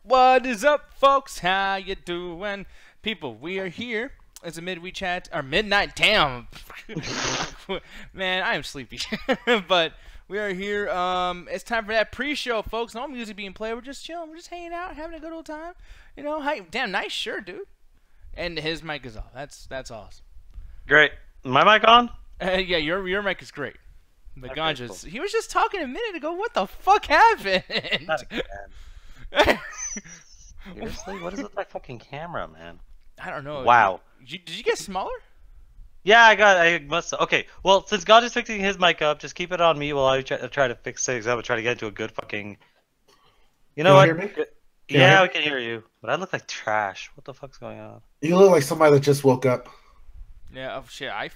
What is up, folks? How you doing? People, we are here. It's a midweek chat, or midnight, damn. Man, I am sleepy. But we are here. It's time for that pre-show, folks. No music being played. We're just chilling. We're just hanging out, having a good old time. You know, hey, damn, nice shirt, dude. And his mic is off. That's awesome. Great. My mic on? Yeah, your mic is great. But Okay, Ganja's, cool. he was just talking a minute ago. What the fuck happened? Not again. Seriously? What is with that fucking camera, man? I don't know. Wow. Did you get smaller? Yeah, I must. Okay, well, since God is fixing his mic up, just keep it on me while I try to fix things up and try to get into a good fucking. You know what? Hear me? Yeah, we can hear you. But I look like trash. What the fuck's going on? You look like somebody that just woke up. Yeah, oh shit, I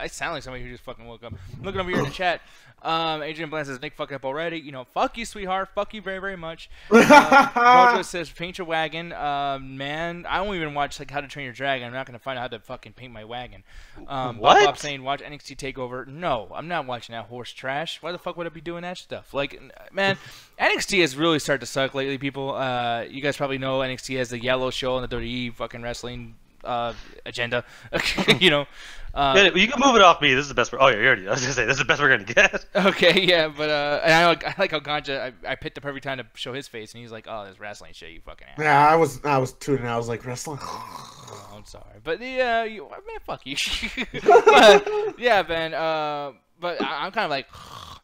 sound like somebody who just fucking woke up. I'm looking over here in the chat. Adrian Bland says, Nick, fuck up already. You know, fuck you, sweetheart. Fuck you very, very much. Rojo says, paint your wagon. Man, I don't even watch like How to Train Your Dragon. I'm not going to find out how to fucking paint my wagon. What? Bob saying, watch NXT TakeOver. No, I'm not watching that horse trash. Why the fuck would I be doing that stuff? Like, man, NXT has really started to suck lately, people. You guys probably know NXT has the yellow show on the WWE fucking wrestling agenda. You know, You can move it off me. This is the best. Oh yeah, you already. I was gonna say this is the best we're gonna get. okay, yeah, but and I like how Ganja. I picked up every time to show his face, and he's like, "Oh, this wrestling shit, you fucking ass." Yeah, I was tuning out. I was like, wrestling? Oh, I'm sorry, but yeah, man, fuck you. But, yeah, man. But I'm kind of like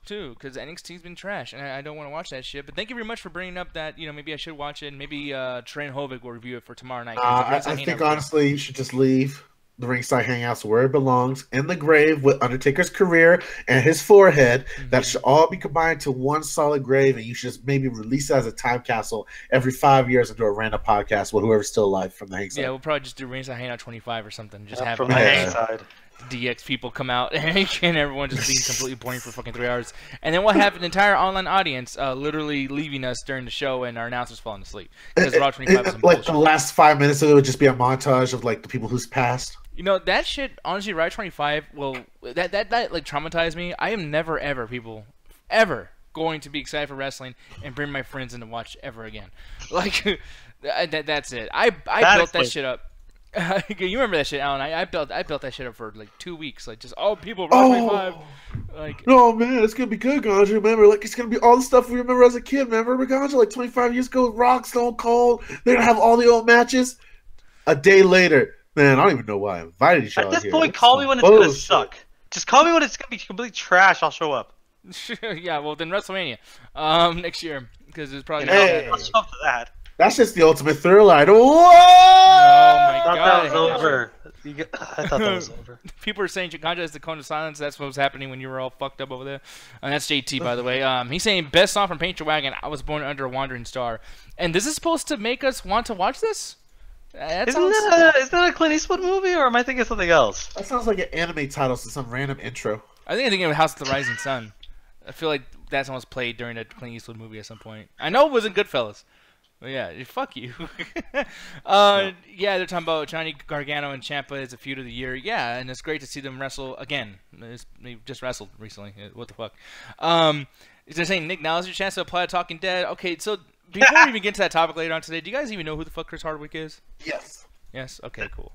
too, because NXT's been trash, and I don't want to watch that shit. But thank you very much for bringing up that. You know, maybe I should watch it. And maybe Trent Hovig will review it for tomorrow night. I think honestly, you should just leave the ringside hangouts where it belongs, in the grave with Undertaker's career and his forehead. That should all be combined to one solid grave, and you should just maybe release it as a time capsule every 5 years and do a random podcast with whoever's still alive from the hang side. Yeah, we'll probably just do ringside hangout 25 or something. Just have from the hang side. DX people come out and everyone just being completely boring for fucking 3 hours, and then we'll have an entire online audience literally leaving us during the show and our announcers falling asleip because Raw 25 is some like bullshit. the last 5 minutes of it would just be a montage of like the people who's passed. You know, that shit, honestly, Raw 25, well, that like traumatized me. I am never ever, people, ever going to be excited for wrestling and bring my friends in to watch ever again. Like that's it. I built that shit up. You remember that shit, Alan? I built that shit up for like 2 weeks, like just people Raw 25, like. No man, it's gonna be good, Ganja. Remember, like it's gonna be all the stuff we remember as a kid. Remember, Ganja, like 25 years ago, Rock, Stone Cold. They're gonna have all the old matches. A day later, man, I don't even know why I invited you. At this point, call me when it's gonna suck. Just call me when it's gonna be complete trash. I'll show up. Yeah, well then WrestleMania, next year, because it's probably. I'll show up to that. That's just the ultimate thriller. Whoa! Oh my god! That was over. I thought that was over. People are saying Ganja is the cone of silence. That's what was happening when you were all fucked up over there. And that's JT, by the way. He's saying best song from Paint Your Wagon. I was born under a wandering star. And this is supposed to make us want to watch this. Isn't that a Clint Eastwood movie, or am I thinking of something else? That sounds like an anime title to some random intro. I think I'm thinking of House of the Rising Sun. I feel like that's almost played during a Clint Eastwood movie at some point. I know it wasn't Goodfellas. But yeah, fuck you. Yeah, they're talking about Johnny Gargano and Ciampa as a feud of the year. Yeah, and it's great to see them wrestle again. They just wrestled recently. What the fuck? They're saying, Nick, now is your chance to apply to Talking Dead. Okay, so before we even get to that topic later on today, do you guys even know who the fuck Chris Hardwick is? Yes. Yes? Okay, cool.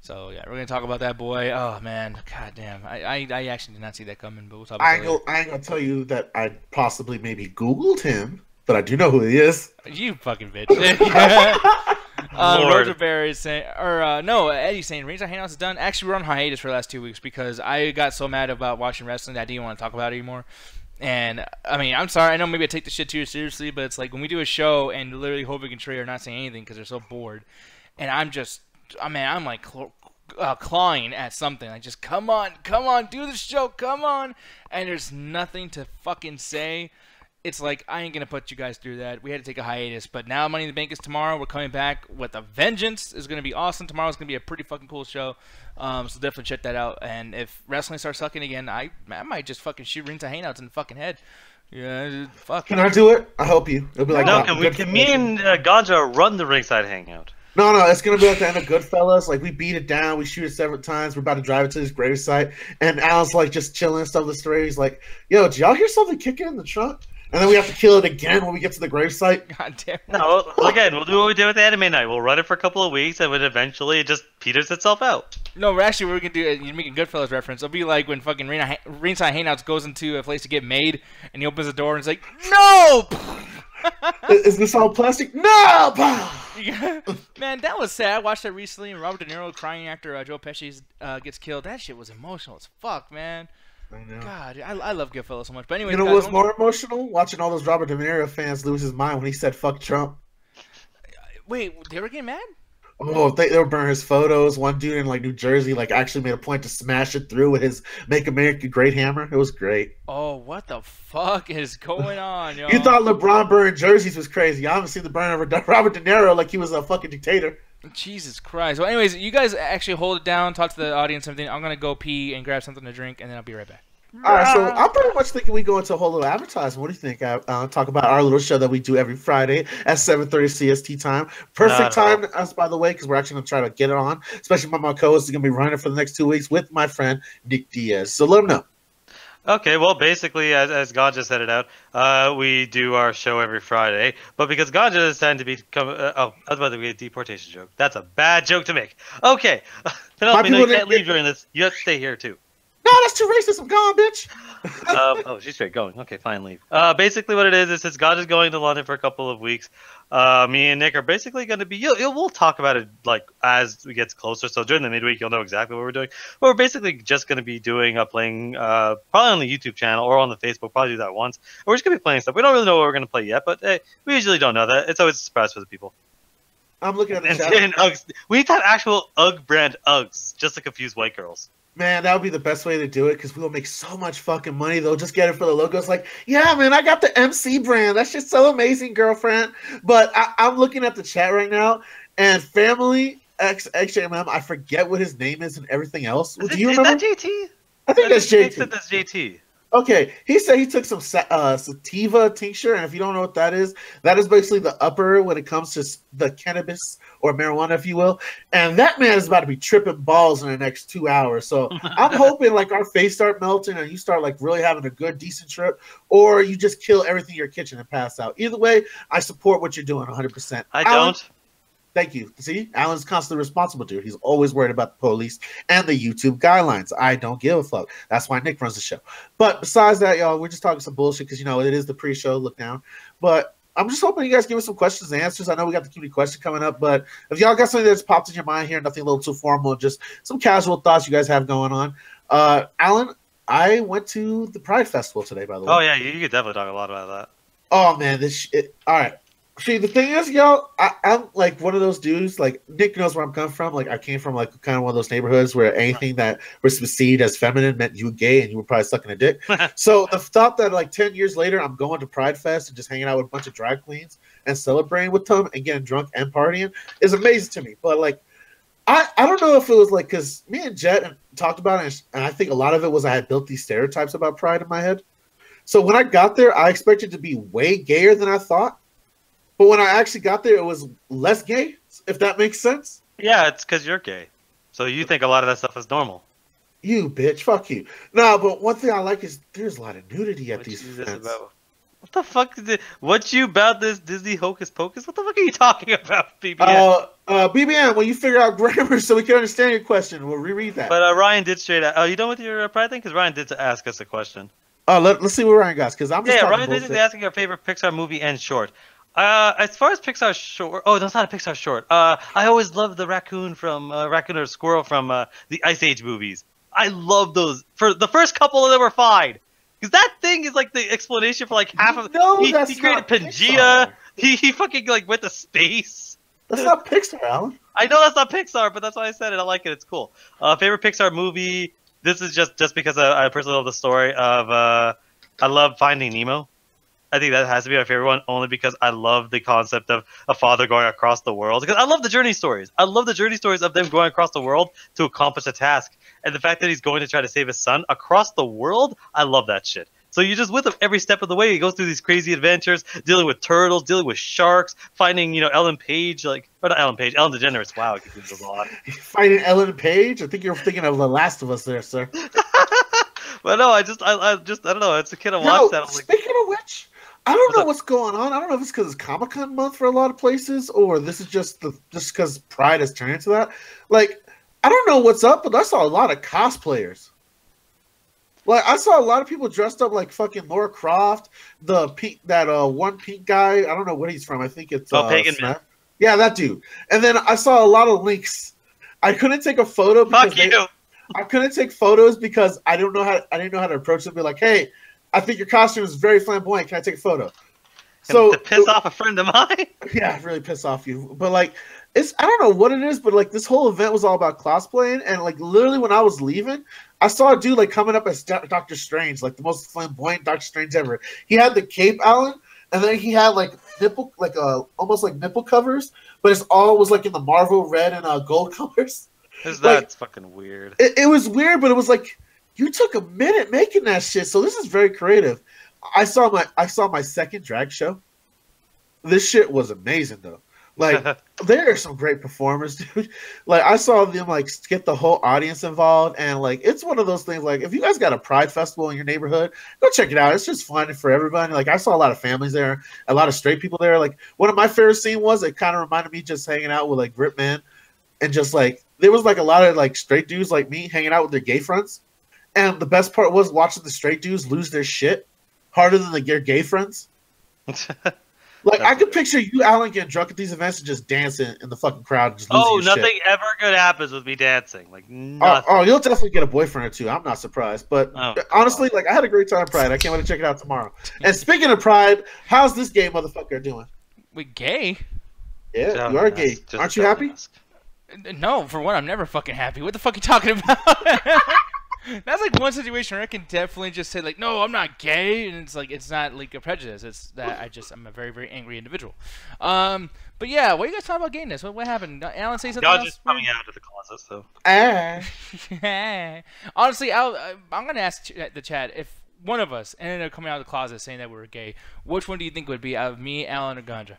So, yeah, we're going to talk about that boy. Oh, man. God damn. I actually did not see that coming, but we'll talk about it. I ain't going to tell you that I possibly maybe Googled him, but I do know who he is. You fucking bitch. Roger Bear is saying, no, Eddie's saying, Ringside Hangouts is done. Actually, we're on hiatus for the last 2 weeks because I got so mad about watching wrestling that I didn't want to talk about it anymore. And, I mean, I'm sorry. I know maybe I take this shit too seriously, but it's like when we do a show and literally Hovig and Trey are not saying anything because they're so bored. And I'm just, I'm like clawing at something. Like, just come on, do the show, come on. And there's nothing to fucking say. It's like, I ain't going to put you guys through that. We had to take a hiatus. But now Money in the Bank is tomorrow. We're coming back with a vengeance. It's going to be awesome. Tomorrow's going to be a pretty fucking cool show. So definitely check that out. And if wrestling starts sucking again, I might just fucking shoot Ringside Hangouts in the fucking head. Yeah, fuck. Can I do it? I'll help you. It'll be like no, can me and Ganja run the Ringside Hangout? No, it's gonna be like the end of Goodfellas. Like we beat it down, we shoot it several times. We're about to drive it to his gravesite, and Al's like just chilling and stuff. The story, he's like, "Yo, did y'all hear something kicking in the trunk?" And then we have to kill it again when we get to the gravesite. God damn it. No, again, we'll do what we did with Anime Night. We'll run it for a couple of weeks, and then eventually it just peters itself out. No, we're actually gonna do. You're making Goodfellas reference. It'll be like when fucking Ringside Hangouts goes into a place to get made, and he opens the door and it's like, no. Is this all plastic? No! Man, that was sad. I watched that recently, and Robert De Niro crying after Joe Pesci gets killed. That shit was emotional as fuck, man. I know. God, I love Goodfellas so much. But anyway, you know what was more emotional? Watching all those Robert De Niro fans lose his mind when he said "fuck Trump." Wait, they were getting mad? Oh, they were burning his photos. One dude in like New Jersey like actually made a point to smash it through with his "Make America Great" hammer. It was great. Oh, what the fuck is going on, yo? You thought LeBron burning jerseys was crazy. I haven't seen the burn of Robert De Niro like he was a fucking dictator. Jesus Christ. Well, anyways, you guys actually hold it down, talk to the audience and everything. I'm going to go pee and grab something to drink, and then I'll be right back. All right, so I'm pretty much thinking we go into a whole little advertisement. What do you think? Talk about our little show that we do every Friday at 7:30 CST time. Perfect time to us, by the way, because we're actually going to try to get it on, especially my co-host is going to be running for the next 2 weeks with my friend Nick Diaz. So let him know. Okay, well, basically, as Ganja said it out, we do our show every Friday. But because Ganja is trying to become... I was about to make a deportation joke. That's a bad joke to make. Okay. Penelope, no, you can't leave during this. You have to stay here, too. No, that's too racist. I'm gone, bitch. Oh, she's straight going. Okay, fine, leave. Basically, what it is since Ganja's going to London for a couple of weeks, me and Nick are basically going to be... we'll talk about it like as we get closer. So during the midweek, you'll know exactly what we're doing. But we're basically just going to be doing playing probably on the YouTube channel or on the Facebook. Probably do that once. We're just going to be playing stuff. We don't really know what we're going to play yet, but we usually don't know that. It's always a surprise for the people. I'm looking at the chat. Uggs. We need to have actual UGG brand Uggs just to confuse white girls. Man, that would be the best way to do it because we will make so much fucking money. They'll just get it for the logo. It's like, yeah, man, I got the MC brand. That's just so amazing, girlfriend. But I'm looking at the chat right now, and Family XJMM, I forget what his name is and everything else. Do you remember? Is that JT? I think that's JT. That's JT. Okay, he said he took some sativa tincture, and if you don't know what that is basically the upper when it comes to the cannabis or marijuana, if you will. And that man is about to be tripping balls in the next 2 hours. So I'm hoping like our face start melting and you start like really having a good, decent trip, or you just kill everything in your kitchen and pass out. Either way, I support what you're doing 100%. I Alan, don't. Thank you. See, Alan's constantly responsible, dude. He's always worried about the police and the YouTube guidelines. I don't give a fuck. That's why Nick runs the show. But besides that, y'all, we're just talking some bullshit because, you know, it is the pre-show look down. But I'm just hoping you guys give us some questions and answers. I know we got the community question coming up, but if y'all got something that's popped in your mind here, nothing a little too formal, just some casual thoughts you guys have going on. Alan, I went to the Pride Festival today, by the way. Oh, yeah, you could definitely talk a lot about that. Oh, man, this shit. All right. See, the thing is, y'all, I'm like one of those dudes, like Nick knows where I'm coming from. Like I came from like kind of one of those neighborhoods where anything that was perceived as feminine meant you were gay and you were probably sucking a dick. So the thought that like 10 years later, I'm going to Pride Fest and just hanging out with a bunch of drag queens and celebrating with them and getting drunk and partying is amazing to me. But like, I don't know if it was like, cause me and Jet talked about it and I think a lot of it was I had built these stereotypes about Pride in my head. So when I got there, I expected to be way gayer than I thought. But when I actually got there, it was less gay, if that makes sense. Yeah, it's because you're gay. So you think a lot of that stuff is normal. You bitch, fuck you. No, but one thing I like is there's a lot of nudity at these events. What the fuck is it? What you about this Disney Hocus Pocus? What the fuck are you talking about, BBM? BBM, when you figure out grammar so we can understand your question, we'll reread that. But Ryan did straight out. You done with your Pride thing? Because Ryan did ask us a question. Let's see what Ryan got, because I'm just talking Ryan bullshit. did asking our favorite Pixar movie and short. As far as Pixar short, oh, that's not a Pixar short. I always loved the raccoon or squirrel from the Ice Age movies. I love those. For the first couple of them were fine, because that thing is like the explanation for like half of. He created Pangea. He fucking like went to space. That's not Pixar, Alan. I know that's not Pixar, but that's why I said it. I like it. It's cool. Favorite Pixar movie. This is just because I personally love the story of. I love Finding Nemo. I think that has to be my favorite one, only because I love the concept of a father going across the world. Because I love the journey stories. I love the journey stories of them going across the world to accomplish a task. And the fact that he's going to try to save his son across the world, I love that shit. So you're just with him every step of the way. He goes through these crazy adventures, dealing with turtles, dealing with sharks, finding, Ellen Page, or not Ellen Page, Ellen DeGeneres. Wow, it confuses a lot. Fighting Ellen Page? I think you're thinking of The Last of Us there, sir. But no, I don't know. It's a kid I watched that. Speaking of which, I don't know what's going on. I don't know if it's because it's Comic-Con month for a lot of places, or this is just because Pride has turned into that. Like, I don't know what's up, but I saw a lot of cosplayers. Like, I saw a lot of people dressed up like fucking Laura Croft, the pink, that one pink guy. I don't know what he's from. I think it's Pagan Man. Yeah, that dude. And then I saw a lot of links. I couldn't take a photo because I couldn't take photos because I didn't know how to approach them. Be like, hey, I think your costume is very flamboyant. Can I take a photo? So to piss off a friend of mine. Yeah, really piss off you. But like, I don't know what it is, but like this whole event was all about cosplaying, and like literally when I was leaving, I saw a dude like coming up as Doctor Strange, like the most flamboyant Doctor Strange ever. He had the cape, Alan, and then he had like almost like nipple covers, but it's all was like in the Marvel red and gold colors. That's fucking weird. It was weird, but it was like you took a minute making that shit. So this is very creative. I saw my second drag show. This shit was amazing though. Like there are some great performers, dude. Like I saw them like get the whole audience involved, and like it's one of those things. Like if you guys got a Pride festival in your neighborhood, go check it out. It's just fun for everybody. Like I saw a lot of families there, a lot of straight people there. Like one of my favorite scenes was it kind of reminded me just hanging out with like Grip Man, and just like there was like a lot of like straight dudes like me hanging out with their gay friends, and the best part was watching the straight dudes lose their shit harder than their gay friends. Like I could picture you, Alan, getting drunk at these events and just dancing in the fucking crowd. And just losing your nothing shit. ever good happens with me dancing. Like nothing. Oh, you'll definitely get a boyfriend or two. I'm not surprised. But honestly, like I had a great time at Pride. I can't wait to check it out tomorrow. And speaking of Pride, how's this gay motherfucker doing? We gay? Yeah, you are gay. Aren't you happy? No, for one, I'm never fucking happy. What the fuck are you talking about? That's like one situation where I can definitely just say like, no, I'm not gay, and it's like it's not like a prejudice. It's that I'm a very very angry individual. But yeah, what are you guys talking about gayness? What happened? Alan say something? Y'all else? just coming out of the closet, so. Honestly, I'm gonna ask the chat if one of us ended up coming out of the closet saying that we were gay. Which one do you think would be out of me, Alan, or Ganja?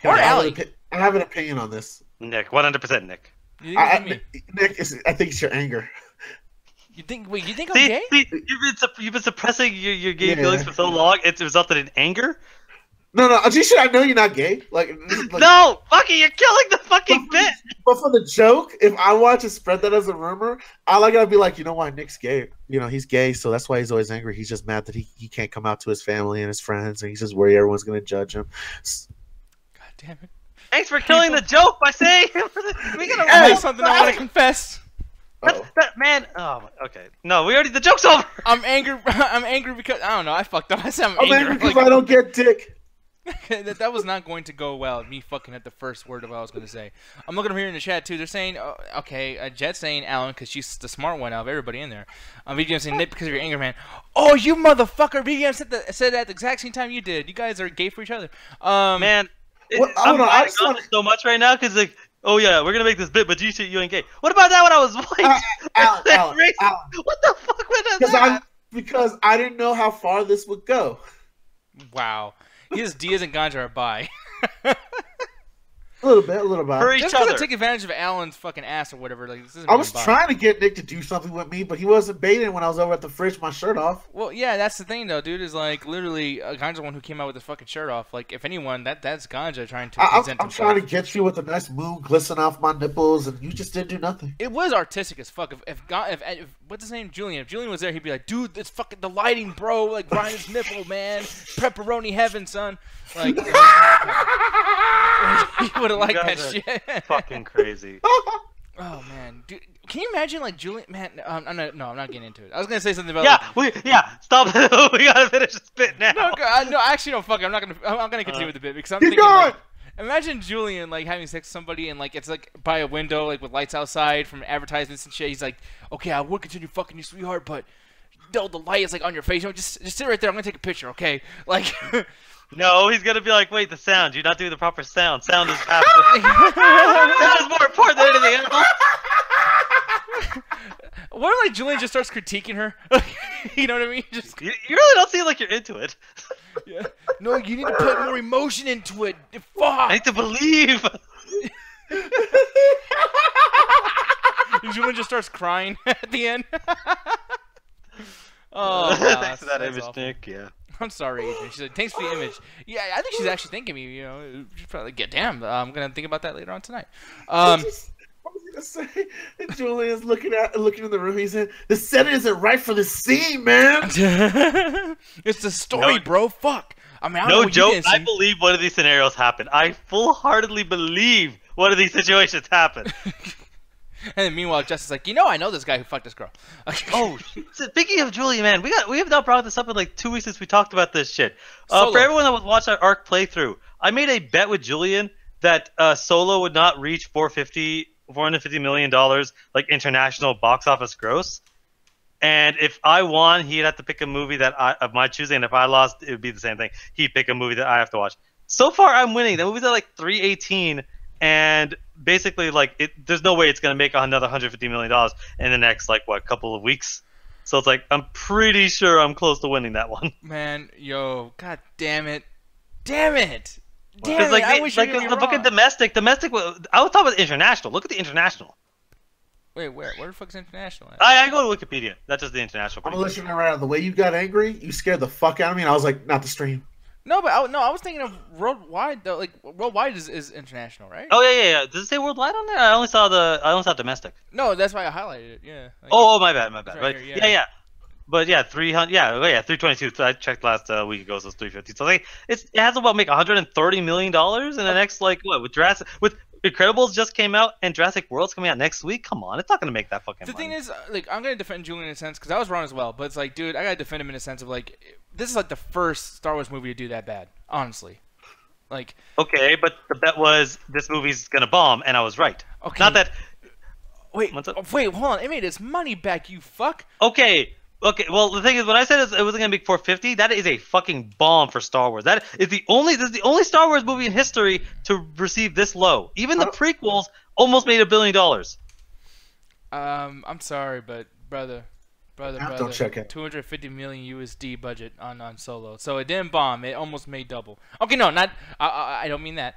Or Allie? I have an opinion on this. Nick, 100% Nick. You think Nick, I think it's your anger. You think? Wait, you think I'm gay? See, you've been suppressing your gay feelings for so long. It's resulted in anger. No, I know you're not gay. Like no, fucking, you're killing the fucking bit. But for the joke, if I want to spread that as a rumor, I gotta be like, you know why Nick's gay? You know, he's gay, so that's why he's always angry. He's just mad that he can't come out to his family and his friends, and he's just worried everyone's gonna judge him. God damn it! Thanks for killing the joke by saying we gotta have something I want to confess. That man. Oh, okay. No, the joke's over. I'm angry. I'm angry because I don't know. I fucked up. I said I'm angry because I don't get dick. that was not going to go well. Me fucking at the first word of what I was going to say. I'm looking over here in the chat too. They're saying, Jet's saying Alan because she's the smart one out of everybody in there. VGM saying Nick because of your anger, man. Oh, you motherfucker! VGM said that at the exact same time you did. You guys are gay for each other. Man, I just want so much right now because like. Oh yeah, we're gonna make this bit, but you ain't gay. What about that when I was white? Alan. What the fuck was that? Because I didn't know how far this would go. Wow. His Diaz and Ganja are bi. A little bit. For each just other. To take advantage of Alan's fucking ass or whatever. Like this isn't I was trying to get Nick to do something with me, but he wasn't baiting when I was over at the fridge with my shirt off. Well, yeah, that's the thing though, dude. Is like literally Ganja's the one who came out with his fucking shirt off. Like if anyone, that's Ganja trying to present himself. I'm trying to get you with a nice moon glistening off my nipples, and you just didn't do nothing. It was artistic as fuck. If what's his name, Julian? If Julian was there, he'd be like, dude, it's fucking the lighting, bro. Like Ryan's nipple, man. Pepperoni heaven, son. Like he would have liked that shit. Fucking crazy. Oh man, dude, can you imagine like Julian? Man, I'm not getting into it. I was gonna say something about. Stop. We gotta finish this bit now. No, actually, no. Fuck it. I'm gonna continue with the bit because I'm thinking. Like, imagine Julian like having sex with somebody and like it's like by a window like with lights outside from advertisements and shit. He's like, okay, I would continue fucking you, sweetheart, but no, the light is like on your face. You know, just sit right there. I'm gonna take a picture, okay? Like. No, he's gonna be like, wait, the sound. You're not doing the proper sound. Sound is absolutely. Sound is more important than anything else. What if like Julian just starts critiquing her? You know what I mean? Just you really don't seem like you're into it. Yeah. No, you need to put more emotion into it. Fuck. I need to believe. Julian just starts crying at the end. Thanks for that image, awful. Nick. Yeah. I'm sorry, Adrian. She's like, thanks for the image. Yeah, I think she's actually thanking me. You know, she's probably like, yeah, damn. I'm gonna think about that later on tonight. What was he gonna say? And Julian's looking in the room. He said, "The setting isn't right for the scene, man." It's the story, bro. Fuck. I mean, I don't know No what joke. You didn't I see. believe one of these scenarios happened. I full-heartedly believe one of these situations happened. And then meanwhile, Justin's like, you know, I know this guy who fucked this girl. Oh, speaking of Julia, man, we have not brought this up in like 2 weeks since we talked about this shit. Solo. For everyone that was watching our ARC playthrough, I made a bet with Julian that Solo would not reach $450 million like international box office gross. And if I won, he'd have to pick a movie of my choosing. And if I lost, it would be the same thing. He'd pick a movie that I have to watch. So far, I'm winning. The movie's at like 318, and basically, like, there's no way it's gonna make another $150 million in the next couple of weeks. So it's like I'm pretty sure I'm close to winning that one. Man, yo, god damn it, damn it. Like, I wish like you the fucking domestic. I was talking about international. Look at the international. Wait, where the fuck's international at? I go to Wikipedia. That's just the international. I'm gonna let you know right out. The way you got angry, you scared the fuck out of me, and I was like, not the stream. No, but I was thinking of worldwide though. Like worldwide is international, right? Oh yeah. Does it say worldwide on there? I only saw domestic. No, that's why I highlighted it. Yeah. Like, Oh, my bad. right Right, here, yeah. But yeah, 300. Yeah, 322. So I checked last week ago, so it's 350. So like, it has about make $130 million in the next with Jurassic with Incredibles just came out and Jurassic World's coming out next week. Come on, it's not gonna make that fucking. The money. thing is, like, I'm gonna defend Julian in a sense because I was wrong as well. But it's like, dude, I gotta defend him in a sense of like, this is like the first Star Wars movie to do that bad. Honestly, like. Okay, but the bet was this movie's gonna bomb, and I was right. Okay. Not that. Wait, hold on. It made its money back. You fuck. Okay. Well, the thing is, when I said it wasn't gonna make 450, that is a fucking bomb for Star Wars. This is the only Star Wars movie in history to receive this low. Even the prequels almost made $1 billion. I'm sorry, but brother. Don't check it. 250 million USD budget on Solo, so it didn't bomb. It almost made double. Okay, no, not. I don't mean that.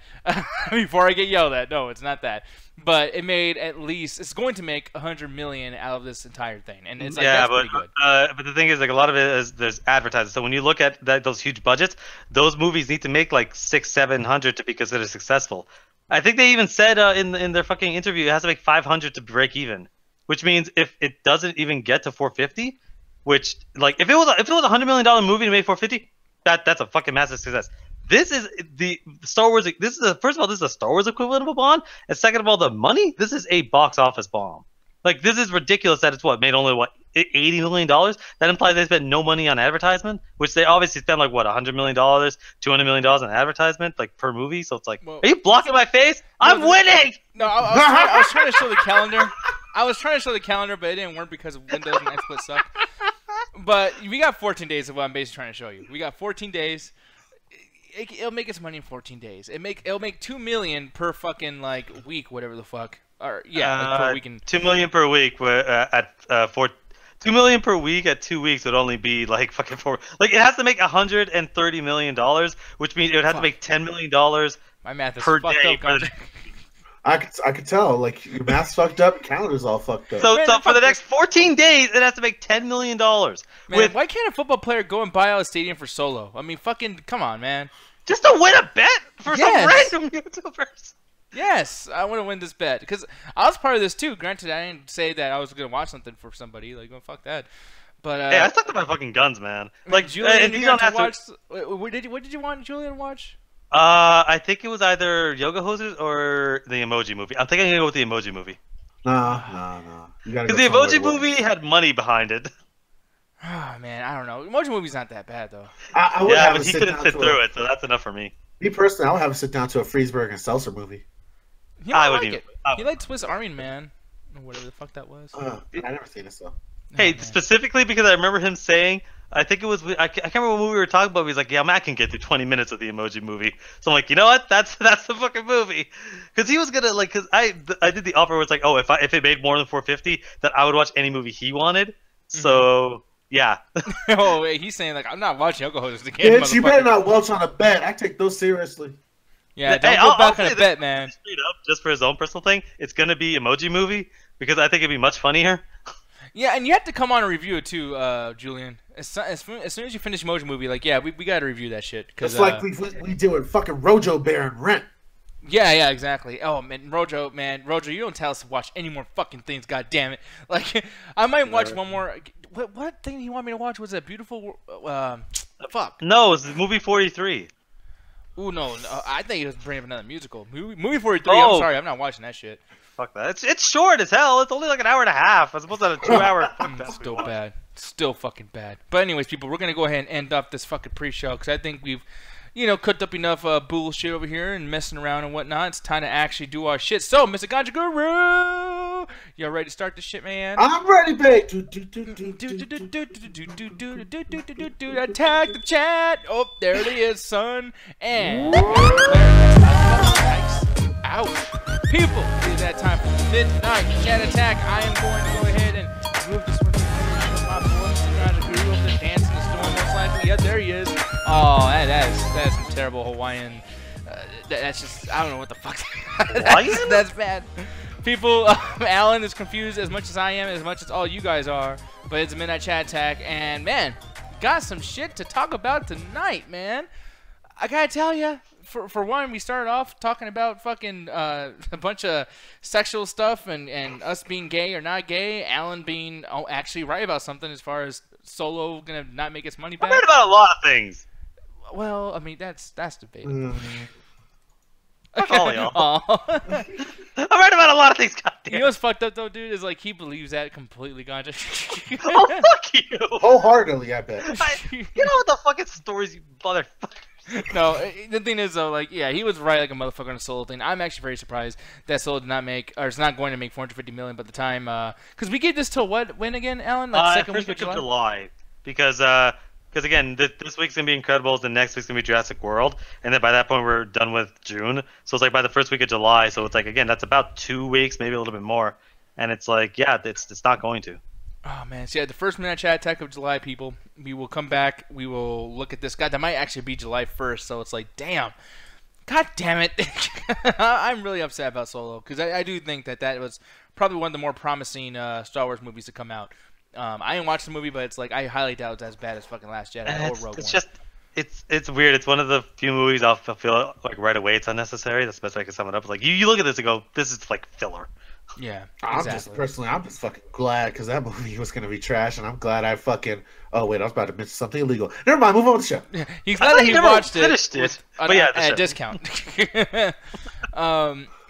Before I get yelled at, no, it's not that. But it made at least. It's going to make 100 million out of this entire thing, and it's like that's pretty good. But the thing is, like, a lot of it is there's advertising. So when you look at those huge budgets, those movies need to make like 600-700 to be considered successful. I think they even said in their fucking interview it has to make 500 to break even. Which means if it doesn't even get to 450, which like if it was a $100 million movie to make 450, that's a fucking massive success. This is the Star Wars. First of all, this is a Star Wars equivalent of a bomb, and second of all, the money. This is a box office bomb. Like this is ridiculous that it's made only $80 million. That implies they spent no money on advertisement, which they obviously spent like $100 million, $200 million on advertisement like per movie. So it's like, are you blocking my face? I'm winning. No, I was trying to show the calendar. I was trying to show the calendar, but it didn't work because Windows and XSplit suck. But we got 14 days of what I'm basically trying to show you. We got 14 days. It'll make its money in 14 days. It'll make $2 million per fucking week, whatever the fuck. Or per week. $2 million per week $2 million per week at 2 weeks would only be like fucking four. Like it has to make $130 million, which means it would have to make $10 million. My math is per fucked day. up. I could tell. Like your math's fucked up, calendar's all fucked up. So for the next 14 days, it has to make $10 million. Man, why can't a football player go and buy out a stadium for Solo? I mean, fucking, come on, man. Just to win a bet for some random YouTubers. Yes, I want to win this bet because I was part of this too. Granted, I didn't say that I was gonna watch something for somebody. Like, oh, fuck that. But hey, I stuck to my fucking guns, man. Like Julian, you don't have to watch. What did you want Julian to watch? I think it was either Yoga Hosers or the Emoji Movie. I'm thinking I'm gonna go with the Emoji Movie. No. Because the Emoji Movie had money behind it. Oh man, I don't know. Emoji Movie's not that bad though. I would have but he couldn't sit through it, so that's enough for me. Me personally, I would have to sit down to a Friesberg and Seltzer movie. I would like it. He liked Swiss Army Man, or whatever the fuck that was. I never seen it so. Hey, specifically because I remember him saying, I think it was, I can't remember what movie we were talking about. But he's like, yeah, I can get through 20 minutes of the Emoji Movie. So I'm like, you know what? That's the fucking movie. Because he was gonna because I did the offer where it's like, oh, if it made more than 450, that I would watch any movie he wanted. So yeah. Oh, wait, he's saying like, I'm not watching Yoko Hosers again. Bitch, you better not welch on a bet. I take those seriously. Yeah, don't go back on a bet, man. Straight up, just for his own personal thing, it's gonna be Emoji Movie because I think it'd be much funnier. Yeah, and you have to come on and review it too, Julian. As soon as you finish Emoji Movie, like, yeah, we got to review that shit. It's like we do with fucking Rojo Bear and Rent. Yeah, exactly. Oh, man, Rojo, you don't tell us to watch any more fucking things, god damn it. Like, I might watch one more. What thing do you want me to watch? Was it Beautiful, fuck. No, it's movie 43. Ooh, no, I think he was bringing up another musical. Movie 43, I'm sorry, I'm not watching that shit. Fuck that. It's short as hell. It's only like an hour and a half as opposed to a 2-hour. Still bad. Still fucking bad. But anyways, people, we're going to go ahead and end up this fucking pre-show because I think we've, cooked up enough bullshit over here and messing around and whatnot. It's time to actually do our shit. So, Mr. Ganja Guru, y'all ready to start this shit, man? I'm ready, babe. Attack the chat. Oh, there it is, son. And ouch. People, it is that time for midnight chat attack. I am going to go ahead and move this one to my boy, Mr. Ganja Guru, over there dancing in the storm, most likely. Yeah, there he is. Oh, that is some terrible Hawaiian. That's just, I don't know what the fuck. That's bad. People, Alan is confused as much as I am, as much as all you guys are. But it's a midnight chat attack, and man, got some shit to talk about tonight, man. I gotta tell you, for one, we started off talking about fucking a bunch of sexual stuff and us being gay or not gay. Alan being actually right about something as far as Solo gonna not make its money back. I'm right about a lot of things. Well, I mean that's debatable. Fuck all y'all. I'm right about a lot of things, goddamn. You know what's fucked up though, dude? Is like he believes that completely, Ganja. Oh, fuck you. Wholeheartedly, I bet. You know what the fucking stories, you motherfuckers. No, the thing is though, like, yeah, he was right like a motherfucker on the Solo thing. I'm actually very surprised that Solo did not make, or is not going to make 450 million by the time, because we gave this till when again, Alan? Like second first week of July. Because again, this week's gonna be Incredibles, and next week's gonna be Jurassic World, and then by that point we're done with June. So it's like by the first week of July. So it's like again, that's about 2 weeks, maybe a little bit more. And it's like, yeah, it's not going to. Oh man, so yeah, the first minute chat attack of July, people. We will come back. We will look at this guy. That might actually be July 1st. So it's like, damn, god damn it. I'm really upset about Solo because I do think that was probably one of the more promising Star Wars movies to come out. I didn't watch the movie, but it's like I highly doubt it's as bad as fucking Last Jedi or Rogue One. It's just it's weird. It's one of the few movies I'll feel like right away it's unnecessary. That's the best way I can sum it up. Like you look at this and go, this is like filler. Yeah, exactly. I'm just fucking glad because that movie was gonna be trash, and I'm glad I fucking. Oh wait, I was about to mention something illegal. Never mind. Move on with the show. Yeah, he's glad that he watched it, but yeah, at a discount.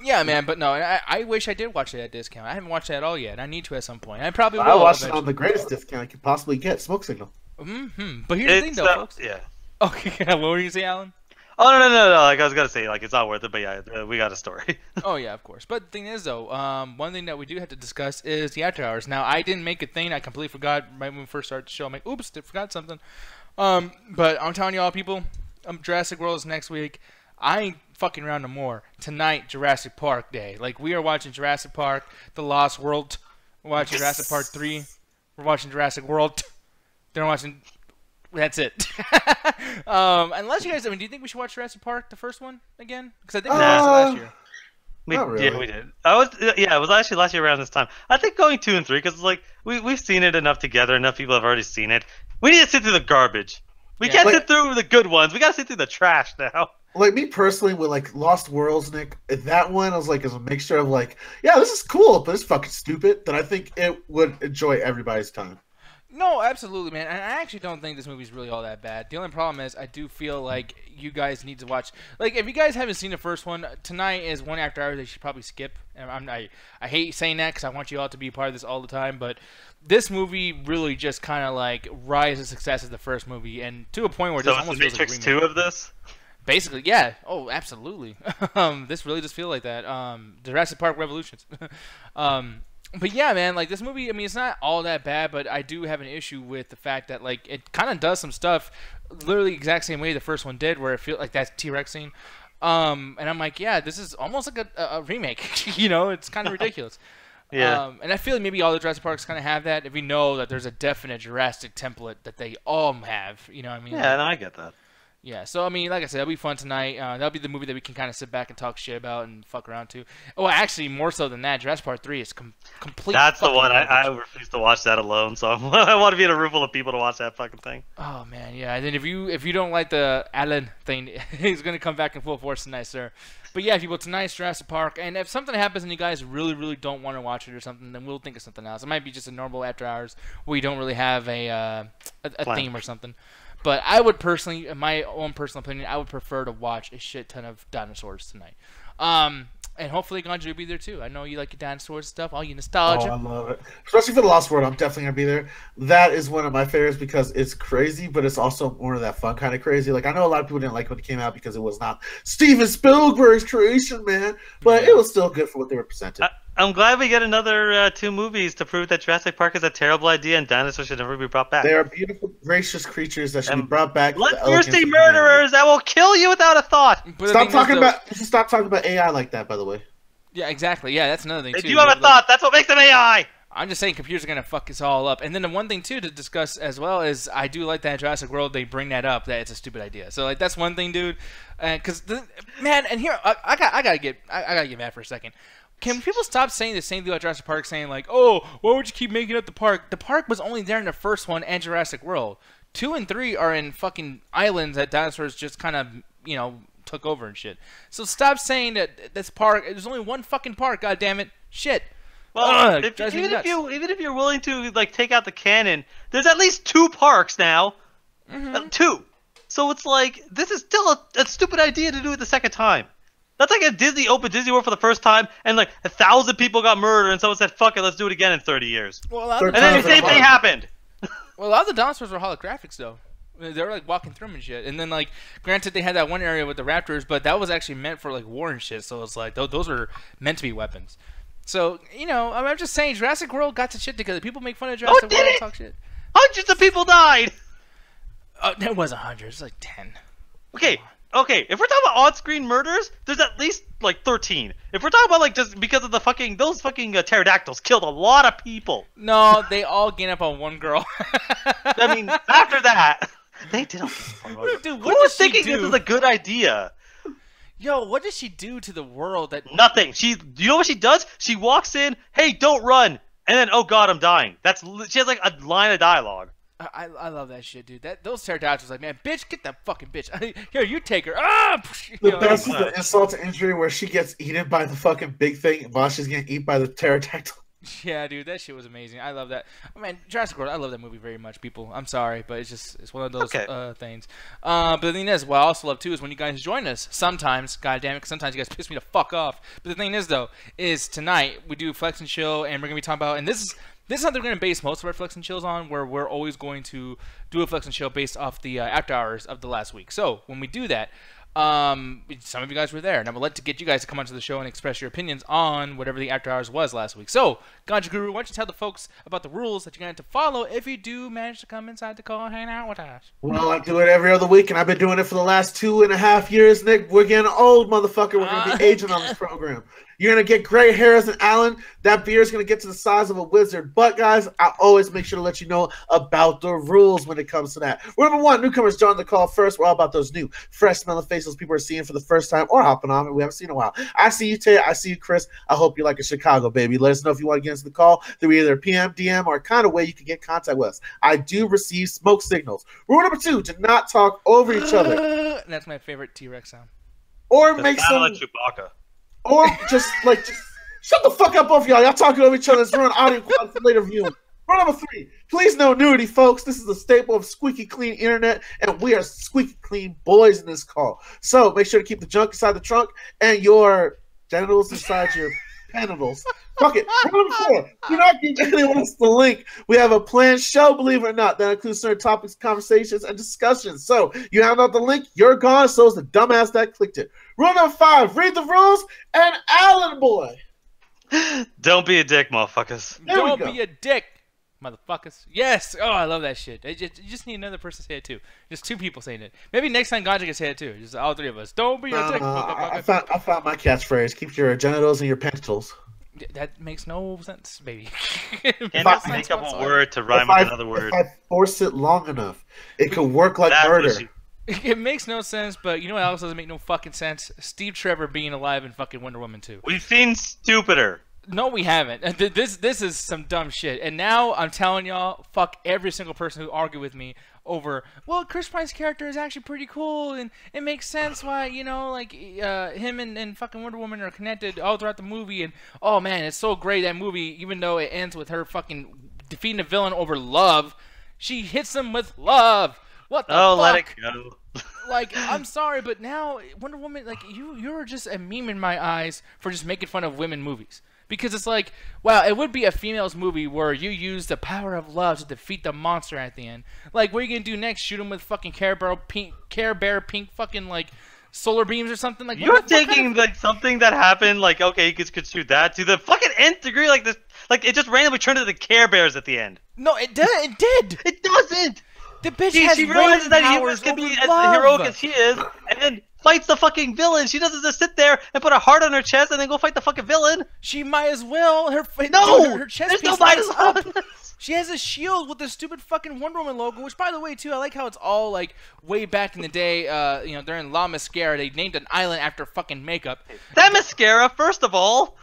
Yeah, man, but no, I wish I did watch it at a discount. I haven't watched it at all yet. I need to at some point. I probably will. I watched it on the greatest discount you could possibly get, Smoke Signal. But here's the thing, though, folks. Yeah. Okay, what were you saying, Alan? Oh no! Like I was gonna say, like it's not worth it, but yeah, we got a story. Oh yeah, of course. But the thing is, though, one thing that we do have to discuss is the after hours. Now, I didn't make a thing. I completely forgot right when we first started the show. I'm like, oops, forgot something. But I'm telling y'all, people, Jurassic World is next week. I ain't fucking around no more. Tonight, Jurassic Park Day. Like, we are watching Jurassic Park, The Lost World. We're watching Jurassic Park 3. We're watching Jurassic World. Then we're watching... That's it. Unless you guys... I mean, do you think we should watch Jurassic Park, the first one, again? Because I think we watched it last year. Yeah, we did. It was actually last year around this time. I think going 2 and 3, because like we've seen it enough together. Enough people have already seen it. We need to sit through the garbage. We can't sit through the good ones. We gotta sit through the trash now. Like me personally, with like Lost Worlds, Nick, that one I was like, as a mixture of like, yeah, this is cool, but it's fucking stupid. That I think it would enjoy everybody's time. No, absolutely, man. And I actually don't think this movie's really all that bad. The only problem is I do feel like you guys need to watch. Like, if you guys haven't seen the first one, tonight is one after hours they should probably skip. And I hate saying that because I want you all to be part of this all the time. But this movie really just kind of like rise to success as the first movie, and to a point where so this almost feels like a Matrix remake. 2 of this. Basically, yeah. Oh, absolutely. This really does feel like that. Jurassic Park Revolutions. But yeah, man, like this movie, I mean, it's not all that bad, but I do have an issue with the fact that like it kind of does some stuff literally exact same way the first one did, where it feels like that T-Rex scene. And I'm like, yeah, this is almost like a remake. You know, it's kind of ridiculous. Yeah. And I feel like maybe all the Jurassic Parks kind of have that. If we know that there's a definite Jurassic template that they all have, you know what I mean? Yeah, no, I get that. Yeah, so I mean, like I said, that'll be fun tonight. That'll be the movie that we can kind of sit back and talk shit about and fuck around to. Oh, actually, more so than that, Jurassic Park 3 is complete. That's the one I garbage. refuse to watch that alone. So I want to be in a room full of people to watch that fucking thing. Oh man, yeah. And then if you don't like the Alan thing, he's gonna come back in full force tonight, sir. But yeah, people, tonight's Jurassic Park, and if something happens and you guys really, really don't want to watch it or something, then we'll think of something else. It might be just a normal after hours where you don't really have a theme or something. But I would personally, in my own personal opinion, I would prefer to watch a shit ton of dinosaurs tonight. And hopefully Ganji will be there too. I know you like your dinosaurs stuff, all your nostalgia. Oh, I love it. Especially for The Lost World, I'm definitely going to be there. That is one of my favorites because it's crazy, but it's also more of that fun kind of crazy. Like, I know a lot of people didn't like when it came out because it was not Steven Spielberg's creation, man. But it was still good for what they represented. I'm glad we get another 2 movies to prove that Jurassic Park is a terrible idea and dinosaurs should never be brought back. They are beautiful, gracious creatures that should be brought back. Bloodthirsty murderers that will kill you without a thought. Stop talking about AI like that, by the way. Yeah, exactly. Yeah, that's another thing too. If you have a thought, that's what makes them AI. I'm just saying computers are going to fuck us all up. And then the one thing, too, to discuss as well is I do like that in Jurassic World they bring that up, that it's a stupid idea. So, like, that's one thing, dude. Because, man, and here, I gotta get mad for a second. Can people stop saying the same thing about Jurassic Park, saying, like, oh, why would you keep making up the park? The park was only there in the first one and Jurassic World. 2 and 3 are in fucking islands that dinosaurs just kind of, you know, took over and shit. So stop saying that this park, there's only one fucking park, goddammit. Shit. Well, even if you're willing to like take out the canon, there's at least 2 parks now. 2. So it's like this is still a stupid idea to do it the second time. That's like a Disney opened Disney World for the first time, and like 1,000 people got murdered, and someone said, "Fuck it, let's do it again in 30 years." Well, and then the same thing happened. Well, a lot of the dinosaurs were holographics though. They were like walking through them and shit. And then like, granted, they had that one area with the raptors, but that was actually meant for like war and shit. So it's like those were meant to be weapons. So, you know, I'm just saying, Jurassic World got the shit together. People make fun of Jurassic World and talk shit. Hundreds of people died! It wasn't hundreds. It was like 10. Okay, if we're talking about on-screen murders, there's at least, like, 13. If we're talking about, like, just because of the fucking... Those fucking pterodactyls killed a lot of people. No, they all gang up on one girl. I mean, after that, they did all Dude, who was thinking this is a good idea? Yo, what did she do to the world? That Nothing. You know what she does? She walks in, hey, don't run, and then, oh god, I'm dying. She has like a line of dialogue. I love that shit, dude. Those pterodactyls, like, man, bitch, get that fucking bitch. Here, you take her. The best is the insult to injury where she gets eaten by the fucking big thing while she's getting eaten by the pterodactyl. Yeah, dude, that shit was amazing. I love that. Man, Jurassic World, I love that movie very much, people. I'm sorry, but it's one of those things. But the thing is, what I also love too is when you guys join us. Sometimes, goddamn it, because sometimes you guys piss me the fuck off. But the thing is, though, is tonight we do Flex and Chill, and we're gonna be talking about, and this is something we're gonna base most of our Flex and Chills on, where we're always going to do a Flex and Chill based off the after hours of the last week. So when we do that. Some of you guys were there, and I would like to get you guys to come onto the show and express your opinions on whatever the after hours was last week. So, Ganja Guru, why don't you tell the folks about the rules that you're going to follow if you do manage to come inside the call and hang out with us? Well, I do it every other week, and I've been doing it for the last 2.5 years, Nick. We're getting old, motherfucker. We're going to be aging on this program. You're going to get gray hairs, and Alan, that beard is going to get to the size of a wizard. But, guys, I always make sure to let you know about the rules when it comes to that. Rule number 1, newcomers join the call first. We're all about those new, fresh smelling faces people are seeing for the first time or hopping on it we haven't seen in a while. I see you, Tay. I see you, Chris. I hope you like a Chicago, baby. Let us know if you want to get into the call through either PM, DM, or kind of way you can get contact with us. I do receive smoke signals. Rule number 2, do not talk over each other. That's my favorite T-Rex sound. Or make some... like Chewbacca. Or just shut the fuck up, both of y'all. Y'all talking over each other. It's ruin audio quality for later viewing. Rule number 3, please no nudity, folks. This is a staple of squeaky clean internet, and we are squeaky clean boys in this call. So make sure to keep the junk inside the trunk and your genitals inside your panels. Fuck it. Rule number 4, do not give anyone else the link. We have a planned show, believe it or not, that includes certain topics, conversations, and discussions. So you have not the link, you're gone, so is the dumbass that clicked it. Rule number 5, read the rules, and Alan boy. Don't be a dick, motherfuckers. Don't be a dick, motherfuckers. Yes. Oh, I love that shit. You just need another person to say it too. Just 2 people saying it. Maybe next time Ganja can say it too. Just all 3 of us. Don't be a dick, motherfucker. I found my catchphrase. Keep your genitals in your pentacles. That makes no sense, baby. Can't just make up a word to rhyme with another word. If I force it long enough, it could work like murder. It makes no sense, but you know what else doesn't make no fucking sense? Steve Trevor being alive in fucking Wonder Woman 2. We've seen stupider. No, we haven't. This is some dumb shit. And now I'm telling y'all, fuck every single person who argued with me over, well, Chris Pine's character is actually pretty cool, and it makes sense why, you know, like, him and fucking Wonder Woman are connected all throughout the movie, and, oh man, it's so great, that movie, even though it ends with her fucking defeating the villain over love, she hits him with love. What the fuck? Let it go. Like, I'm sorry, but now Wonder Woman, like, you're just a meme in my eyes for just making fun of women movies. Because it's like, wow, it would be a female's movie where you use the power of love to defeat the monster at the end. Like, what are you gonna do next? Shoot him with fucking Care Bear pink fucking, like, solar beams or something? Like, you're taking like something that happened, like, okay, you could shoot that to the fucking nth degree, like this, like it just randomly turned into the Care Bears at the end. No, it did. It did. It doesn't. The bitch has she realizes that humans can be as heroic as she is, and then fights the fucking villain. She doesn't just sit there and put a heart on her chest and then go fight the fucking villain. She might as well. Her chest there's piece no might as well. She has a shield with the stupid fucking Wonder Woman logo, which, by the way, too, I like how it's all, like, way back in the day, you know, during La Mascara, they named an island after fucking makeup. That mascara, first of all.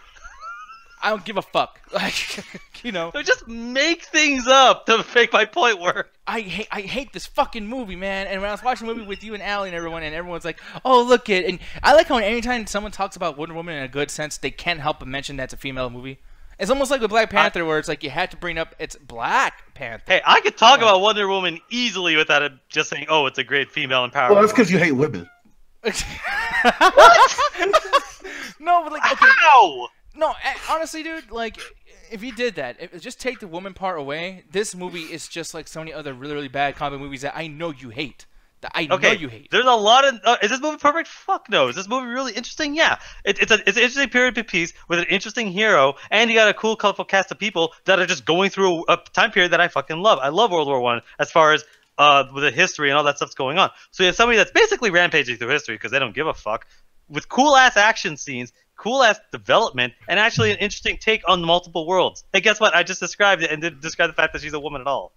I don't give a fuck. Like, you know. So just make things up to make my point work. I hate this fucking movie, man. And when I was watching the movie with you and Allie and everyone's like, oh, look it. And I like how anytime someone talks about Wonder Woman in a good sense, they can't help but mention that's a female movie. It's almost like with Black Panther, where it's like you had to bring up it's Black Panther. Hey, I could talk about Wonder Woman easily without it just saying, oh, it's a great female empowerment. Well, that's because you hate women. What? No, but like, okay. How? No, honestly, dude, like, if you did that, just take the woman part away, this movie is just like so many other really, really bad comic movies that I know you hate. That I know you hate. There's a lot of... is this movie perfect? Fuck no. Is this movie really interesting? Yeah. It's an interesting period piece with an interesting hero, and you got a cool, colorful cast of people that are just going through a time period that I fucking love. I love World War I as far as with the history and all that stuff's going on. So you have somebody that's basically rampaging through history because they don't give a fuck, with cool-ass action scenes, cool-ass development, and actually an interesting take on multiple worlds. Hey, guess what? I just described it and didn't describe the fact that she's a woman at all.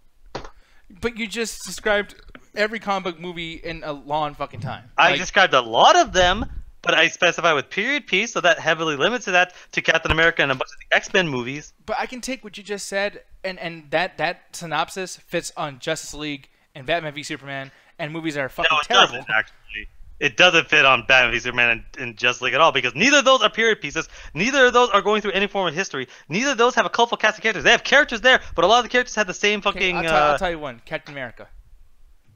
But you just described every comic book movie in a long fucking time. I described a lot of them, but I specify with period piece, so that heavily limits that to Captain America and a bunch of the X-Men movies. But I can take what you just said, and that synopsis fits on Justice League and Batman v Superman, and movies that are fucking terrible. Doesn't, actually. It doesn't fit on Batman v Superman and Justice League at all, because neither of those are period pieces. Neither of those are going through any form of history. Neither of those have a colorful cast of characters. They have characters there, but a lot of the characters have the same fucking... Okay, I'll tell you one. Captain America.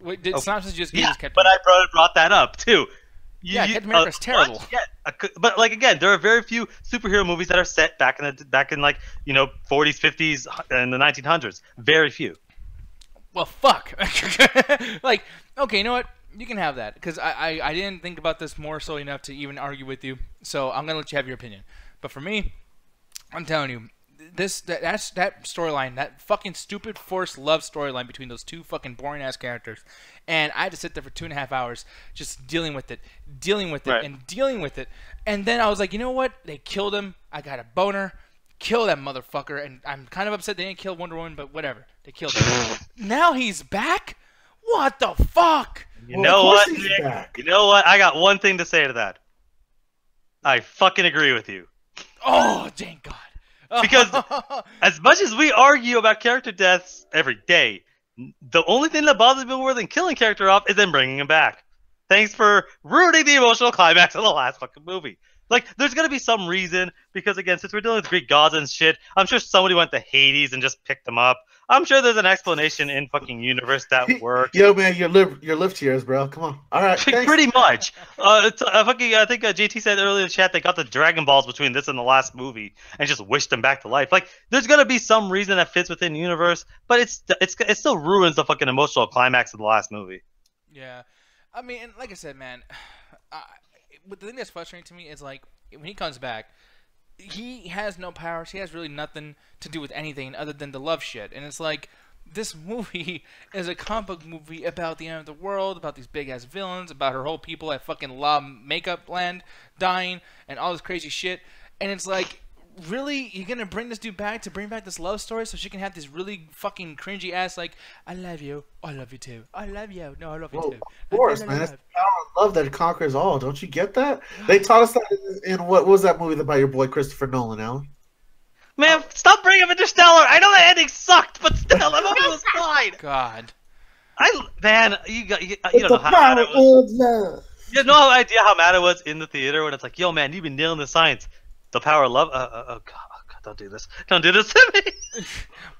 Wait, did synopsis just give us Captain America? But I brought that up, too. Captain America's terrible. But like again, there are very few superhero movies that are set back in like, you know, 40s, 50s, and the 1900s. Very few. Well, fuck. Like, okay, you know what? You can have that, because I didn't think about this more so enough to even argue with you. So I'm gonna let you have your opinion. But for me, I'm telling you, that storyline, that fucking stupid forced love storyline between those two fucking boring ass characters, and I had to sit there for 2.5 hours just dealing with it, and then I was like, you know what? They killed him. I got a boner. Kill that motherfucker. And I'm kind of upset they didn't kill Wonder Woman, but whatever. They killed him. Now he's back? What the fuck? You know what, Nick? You know what? I got one thing to say to that. I fucking agree with you. Oh, thank God. Because as much as we argue about character deaths every day, the only thing that bothers me more than killing character off is then bringing him back. Thanks for ruining the emotional climax of the last fucking movie. Like, there's gonna be some reason, because again, since we're dealing with Greek gods and shit, I'm sure somebody went to Hades and just picked them up. I'm sure there's an explanation in fucking universe that works. Yo, man, your lift years, bro. Come on. All right, thanks. Pretty much. I think JT said earlier in the chat they got the Dragon Balls between this and the last movie and just wished them back to life. Like, there's gonna be some reason that fits within the universe, but it still ruins the fucking emotional climax of the last movie. Yeah, I mean, and like I said, man, but the thing that's frustrating to me is, like, when he comes back, he has no powers. He has really nothing to do with anything other than the love shit. And it's like, this movie is a comic book movie about the end of the world, about these big-ass villains, about her whole people at fucking La Makeup Land dying, and all this crazy shit. And it's like, really, you're gonna bring this dude back to bring back this love story so she can have this really fucking cringy ass like, I love you too, I love you, no, I love you too. Of course, man. It's the power of love that conquers all. Don't you get that? They taught us that in what was that movie about your boy Christopher Nolan, Alan? Man, stop bringing up Interstellar. I know the ending sucked, but still, that movie was fine. God. Man, you don't know how mad I was. You have no idea how mad I was in the theater when it's like, yo, man, you've been nailing the science. The power of love. Oh, God, don't do this. Don't do this to me.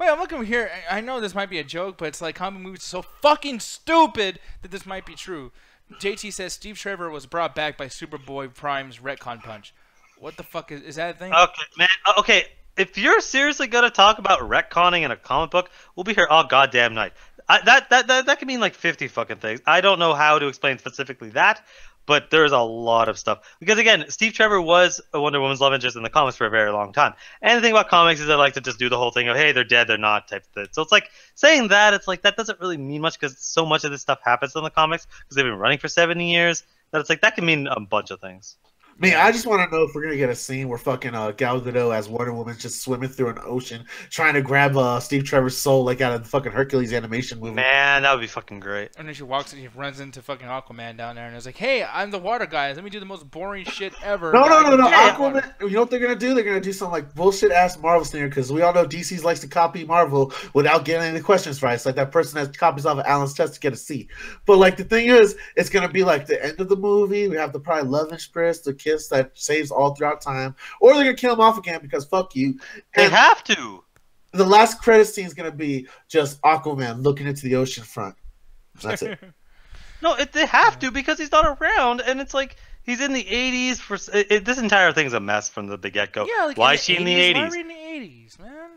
Wait, I'm looking here. I know this might be a joke, but it's like comic movies are so fucking stupid that this might be true. JT says Steve Trevor was brought back by Superboy Prime's retcon punch. What the fuck is that a thing? Okay, man. Okay, if you're seriously gonna talk about retconning in a comic book, we'll be here all goddamn night. That could mean like 50 fucking things. I don't know how to explain specifically that, but there's a lot of stuff. Because again, Steve Trevor was a Wonder Woman's love interest in the comics for a very long time. And the thing about comics is they like to just do the whole thing of, hey, they're dead, they're not type of thing. So it's like saying that, it's like that doesn't really mean much because so much of this stuff happens in the comics because they've been running for 70 years that it's like that can mean a bunch of things. I just want to know if we're gonna get a scene where fucking Gal Gadot as Wonder Woman's just swimming through an ocean trying to grab Steve Trevor's soul like out of the fucking Hercules animation movie. Man, that would be fucking great. And then she runs into fucking Aquaman down there and is like, "Hey, I'm the water guy. Let me do the most boring shit ever." No. Aquaman. You know what they're gonna do? They're gonna do some like bullshit ass Marvel standard because we all know DC likes to copy Marvel without getting any questions right. It's like that person that copies off of Alan's test to get a C. But like the thing is, it's gonna be like the end of the movie. We have the probably love interest, the kiss that saves all throughout time, or they're gonna kill him off again because fuck you. They have to. The last credit scene is gonna be just Aquaman looking into the ocean front. That's it. No, they have to because he's not around, and it's like he's in the 80s. This entire thing's a mess from the get-go. Yeah, like why is she in the 80s? Why are we in the 80s, man?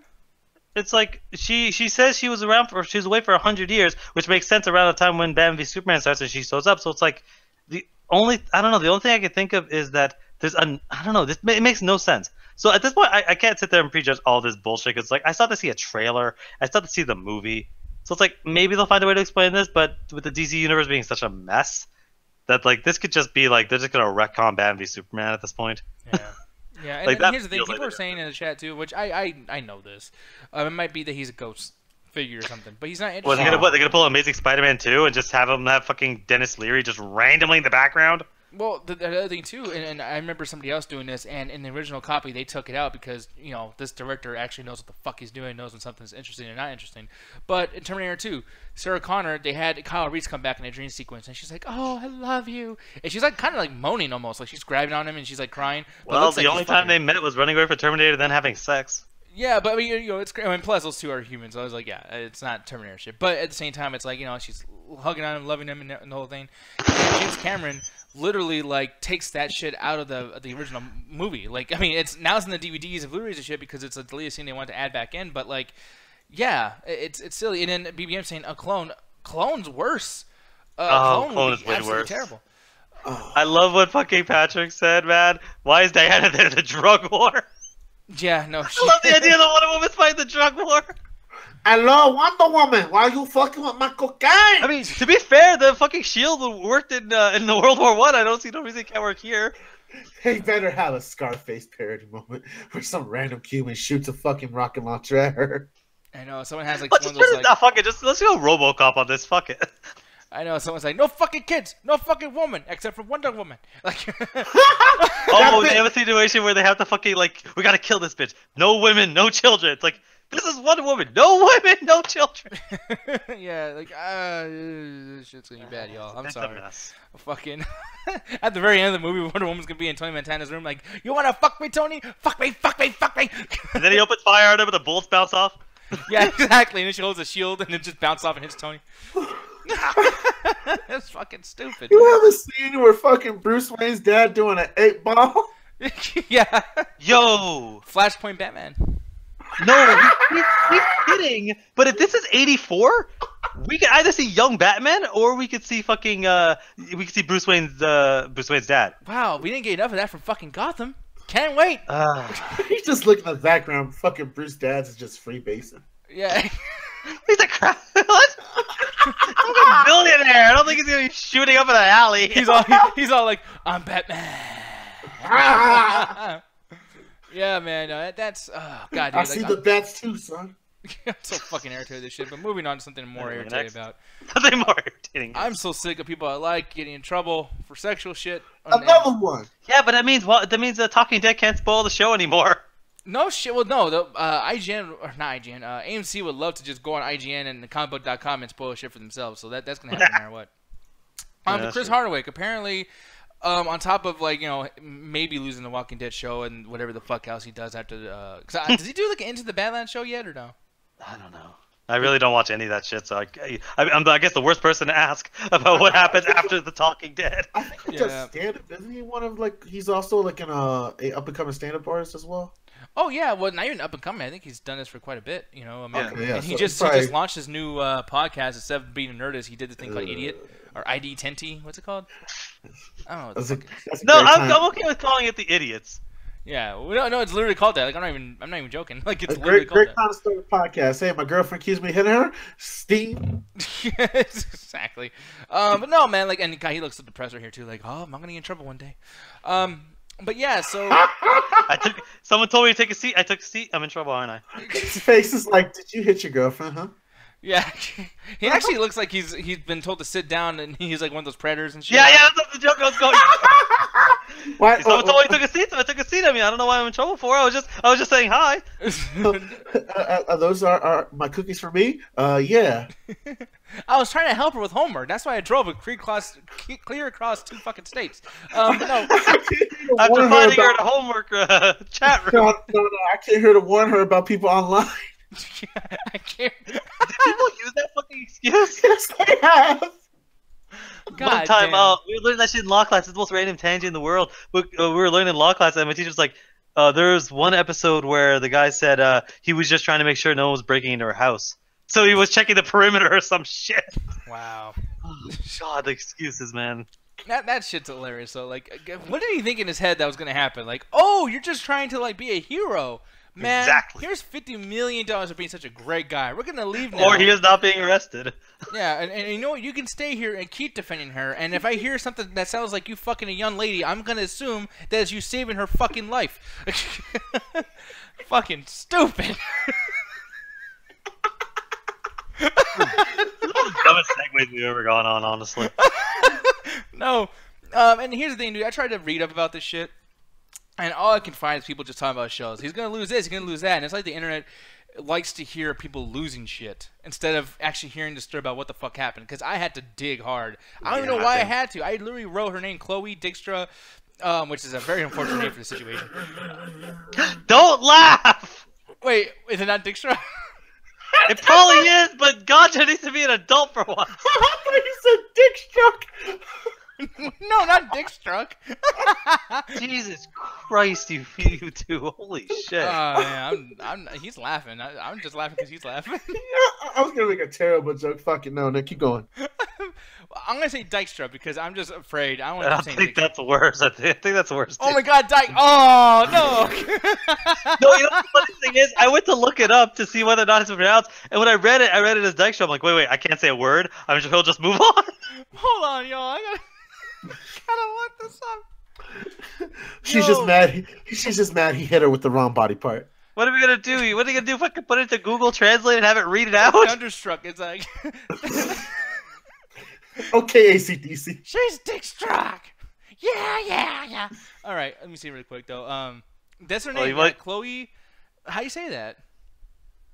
It's like she says she was away for 100 years, which makes sense around the time when Batman v Superman starts and she shows up. So it's like the only thing I can think of is that it makes no sense. So at this point, I can't sit there and prejudge all this bullshit. It's like I still have to see a trailer. I still have to see the movie. So it's like maybe they'll find a way to explain this, but with the DC universe being such a mess, that like this could just be like they're just gonna retcon Batman v Superman at this point. Yeah. Like, and here's the thing: people are saying in the chat too, which I know this. It might be that he's a ghost figure or something, but he's not interested. They're gonna pull Amazing Spider-Man 2 and just have him have fucking Dennis Leary just randomly in the background. Well, the other thing too, and I remember somebody else doing this, and in the original copy they took it out because this director actually knows what the fuck he's doing, knows when something's interesting and not interesting. But in Terminator 2, Sarah Connor, they had Kyle Reese come back in a dream sequence, and she's like, "Oh, I love you," and she's like kind of like moaning almost, like she's grabbing on him and she's like crying. Well, the only time they met was running away from Terminator, then having sex. Yeah, but I mean, plus those two are humans. So I was like, yeah, it's not Terminator shit. But at the same time, it's like she's hugging on him, loving him, and the whole thing. And James Cameron literally like takes that shit out of the original movie. Like, I mean, it's in the DVDs and Blu-rays and shit because it's a deleted scene they want to add back in. But like, yeah, it's silly. And then BBM saying a clone's worse. Clone is way worse. Terrible. I love what fucking Patrick said, man. Why is Diana there in the drug war? Yeah, no. I love the idea that Wonder Woman's fighting the drug war. Hello, Wonder Woman. Why are you fucking with my cocaine? I mean, to be fair, the fucking shield worked in the World War I. I don't see no reason it can't work here. They better have a Scarface parody moment where some random Cuban shoots a fucking rocket launcher at her. I know someone has like one of those like. Fuck it, let's go RoboCop on this. Fuck it. I know someone's like, no fucking kids, no fucking woman, except for Wonder Woman. Like, they have a situation where they have to fucking like, we gotta kill this bitch. No women, no children. It's like, this is Wonder Woman. No women, no children. Yeah, like, this shit's gonna be bad, y'all. I'm sorry. Fucking, at the very end of the movie, Wonder Woman's gonna be in Tony Montana's room, like, you wanna fuck me, Tony? Fuck me, fuck me, fuck me. And then he opens fire on him, and the bullets bounce off. Yeah, exactly. And then she holds a shield, and then just bounce off and hits Tony. That's fucking stupid. You have a scene where fucking Bruce Wayne's dad doing an 8-ball? Yeah. Yo. Flashpoint Batman. No, he's kidding. But if this is 84, we could either see young Batman or we could see fucking we could see Bruce Wayne's dad. Wow, we didn't get enough of that from fucking Gotham. Can't wait. He's just looking at the background. Fucking Bruce Dad's is just freebasing. Yeah. He's like, what? He's a billionaire. I don't think he's gonna be shooting up in an alley. He's all like, I'm Batman. Yeah, man. That's God, dude. I see the bats too, son. I'm so fucking irritated with this shit. But moving on to something more irritated about. Something more irritating. I'm so sick of people I like getting in trouble for sexual shit. Another one. Yeah, but that means what? That means the Talking Dead can't spoil the show anymore. No shit. Well, no. The IGN or not IGN. AMC would love to just go on IGN and comicbook.com and spoil shit for themselves. So that's gonna happen no matter what. But Chris Hardwick apparently, on top of like maybe losing the Walking Dead show and whatever the fuck else he does after the. Does he do like an Into the Badlands show yet or no? I don't know. I really don't watch any of that shit, so I'm I guess the worst person to ask about what happens after the Talking Dead. I think he does stand-up. Isn't he one of like? He's also like an up-and-coming stand-up artist as well. Oh yeah, well not even up and coming. I think he's done this for quite a bit. I mean, and he so just launched his new podcast. Instead of being a nerdist, he did the thing called Idiot or ID Tenty. What's it called? I don't know. I'm okay with calling it the Idiots. Yeah, no, it's literally called that. Like I'm not even joking. Like it's great called time to start a podcast. Hey, my girlfriend accused me of hitting her. Steam. Exactly. But no, man. Like, and God, he looks so depressed right here too. Like, oh, I'm gonna get in trouble one day. But yeah, so someone told me to take a seat. I took a seat. I'm in trouble, aren't I? His face is like, did you hit your girlfriend, huh? Yeah, he actually looks like he's been told to sit down, and he's like one of those predators and shit. Yeah, that's the joke I was going. Why? Someone told me to take a seat, so I took a seat. I mean, I don't know why I'm in trouble for. I was just saying hi. Those are my cookies for me. Yeah. I was trying to help her with homework. That's why I drove clear across 2 fucking states. No. After finding her in a homework chat room. No, I came here to warn her about people online. I can't. Did people use that fucking excuse? Yes, they have. God One time, damn. we learned that shit in law class. It's the most random tangent in the world. We were learning in law class, and my teacher's like, there's one episode where the guy said he was just trying to make sure no one was breaking into her house. So he was checking the perimeter or some shit. Wow. Oh, God, the excuses, man. That shit's hilarious. So, like, what did he think in his head that was gonna happen? Like, oh, you're just trying to like be a hero. Man, exactly. Here's $50 million for being such a great guy. We're gonna leave now. Or he is not being arrested. Yeah, and you know what? You can stay here and keep defending her. And if I hear something that sounds like you fucking a young lady, I'm gonna assume that it's you saving her fucking life. Fucking stupid. Dumbest segues we've ever gone on, honestly. No. And here's the thing, dude. I tried to read up about this shit. And all I can find is people just talking about shows. He's going to lose this, he's going to lose that. And it's like the internet likes to hear people losing shit instead of actually hearing the story about what the fuck happened. Because I had to dig hard. I don't even know why I had to. I literally wrote her name, Chloe Dykstra, which is a very unfortunate name for the situation. Don't laugh! Wait, is it not Dykstra? It probably is, but Gotcha needs to be an adult for once. I thought you said dick struck. No, not Dick Struck. Jesus Christ, you two! Holy shit! Yeah, he's laughing. I'm just laughing because he's laughing. I was gonna make a terrible joke. Fuck it, no, keep going. I'm gonna say Dykstra because I'm just afraid. I don't want I to say think that's worse. I think that's worse. Oh my God, Dyke! Oh no! No, you know what the funny thing is? I went to look it up to see whether or not it's pronounced, and when I read it as Dykstra. I'm like, wait, I can't say a word. He'll just move on. Hold on, y'all. I gotta look this up. She's just mad. She's just mad he hit her with the wrong body part. What are we gonna do? What are you gonna do if I can put it to Google Translate and have it read it out? Thunderstruck. It's like. Okay, ACDC. She's Dykstra. Yeah. All right, let me see really quick though. That's her name, right? Chloe. How do you say that?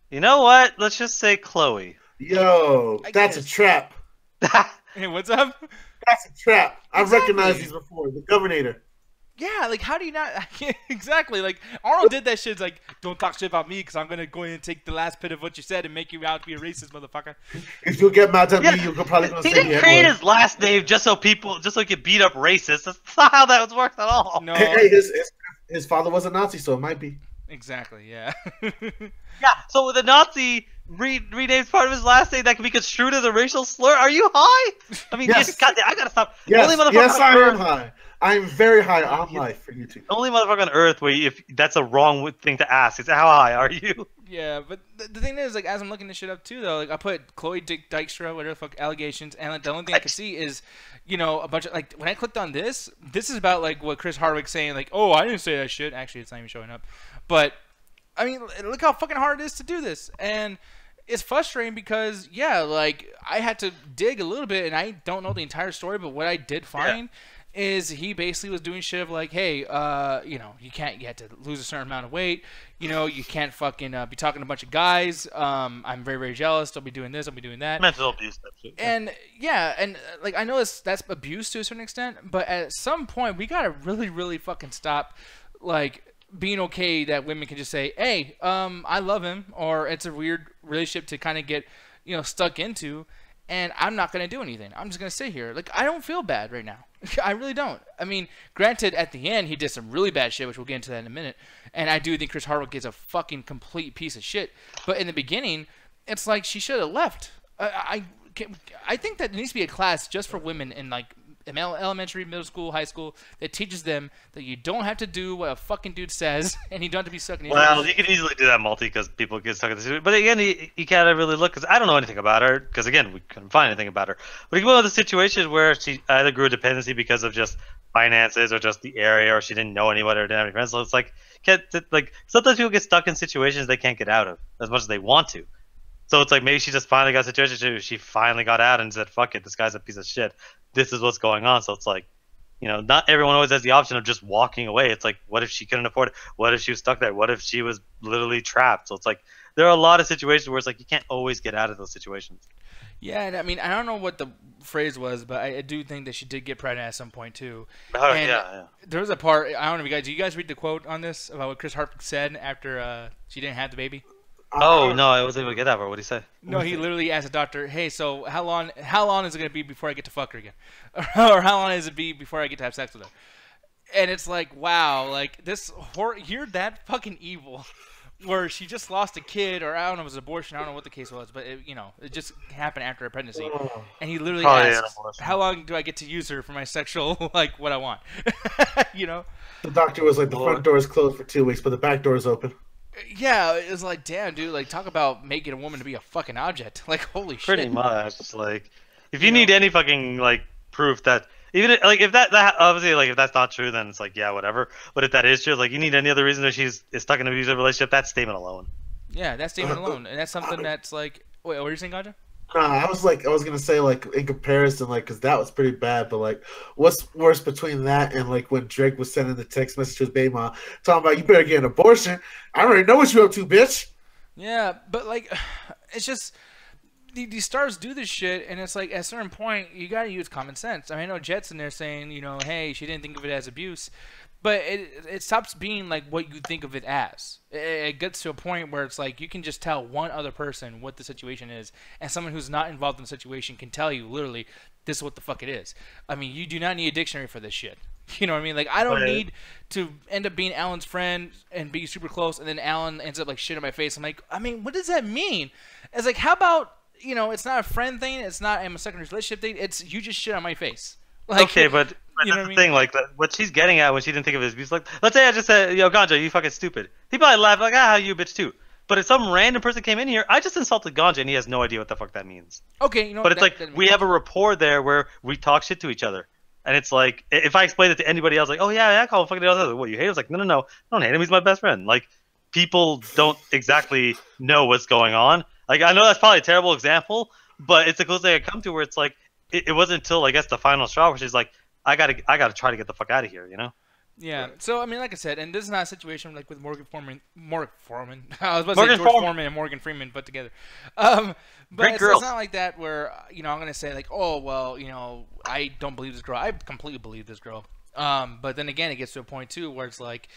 You know what? Let's just say Chloe. Yo, that's a trap. Hey, what's up? That's a trap. I've recognized these before. The Governor. Yeah, like how do you not? Exactly. Like Arnold did that shit. It's like, don't talk shit about me because I'm gonna go in and take the last bit of what you said and make you out to be a racist, motherfucker. If you get mad at me, you're probably gonna say he didn't create his last name just so he could beat up racists. That's not how that works at all. No. Hey, his father was a Nazi, so it might be. Exactly. Yeah. Yeah. So the Nazi renames part of his last name that can be construed as a racial slur. Are you high? I mean, Yes. I gotta stop. Yes, Only motherfucker yes, on I am Earth. high. I am very high on life for YouTube. Only motherfucker on Earth where if that's a wrong thing to ask is how high are you? Yeah, but the thing is, like, as I'm looking this shit up too, though, like, I put Chloe Dykstra, whatever the fuck, allegations, and like, the only thing I could see is, you know, a bunch of, like, when I clicked on this is about, like, what Chris Hardwick's saying, like, oh, I didn't say that shit. Actually, it's not even showing up. But, I mean, look how fucking hard it is to do this. And it's frustrating because, yeah, like, I had to dig a little bit, and I don't know the entire story, but what I did find is he basically was doing shit of like, hey, you know, you have to lose a certain amount of weight. You know, you can't fucking be talking to a bunch of guys. I'm very, very jealous. Don't be doing this. Don't be doing that. Mental abuse, that shit. And yeah, and like I know that's abuse to a certain extent, but at some point we gotta really, really fucking stop, like, being okay that women can just say, hey, I love him, or it's a weird relationship to kind of get, you know, stuck into. And I'm not going to do anything. I'm just going to sit here. Like, I don't feel bad right now. I really don't. I mean, granted, at the end, he did some really bad shit, which we'll get into that in a minute. And I do think Chris Hardwick is a fucking complete piece of shit. But in the beginning, it's like she should have left. I think that there needs to be a class just for women in, like, elementary, middle school, high school, that teaches them that you don't have to do what a fucking dude says, and you don't have to be stuck in. Well, you can easily do that multi because people get stuck in the situation. But again, you can't really look because I don't know anything about her because again, we couldn't find anything about her. But you go into the situation where she either grew a dependency because of just finances or just the area, or she didn't know anyone or didn't have any friends. So it's like, sometimes people get stuck in situations they can't get out of as much as they want to. So it's like maybe she just finally got a situation. She finally got out and said, "Fuck it, this guy's a piece of shit. This is what's going on." So it's like, you know, not everyone always has the option of just walking away. It's like, what if she couldn't afford it? What if she was stuck there? What if she was literally trapped? So it's like, there are a lot of situations where it's like you can't always get out of those situations. Yeah, and I mean, I don't know what the phrase was, but I do think that she did get pregnant at some point too. Oh, and yeah. There was a part, I don't know if you guys, do you guys read the quote on this about what Chris Hardwick said after she didn't have the baby? Oh no, I wasn't able to get that part. What did he say? No, he literally asked the doctor, "Hey, so how long is it gonna be before I get to fuck her again, or how long is it be before I get to have sex with her?" And it's like, wow, like this you're that fucking evil, where she just lost a kid, or I don't know, it was an abortion. I don't know what the case was, but it just happened after a pregnancy, and he literally asked, "How long do I get to use her for my sexual like what I want?" You know. The doctor was like, the front door is closed for 2 weeks, but the back door is open. Yeah, it was like, damn, dude, like, talk about making a woman to be a fucking object. Like, holy shit. Pretty much. Like, if you need any fucking, like, proof that, even, like, if that obviously, like, if that's not true, then it's like, yeah, whatever. But if that is true, like, you need any other reason that she's stuck in an abusive relationship, that statement alone. Yeah, that statement alone. And that's something that's like, wait, what are you saying, Ganja? I was gonna say, like, in comparison, like, because that was pretty bad, but like, what's worse between that and like when Drake was sending the text message to his baby mom talking about, you better get an abortion. I already know what you up to, bitch. Yeah, but like, it's just these stars do this shit, and it's like at a certain point you gotta use common sense. I mean, I know Jet's in there saying, you know, hey, she didn't think of it as abuse. But it stops being like what you think of it as. It gets to a point where it's like you can just tell one other person what the situation is, and someone who's not involved in the situation can tell you literally, this is what the fuck it is. I mean, you do not need a dictionary for this shit. You know what I mean? Like, I don't need to end up being Alan's friend and be super close, and then Alan ends up like shit in my face. I'm like, I mean, what does that mean? It's like, how about, you know, it's not a friend thing, it's not a secondary relationship thing, it's you just shit on my face. Like, okay, but that's the thing, like, what she's getting at when she didn't think of it as abuse, like, let's say I just said, yo, Ganja, you fucking stupid. He probably laughed, like, you bitch too. But if some random person came in here, I just insulted Ganja, and he has no idea what the fuck that means. Okay, you know. But it's like, we have a rapport there where we talk shit to each other. And it's like, if I explain it to anybody else, like, oh, yeah, I call him fucking else. Like, what, you hate him? It's like, no, I don't hate him. He's my best friend. Like, people don't exactly know what's going on. Like, I know that's probably a terrible example, but it's the closest thing I come to where it's like, it wasn't until, I guess, the final straw where she's like, I gotta try to get the fuck out of here, you know? Yeah. So I mean, like I said, and this is not a situation like with Morgan Foreman. I was about to say George Foreman and Morgan Freeman put together. But it's not like that where, you know, I'm gonna say like, oh well, you know, I don't believe this girl. I completely believe this girl. But then again, it gets to a point too where it's like,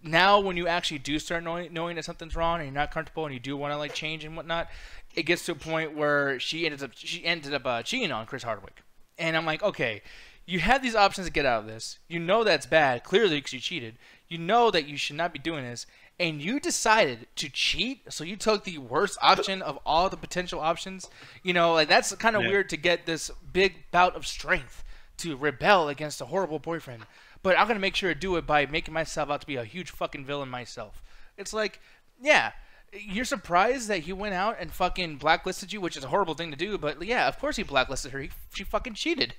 now when you actually do start knowing that something's wrong and you're not comfortable and you do want to like change and whatnot, it gets to a point where she ended up cheating on Chris Hardwick, and I'm like, okay. You have these options to get out of this. You know that's bad, clearly, because you cheated. You know that you should not be doing this. and you decided to cheat, so you took the worst option of all the potential options. You know, like that's kind of weird to get this big bout of strength to rebel against a horrible boyfriend. But I'm gonna make sure to do it by making myself out to be a huge fucking villain myself. It's like, yeah, you're surprised that he went out and fucking blacklisted you, which is a horrible thing to do. But yeah, of course he blacklisted her. She fucking cheated.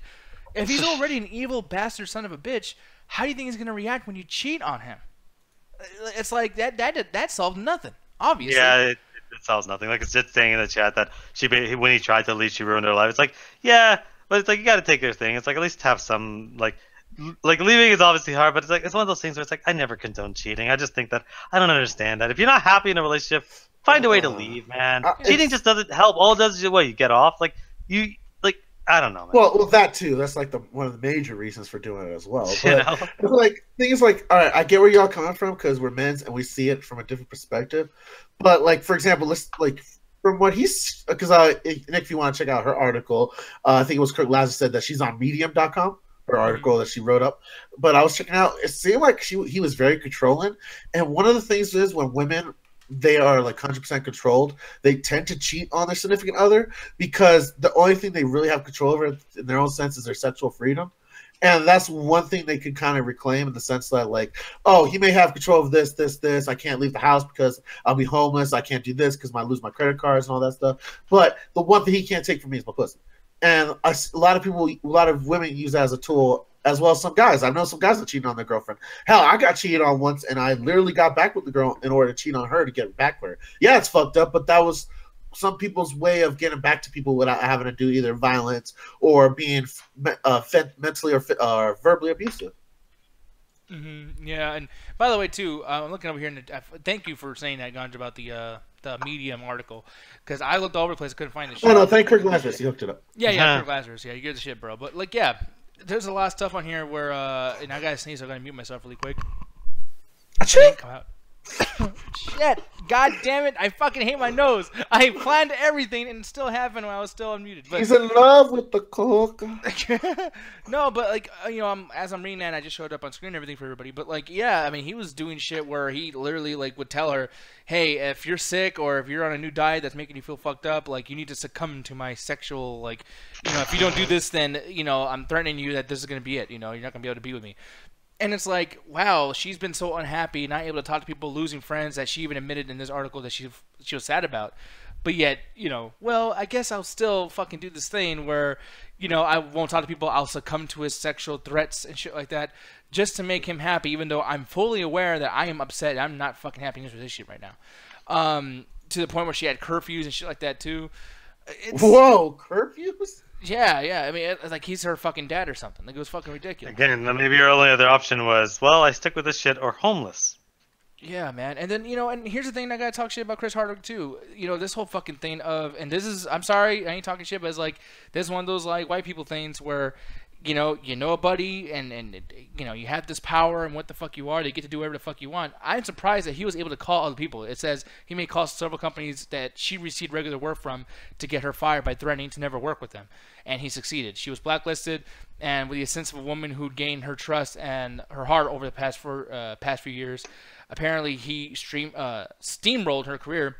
If he's already an evil bastard son of a bitch, how do you think he's gonna react when you cheat on him? It's like that solved nothing. Obviously. Yeah, it solves nothing. Like it's just saying in the chat that when he tried to leave, she ruined her life. It's like, yeah, but it's like you got to take their thing. It's like at least have some like leaving is obviously hard, but it's like it's one of those things where it's like I never condone cheating. I just think that I don't understand that if you're not happy in a relationship, find a way to leave, man. Cheating just doesn't help. All it does is you get off. Like you like I don't know, man. Well, that too. That's like one of the major reasons for doing it as well. But You know? like things like, all right, I get where y'all coming from because we're men's and we see it from a different perspective. But like for example, let's like. From what he's, because Nick, if you want to check out her article, I think it was Kirk Lazar said that she's on Medium.com. Her article that she wrote up, but I was checking out. It seemed like he was very controlling, and one of the things is when women they are like 100% controlled, they tend to cheat on their significant other because the only thing they really have control over in their own sense is their sexual freedom. And that's one thing they could kind of reclaim in the sense that, like, oh, he may have control of this. I can't leave the house because I'll be homeless. I can't do this because I might lose my credit cards and all that stuff. But the one thing he can't take from me is my pussy. And a lot of women use that as a tool, as well as some guys. I know some guys that cheated on their girlfriend. Hell, I got cheated on once, and I literally got back with the girl in order to cheat on her to get back with her. Yeah, it's fucked up, but that was some people's way of getting back to people without having to do either violence or being mentally or verbally abusive. Mm-hmm. Yeah, and by the way, too, I'm looking over here, and thank you for saying that, Ganja, about the Medium article, because I looked all over the place, couldn't find the shit. Oh, no, thank Kirk Lazarus. He hooked it up. Yeah, Kirk Lazarus. Yeah, you get the shit, bro. But, like, yeah, there's a lot of stuff on here where, and I gotta sneeze, so I'm gonna mute myself really quick. Come out. Shit, god damn it, I fucking hate my nose. I planned everything and it still happened when I was still unmuted. But he's in love with the coke. No, but like, you know, as I'm reading that, I just showed up on screen and everything for everybody. But like, yeah, I mean, he was doing shit where he literally like would tell her, hey, if you're sick or if you're on a new diet that's making you feel fucked up, like you need to succumb to my sexual, like, you know, if you don't do this, then, you know, I'm threatening you that this is gonna be it, you know, you're not gonna be able to be with me. And it's like, wow, she's been so unhappy, not able to talk to people, losing friends, that she even admitted in this article that she was sad about. But yet, you know, well, I guess I'll still fucking do this thing where, you know, I won't talk to people, I'll succumb to his sexual threats and shit like that, just to make him happy, even though I'm fully aware that I am upset. I'm not fucking happy in this relationship right now. To the point where she had curfews and shit like that, too. Whoa, curfews? Yeah. I mean, like he's her fucking dad or something. Like it was fucking ridiculous. Again, maybe your only other option was, well, I stick with this shit or homeless. Yeah, man. And then, you know, and here's the thing, I gotta talk shit about Chris Hardwick too. You know, this whole fucking thing of, and this is, I'm sorry, I ain't talking shit, but it's like, this is one of those like white people things where, you know a buddy and you know, you have this power and what the fuck you are, they get to do whatever the fuck you want. I'm surprised that he was able to call other people. It says he made calls to several companies that she received regular work from to get her fired by threatening to never work with them. And he succeeded. She was blacklisted, and with the sense of a woman who'd gained her trust and her heart over the past few years, apparently he steamrolled her career.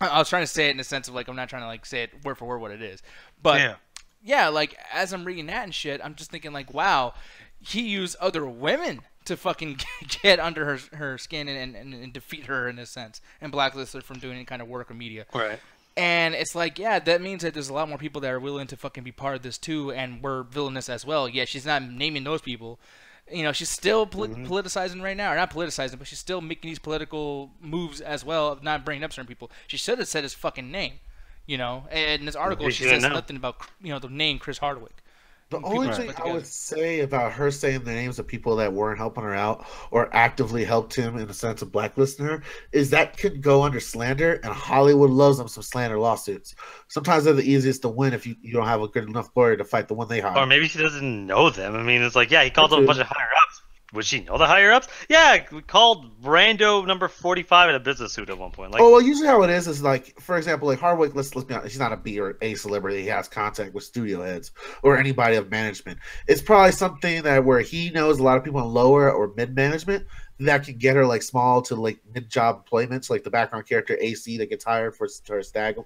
I was trying to say it in the sense of like, I'm not trying to like say it word for word what it is, but yeah, like as I'm reading that and shit, I'm just thinking like, wow, he used other women to fucking get under her skin and defeat her in a sense and blacklist her from doing any kind of work or media. Right. And it's like, yeah, that means that there's a lot more people that are willing to fucking be part of this too, and we're villainous as well. Yeah, she's not naming those people. You know, she's still politicizing right now. Or not politicizing, but she's still making these political moves as well of not bringing up certain people. She should have said his fucking name. You know, and in this article, she says nothing about, you know, the name Chris Hardwick. The only thing I would say about her saying the names of people that weren't helping her out or actively helped him in the sense of blacklisting her is that could go under slander, and Hollywood loves them some slander lawsuits. Sometimes they're the easiest to win if you don't have a good enough lawyer to fight the one they hire. Or maybe she doesn't know them. I mean, it's like, yeah, he called them a bunch of higher-ups. Would she know the higher-ups? Yeah, we called Brando number 45 in a business suit at one point. Like, oh, well, usually how it is like, for example, like Hardwick, let's be honest, he's not a B or A celebrity. He has contact with studio heads or anybody of management. It's probably something that where he knows a lot of people in lower or mid-management that can get her like small to like mid job employments, like the background character AC that gets hired for her stag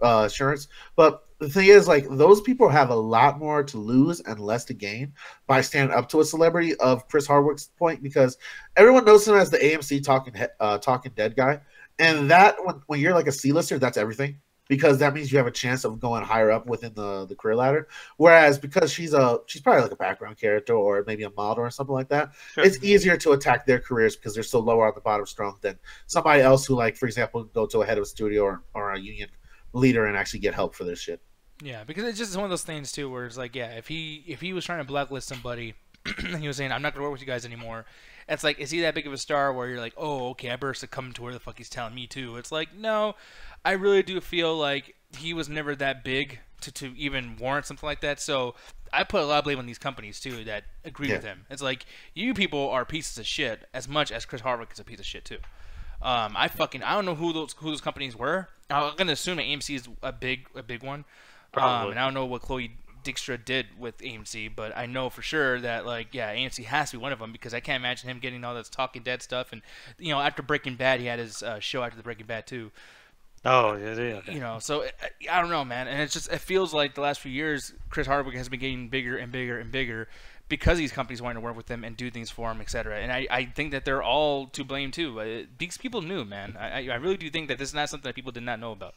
insurance. But the thing is, like, those people have a lot more to lose and less to gain by standing up to a celebrity of Chris Hardwick's point, because everyone knows him as the AMC talking dead guy, and that when you're like a C-lister, that's everything, because that means you have a chance of going higher up within the career ladder. Whereas because she's probably like a background character or maybe a model or something like that, sure, it's easier to attack their careers because they're so lower on the bottom strung than somebody else who, like, for example, go to a head of a studio or a union leader and actually get help for this shit. Yeah, because it's just one of those things too, where it's like, yeah, if he was trying to blacklist somebody, and he was saying, I'm not gonna work with you guys anymore. It's like, is he that big of a star where you're like, oh, okay, I better succumb to where the fuck he's telling me to? It's like, no, I really do feel like he was never that big to even warrant something like that. So I put a lot of blame on these companies too that agree with him. It's like, you people are pieces of shit as much as Chris Hardwick is a piece of shit too. I don't know who those companies were. I'm gonna assume that AMC is a big one. Probably. And I don't know what Chloe Dykstra did with AMC, but I know for sure that, like, yeah, AMC has to be one of them, because I can't imagine him getting all this Talking Dead stuff. And, you know, after Breaking Bad, he had his show after the Breaking Bad too. Oh, yeah. Okay. You know, so I don't know, man. And it feels like the last few years, Chris Hardwick has been getting bigger and bigger and bigger because these companies wanting to work with him and do things for him, etc. And I think that they're all to blame too. These people knew, man. I really do think that this is not something that people did not know about.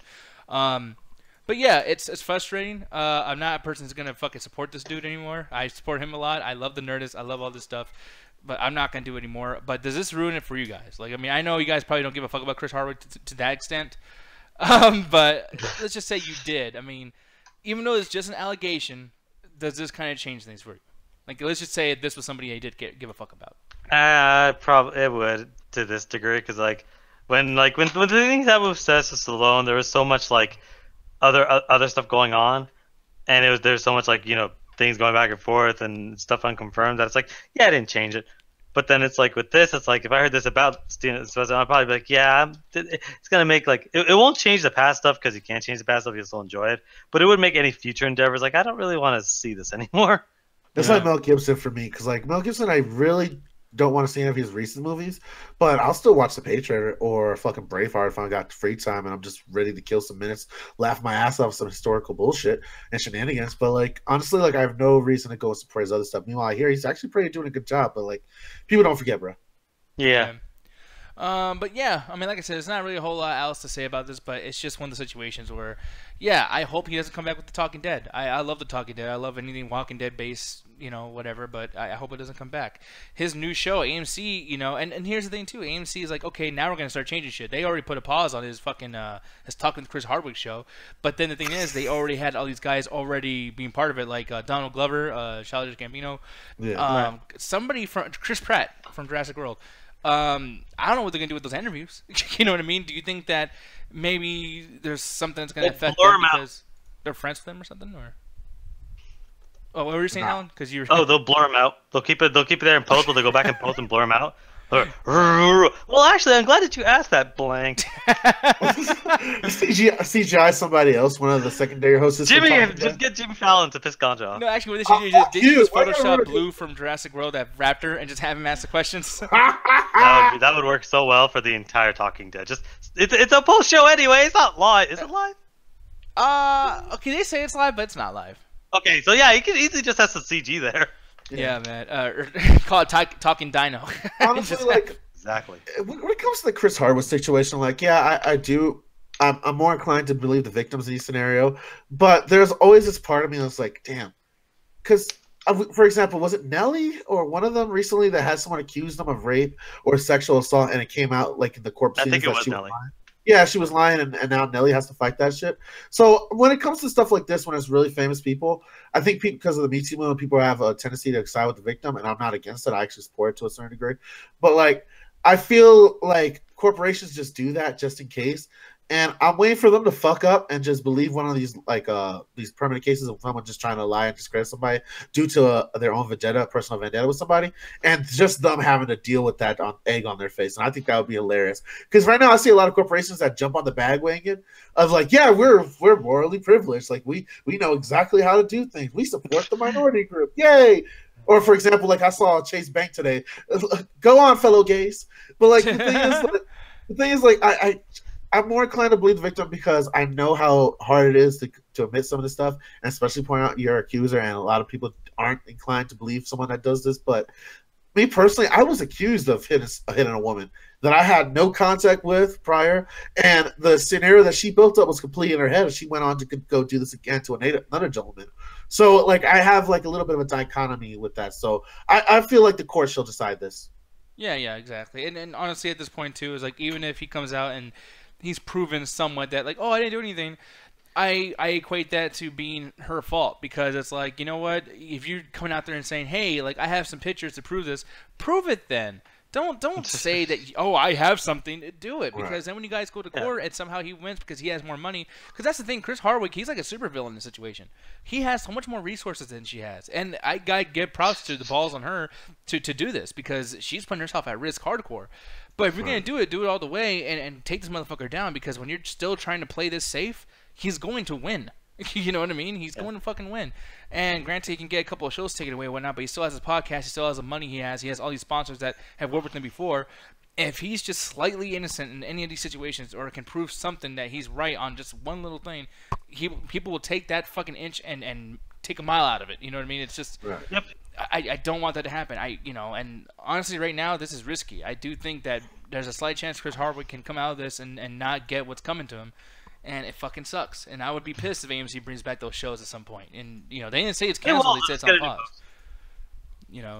But yeah, it's frustrating. I'm not a person who's gonna fucking support this dude anymore. I support him a lot. I love the Nerdist. I love all this stuff, but I'm not gonna do it anymore. But does this ruin it for you guys? Like, I mean, I know you guys probably don't give a fuck about Chris Hardwick to that extent, but let's just say you did. I mean, even though it's just an allegation, does this kind of change things for you? Like, let's just say this was somebody you did give a fuck about. Probably it would to this degree, because like when the things that with Sylvester Stallone, there was so much like other stuff going on, and there's so much, like, you know, things going back and forth and stuff unconfirmed, that it's like, yeah, I didn't change it. But then it's like with this, it's like, if I heard this about Steven Sylvester, I'd probably be like, yeah, it's gonna make, like, it won't change the past stuff, because you can't change the past stuff, you still enjoy it, but it would make any future endeavors like, I don't really want to see this anymore. It's like Mel Gibson for me, because like Mel Gibson, I really don't want to see any of his recent movies, but I'll still watch The Patriot or fucking Braveheart if I got free time and I'm just ready to kill some minutes, laugh my ass off some historical bullshit and shenanigans. But like, honestly, like, I have no reason to go support his other stuff. Meanwhile, I hear he's actually pretty doing a good job, but like, people don't forget, bro. Yeah. But yeah, I mean, like I said, there's not really a whole lot else to say about this, but it's just one of the situations where, yeah, I hope he doesn't come back with The Talking Dead. I love The Talking Dead. I love anything Walking Dead based, you know, whatever, but I hope it doesn't come back. His new show, AMC, you know, and here's the thing too, AMC is like, okay, now we're going to start changing shit. They already put a pause on his fucking, his Talking to Chris Hardwick show, but then the thing is, they already had all these guys already being part of it, like Donald Glover, Childish Gambino, somebody from, Chris Pratt from Jurassic World. I don't know what they're gonna do with those interviews. You know what I mean? Do you think that maybe there's something that's gonna affect them because they're friends with them or something? Or what were you saying, Alan? Because you they'll blur them out. They'll keep it there in post, but they'll go back and post and blur them out. Well, actually, I'm glad that you asked that, Blank. CGI somebody else, one of the secondary hosts. Jimmy, just get Jimmy Fallon to piss Ganja off. No, actually, what they should do is did you just Photoshop Blue from Jurassic World, that raptor, and just have him ask the questions? That would work so well for the entire Talking Dead. Just it's a post show anyway. It's not live. Is it live? Okay, they say it's live, but it's not live. Okay, so yeah, he can easily just have some CG there. Yeah, man. Call it Talking Dino. Honestly, like, exactly. When it comes to the Chris Hardwick situation, like, yeah, I do. I'm more inclined to believe the victims in each scenario, but there's always this part of me that's like, damn. Because, for example, was it Nelly or one of them recently that had someone accuse them of rape or sexual assault, and it came out, like, in the court proceedings? I think it was Nelly. Yeah, she was lying, and now Nelly has to fight that shit. So when it comes to stuff like this, when it's really famous people, I think because of the Me Too movement, people have a tendency to side with the victim, and I'm not against it. I actually support it to a certain degree. But, like, I feel like corporations just do that just in case. And I'm waiting for them to fuck up and just believe one of these, like, these permanent cases of someone just trying to lie and discredit somebody due to their own personal vendetta with somebody, and just them having to deal with that egg on their face. And I think that would be hilarious. Because right now I see a lot of corporations that jump on the bandwagon of like, yeah, we're morally privileged. Like, we know exactly how to do things. We support the minority group. Yay! Or for example, like I saw Chase Bank today. Go on, fellow gays. But like the thing is, like I'm more inclined to believe the victim because I know how hard it is to admit some of this stuff, and especially point out your accuser. And a lot of people aren't inclined to believe someone that does this. But me personally, I was accused of hitting a woman that I had no contact with prior, and the scenario that she built up was completely in her head. And she went on to go do this again to another gentleman. So, like, I have like a little bit of a dichotomy with that. So, I feel like the court shall decide this. Yeah, exactly. And honestly, at this point too, is like even if he comes out and he's proven somewhat that like, oh, I didn't do anything, I equate that to being her fault because it's like, you know what? If you're coming out there and saying, hey, like I have some pictures to prove this, prove it then. Don't say that, oh, I have something. Do it. Because then when you guys go to court and somehow he wins because he has more money. Because that's the thing. Chris Hardwick, he's like a supervillain in the situation. He has so much more resources than she has. And I got to give props to the balls on her to do this because she's putting herself at risk hardcore. But if you're going to do it all the way and take this motherfucker down because when you're still trying to play this safe, he's going to win. You know what I mean? He's going to fucking win. And granted, he can get a couple of shows taken away and whatnot, but he still has his podcast. He still has the money he has. He has all these sponsors that have worked with him before. If he's just slightly innocent in any of these situations or can prove something that he's right on just one little thing, people will take that fucking inch and take a mile out of it. You know what I mean? It's just... Yep. I don't want that to happen. And honestly, right now, this is risky. I do think that there's a slight chance Chris Hardwick can come out of this and not get what's coming to him. And it fucking sucks. And I would be pissed if AMC brings back those shows at some point. And, they didn't say it's canceled. They said it's on pause.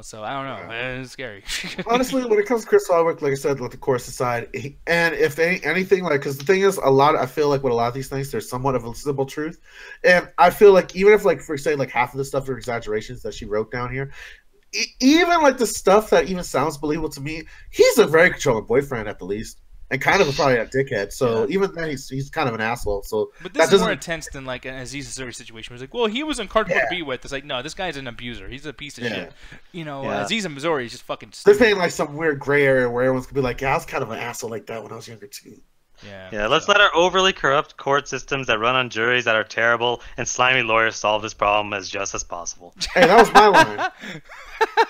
So I don't know. It's scary. Honestly, when it comes to Chris Hardwick, like I said, let the course decide. And if anything, like, because the thing is, I feel like with a lot of these things, there's somewhat of a simple truth. And I feel like even if, like, for say, like half of the stuff are exaggerations that she wrote down here, even like the stuff that even sounds believable to me, he's a very controlling boyfriend at the least. And kind of probably a dickhead, so even then he's kind of an asshole. So, but this is more intense than like an Aziz Ansari situation. Where it's like, well, he was uncomfortable to be with. It's like, no, this guy's an abuser. He's a piece of shit. Aziz Ansari is just fucking stupid. This ain't like some weird gray area where everyone's gonna be like, yeah, I was kind of an asshole like that when I was younger too. Yeah. Let's let our overly corrupt court systems that run on juries that are terrible and slimy lawyers solve this problem as just as possible. Hey, that was my line.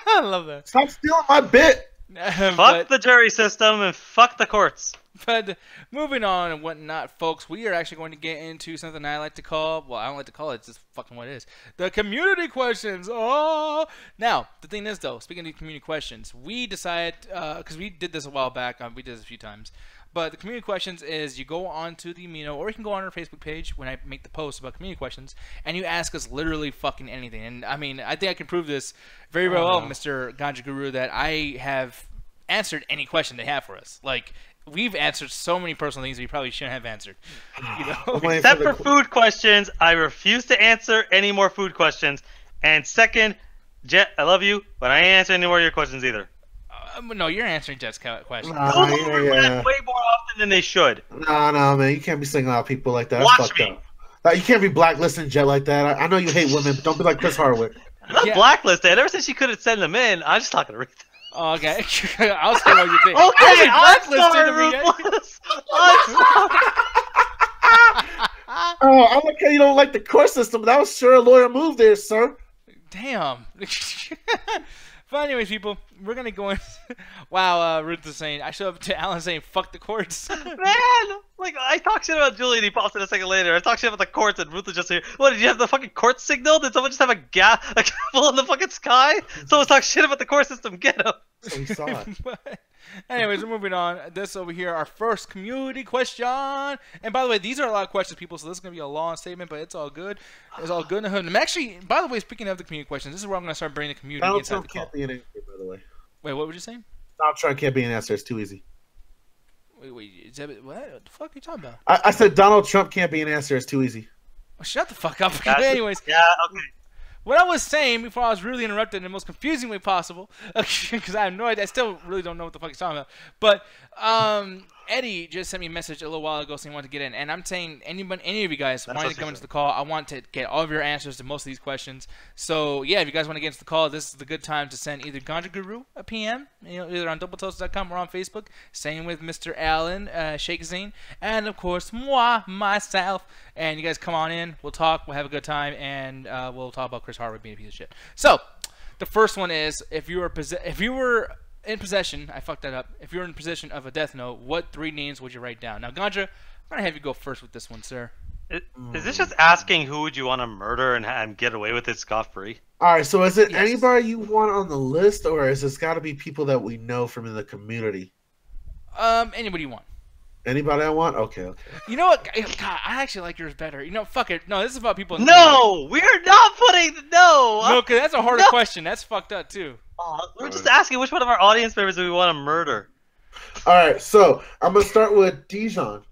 I love that. Stop stealing my bit. Fuck the jury system and fuck the courts. But moving on and whatnot, folks, we are actually going to get into something I like to call, well, I don't like to call it, it's just fucking what it is. The community questions. Oh! Now, the thing is, though, speaking of community questions, we decided, because we did this a while back, we did this a few times, but the community questions is you go on to the Amino, or you can go on our Facebook page when I make the post about community questions, and you ask us literally fucking anything. And, I mean, I think I can prove this very well, Mr. Ganja Guru, that I have answered any question they have for us. Like, we've answered so many personal things we probably shouldn't have answered. Except for food questions, I refuse to answer any more food questions. And second, Jet, I love you, but I ain't answering any more of your questions either. No, you're answering Jet's questions. Way more often than they should. No, man, you can't be singling out people like that. Watch me. Like, you can't be blacklisting Jet like that. I know you hate women, but don't be like Chris Hardwick. I'm not blacklisted. Ever since she couldn't send them in, I'm just not gonna read them. Oh, okay. I'll say what you think. Okay, I'm sorry, Ruthless. I like how you don't like the court system. That was sure a lawyer move there, sir. Damn. But anyways, people, we're going to go in. Wow, Ruth is saying, I showed up to Alan saying, fuck the courts. Man, like, I talk shit about Julie and he pops it a second later. I talk shit about the courts and Ruth is just here. What, did you have the fucking court signal? Did someone just have a gavel in the fucking sky? Someone talk shit about the court system. Get him. So we saw it. But anyways, we're moving on. This over here, our first community question. And by the way, these are a lot of questions, people, so this is going to be a long statement, but it's all good. It's all good in the hood. And actually, by the way, speaking of the community questions, this is where I'm going to start bringing the community Donald inside Trump the call. can't be an answer, by the way. Wait, what were you saying? Donald Trump can't be an answer. It's too easy. Wait, is that, what the fuck are you talking about? I said Donald Trump can't be an answer. It's too easy. Well, shut the fuck up. Anyways. Yeah, okay. What I was saying before I was really interrupted in the most confusing way possible, because I have no idea, I still really don't know what the fuck he's talking about. But Eddie just sent me a message a little while ago saying he wanted to get in, and I'm saying any of you guys want to come into the call, I want to get all of your answers to most of these questions. So yeah, if you guys want to get into the call, this is the good time to send either Ganja Guru a PM, either on doubletoast.com or on Facebook. Same with Mr. Allen, Sheikh Zine, and of course myself. And you guys come on in, we'll talk, we'll have a good time, and we'll talk about Chris Hardwick being a piece of shit. So, The first one is if you were in possession, I fucked that up. If you're in possession of a Death Note, what 3 names would you write down? Now, Ganja, I'm gonna have you go first with this one, sir. Is this just asking who would you want to murder and get away with it scot-free? All right, so is it Yes. anybody you want on the list, or is this got to be people that we know from in the community? Anybody you want. Anybody I want? Okay. You know what? God, I actually like yours better. You know, fuck it. No, this is about people. No, we're not putting no. No, because that's a harder question. That's fucked up too. We're just asking which one of our audience members do we want to murder. All right, so I'm gonna start with Dijon.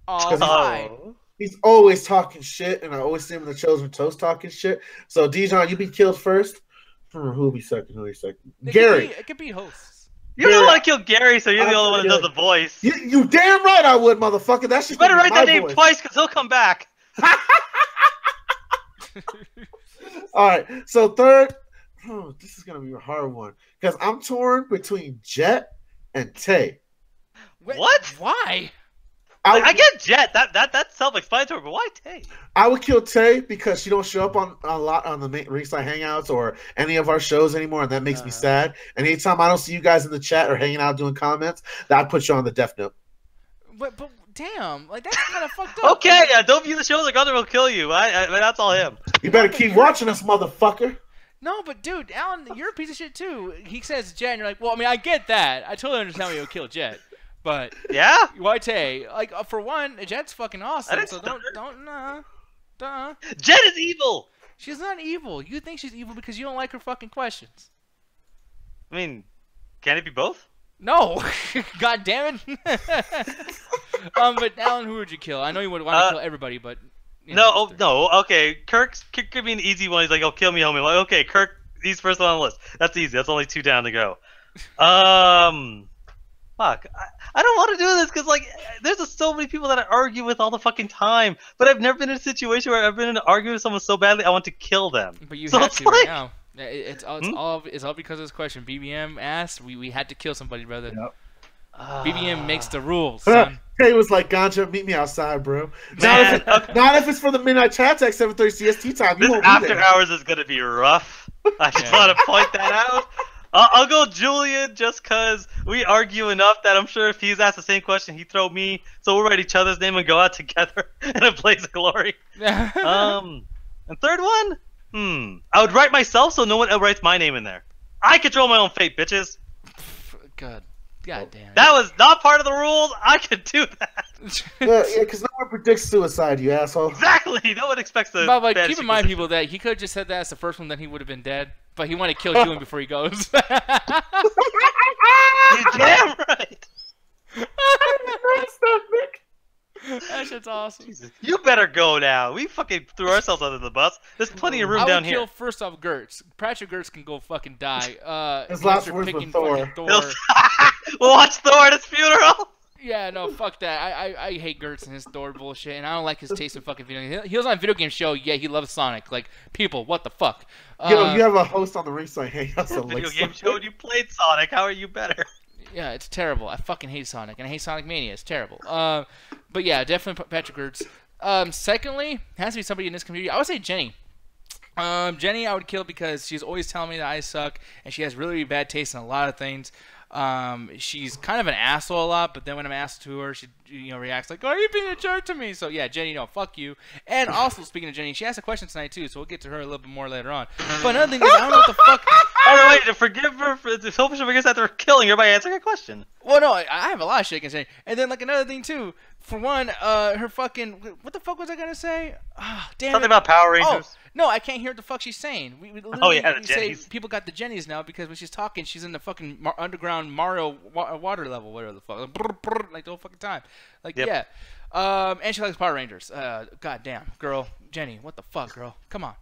Oh, why? He's always talking shit, and I always see him in the Chosen Toast talking shit. So Dijon, you be killed first. Who'll be second? Who'll be second? Gary. It could be hosts. You don't want to kill Gary, so you're the only one that does the voice. You damn right I would, motherfucker. That's just You better write my that name voice. twice, because he'll come back. All right, so third. This is gonna be a hard one because I'm torn between Jet and Tay. Wait, What? Why? I get Jet. That's self-explanatory, but why Tay? I would kill Tay because she don't show up on a lot on the ringside hangouts or any of our shows anymore, and that makes me sad. And anytime I don't see you guys in the chat or hanging out doing comments, that puts you on the Death Note. But damn, like that's kind of fucked up. Okay, don't view the show. Like Gunner will kill you. That's all him. You better keep watching us, motherfucker. No, but dude, Alan, you're a piece of shit too. He says Jet, and you're like, well, I mean, I get that. I totally understand why you would kill Jet, but Yeah. why Tay? Like, for one, Jet's fucking awesome. didn't So start don't. Jet is evil. She's not evil. You think she's evil because you don't like her fucking questions. I mean, can it be both? No, god damn it. But Alan, who would you kill? I know you would want to kill everybody, but you know, No. Okay, Kirk could be an easy one. He's like, "Oh, kill me, homie." Like, okay, Kirk, he's first on the list. That's easy. That's only 2 down to go. Fuck. I don't want to do this because like, there's just so many people that I argue with all the fucking time. But I've never been in a situation where I've been in an argument with someone so badly I want to kill them. But you So have it's to like- right now. It's all because of this question. BBM asked. We had to kill somebody, brother. Yep. BBM makes the rules, son. Tay was like, Ganja, meet me outside, bro. Man, Not if it's for the midnight chat at 7:30 CST time. You This won't be after there. hours is gonna be rough. I just Yeah. want to point that out. I'll go Julian just because we argue enough that I'm sure if he's asked the same question, he'd throw me. So we'll write each other's name and go out together in a blaze of glory. And third one? I would write myself so no one else writes my name in there. I control my own fate, bitches. God damn it. That was not part of the rules. I could do that. Yeah, because no one predicts suicide, you asshole. Exactly. No one expects the. But bad keep in mind, sequence. people, that he could have just said that as the first one, then he would have been dead. But he wanted to kill Julian before he goes. You're damn right. That shit's awesome. Jesus. You better go now. We fucking threw ourselves under the bus. There's plenty of room I down would kill here. first off Gertz. Patrick Gertz can go fucking die. His last Mr. words were Picking Thor. fucking Thor. We'll watch Thor at his funeral. Yeah, no, fuck that. I hate Gertz and his Thor bullshit, and I don't like his taste in fucking video games. He was on a video game show, yeah, he loves Sonic. Like, people, what the fuck? Yo, you have a host on the ringside hangouts. So Video like, game show and you played Sonic. How are you better? Yeah, it's terrible. I fucking hate Sonic, and I hate Sonic Mania. It's terrible. But yeah, definitely Patrick Gertz. Secondly, has to be somebody in this community. I would say Jenny. Jenny I would kill because she's always telling me that I suck, and she has really bad taste in a lot of things. She's kind of an asshole a lot, but then when I'm asked to her, she reacts like, "Oh, you're being a jerk to me." So yeah, Jenny, no, fuck you. And also, speaking of Jenny, she asked a question tonight too, so we'll get to her a little bit more later on. But another thing is, I don't know what the fuck. All right, to forgive her, to hope she forgets after killing her by answering a question. Well, no, I have a lot of shit I can say. And then like another thing too. For one, her fucking what the fuck was I gonna say? Damn Something it. about Power Rangers. Oh, no, I can't hear what the fuck she's saying. We yeah, the we say Jennies. people got the Jennies now because when she's talking, she's in the fucking underground Mario water level, whatever the fuck, like, brr, brr, like the whole fucking time. Like, Yep. yeah. And she likes Power Rangers. God damn, girl, Jenny, what the fuck, girl? Come on.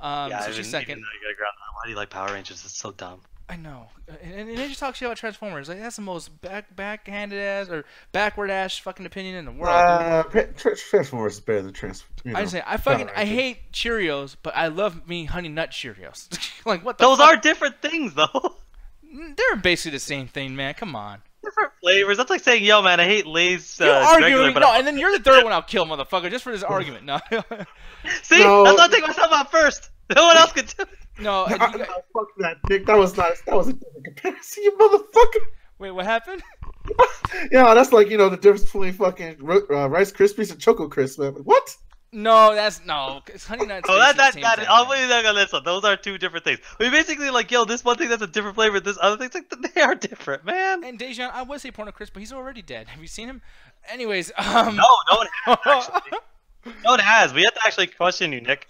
Yeah, So she's second. Even though you gotta ground. Why do you like Power Rangers? It's so dumb. I know, and then she talks shit about Transformers. Like that's the most backhanded ass or backward ass fucking opinion in the world. Transformers is better than Transformers. I say I hate Cheerios, but I love me Honey Nut Cheerios. Like what the Those fuck? are different things, though. They're basically the same thing, man. Come on. Different flavors. That's like saying, "Yo, man, I hate Lay's." You're regular, arguing, but no, and then you're the third one I'll kill, motherfucker, just for this argument. No, See, No. that's why I take myself out first. No one else can do it. no. Fuck that, Nick. That was nice. That was a different comparison, you motherfucker. Wait, what happened? Yeah, that's like, the difference between fucking Rice Krispies and Choco Crisp, man. What? No, that's no. It's Honey Nut. Oh, I'll wait on this one. Those are two different things. We basically like, yo, this one thing that's a different flavor. This other thing's like they are different, man. And Dejan, I would say Porno Chris, but he's already dead. Have you seen him? Anyways, No, no one has. Actually. No one has. We have to actually question you, Nick.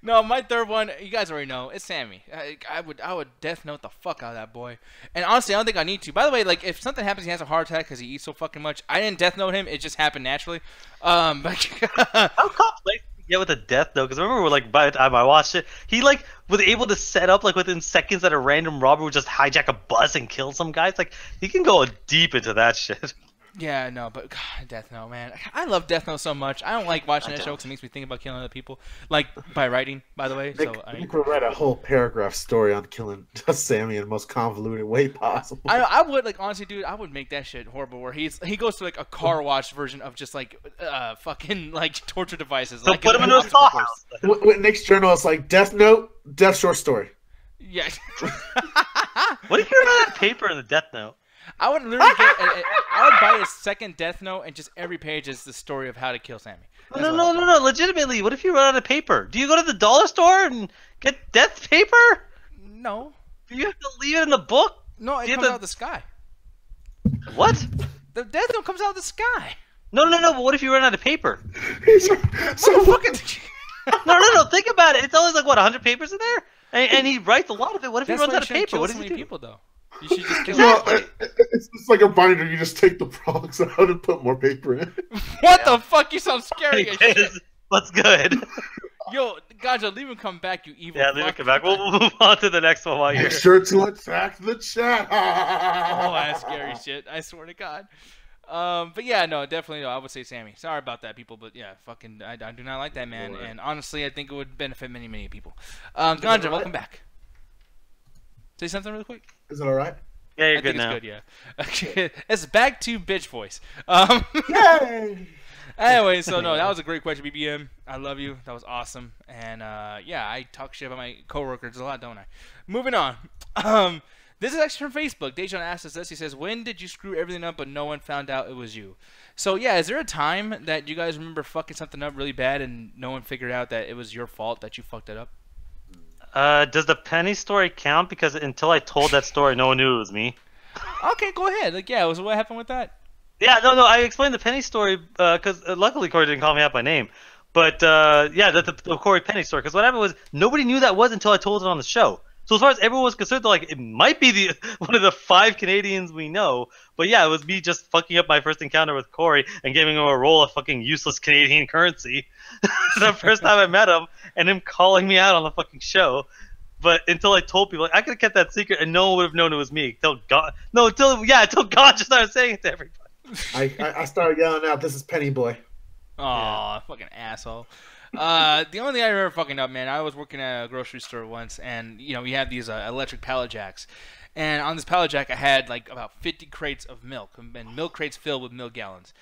No, my third one, you guys already know, it's Sammy. I would Death Note the fuck out of that boy. And honestly, I don't think I need to. By the way, like, if something happens, he has a heart attack because he eats so fucking much. I didn't Death Note him. It just happened naturally. But How complex did you get with a Death Note? Because remember, like, by the time I watched it, he like was able to set up like within seconds that a random robber would just hijack a bus and kill some guys. Like, he can go deep into that shit. yeah, no, but God, Death Note, man. I love Death Note so much. I don't like watching that show because it makes me think about killing other people. Like, by writing, by the way. Nick will write a whole paragraph story on killing Sammy in the most convoluted way possible. I would, like, honestly, dude, I would make that shit horrible where he goes to, like, a car wash version of just, like, fucking, like, torture devices. So like, put him in a saw house. With Nick's journal, it's like Death Note, Death Short Story. Yeah. What if you wrote that paper in the Death Note? I would literally I would buy a second Death Note and just every page is the story of how to kill Sammy. No. Legitimately, what if you run out of paper? Do you go to the dollar store and get death paper? No. Do you have to leave it in the book? No, it comes out of the sky. What? The Death Note comes out of the sky. No. But what if you run out of paper? So fucking. No. Think about it. It's always like what 100 papers in there, and he writes a lot of it. What if he runs out of paper? What does he do? People though. You should just kill it's just like a binder. You just take the prongs out and put more paper in. What the fuck? You sound scary as shit. What's good? Yo, Gaja, leave him come back, you evil Yeah, fuck. leave him come back. We'll move on to the next one while you're Make sure to attack the chat. Oh, that's scary shit. I swear to God. But yeah, no, definitely, no, I would say Sammy. Sorry about that, people, but yeah, fucking, I do not like that man, and honestly, I think it would benefit many, many people. Ganja, welcome back. Say something really quick. Is it all right? Yeah, you're I good think now. it's good, yeah. Okay, it's back to bitch voice. Yay! Anyway, so no, that was a great question, BBM. I love you. That was awesome. And yeah, I talk shit about my coworkers a lot, don't I? Moving on. This is actually from Facebook. Dejan asked us this. He says, "When did you screw everything up but no one found out it was you?" So yeah, is there a time that you guys remember fucking something up really bad and no one figured out that it was your fault that you fucked it up? Does the penny story count? Because until I told that story, no one knew it was me. Okay, go ahead. Like, yeah, what happened with that? Yeah, no, I explained the penny story because luckily Corey didn't call me out by name. But yeah, the Corey Penny story. Because what happened was nobody knew that was until I told it on the show. So as far as everyone was concerned, they're like, it might be one of the 5 Canadians we know. But yeah, it was me just fucking up my first encounter with Corey and giving him a roll of fucking useless Canadian currency. The first time I met him and him calling me out on the fucking show. But until I told people, like, I could have kept that secret and no one would have known it was me. Until God just started saying it to everybody. I started yelling out, "This is Penny Boy." Aw, fucking asshole. The only thing I remember fucking up, man, I was working at a grocery store once, and, you know, we had these electric pallet jacks. And on this pallet jack, I had, like, about 50 crates of milk, and milk crates filled with milk gallons.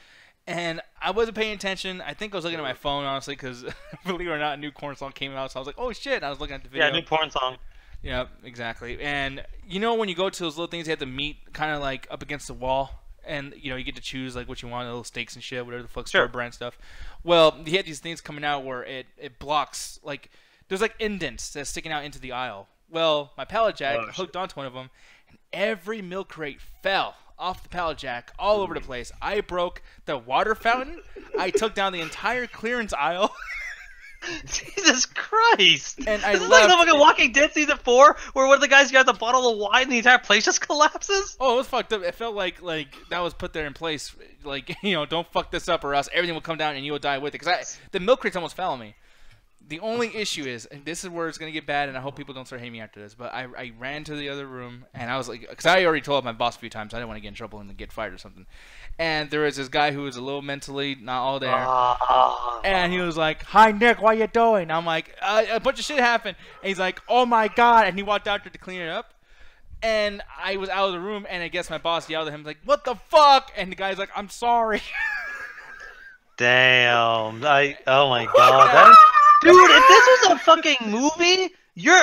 And I wasn't paying attention. I think I was looking at my phone, honestly, because, believe it or not, a new corn song came out, so I was like, oh, shit, I was looking at the video. Yeah, new porn song. Yeah, exactly. And, you know, when you go to those little things, you have to meet kind of, like, up against the wall. And, you know, you get to choose, like, what you want, little steaks and shit, whatever the fuck, store brand stuff. Well, he had these things coming out where it blocks, like, there's, like, indents that's sticking out into the aisle. Well, my pallet jack hooked onto one of them, and every milk crate fell off the pallet jack all over the place. I broke the water fountain. I took down the entire clearance aisle. Jesus Christ! And I this is like the fucking Walking Dead season 4, where one of the guys grabs a bottle of wine and the entire place just collapses. Oh, it was fucked up. It felt like that was put there in place. Like, you know, don't fuck this up or else everything will come down and you will die with it. Because the milk crates almost fell on me. The only issue is, and this is where it's going to get bad, and I hope people don't start hating me after this, but I ran to the other room, and I was like, because I already told my boss a few times I didn't want to get in trouble and get fired or something. And there was this guy who was a little mentally not all there, and he was like, "Hi, Nick, what you doing?" And I'm like, a bunch of shit happened. And he's like, "Oh, my God." And he walked out there to clean it up. And I was out of the room, and I guess my boss yelled at him like, "What the fuck?" And the guy's like, "I'm sorry." Damn. Oh my god. Dude, if this was a fucking movie, you're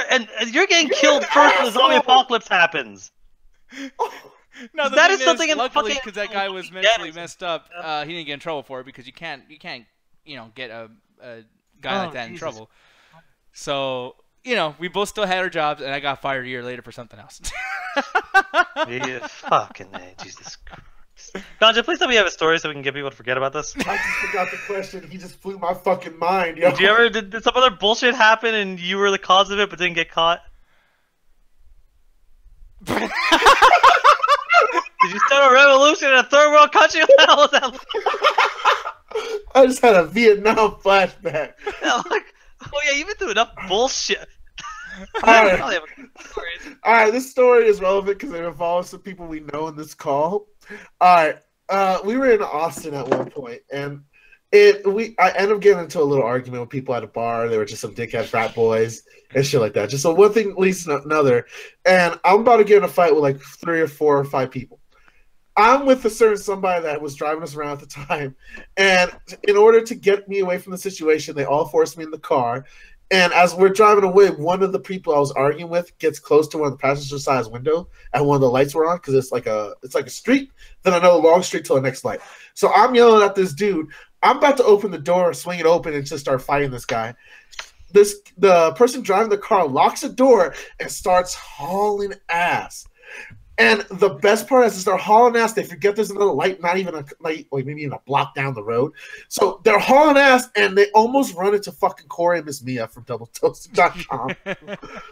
getting killed first when the zombie apocalypse happens. No, that is something in luckily fucking because that guy was mentally messed up. He didn't get in trouble for it because you can't get a guy like that in trouble. So we both still had our jobs, and I got fired a year later for something else. Yeah, fucking A, Jesus Christ. Ganja, please tell me you have a story so we can get people to forget about this. I just forgot the question. He just flew my fucking mind, yo. Did some other bullshit happen and you were the cause of it but didn't get caught? Did you start a revolution in a third world country? What the hell was that? I just had a Vietnam flashback. Oh yeah, you've been through enough bullshit. Alright, this story is relevant because it involves some people we know in this call. Alright, we were in Austin at one point, and I ended up getting into a little argument with people at a bar. They were just some dickhead frat boys and shit like that. Just so one thing leads to another, and I'm about to get in a fight with like 3 or 4 or 5 people. I'm with a certain somebody that was driving us around at the time, and in order to get me away from the situation, they all forced me in the car. And as we're driving away, one of the people I was arguing with gets close to one of the passenger side's window, and one of the lights were on because it's like a street, then another long street till the next light. So I'm yelling at this dude. I'm about to open the door, swing it open, and just start fighting this guy. The person driving the car locks the door and starts hauling ass. And the best part is they're hauling ass. They forget there's another light, not even a light, like maybe even a block down the road. So they're hauling ass, and they almost run into fucking Corey and Miss Mia from DoubleToast.com.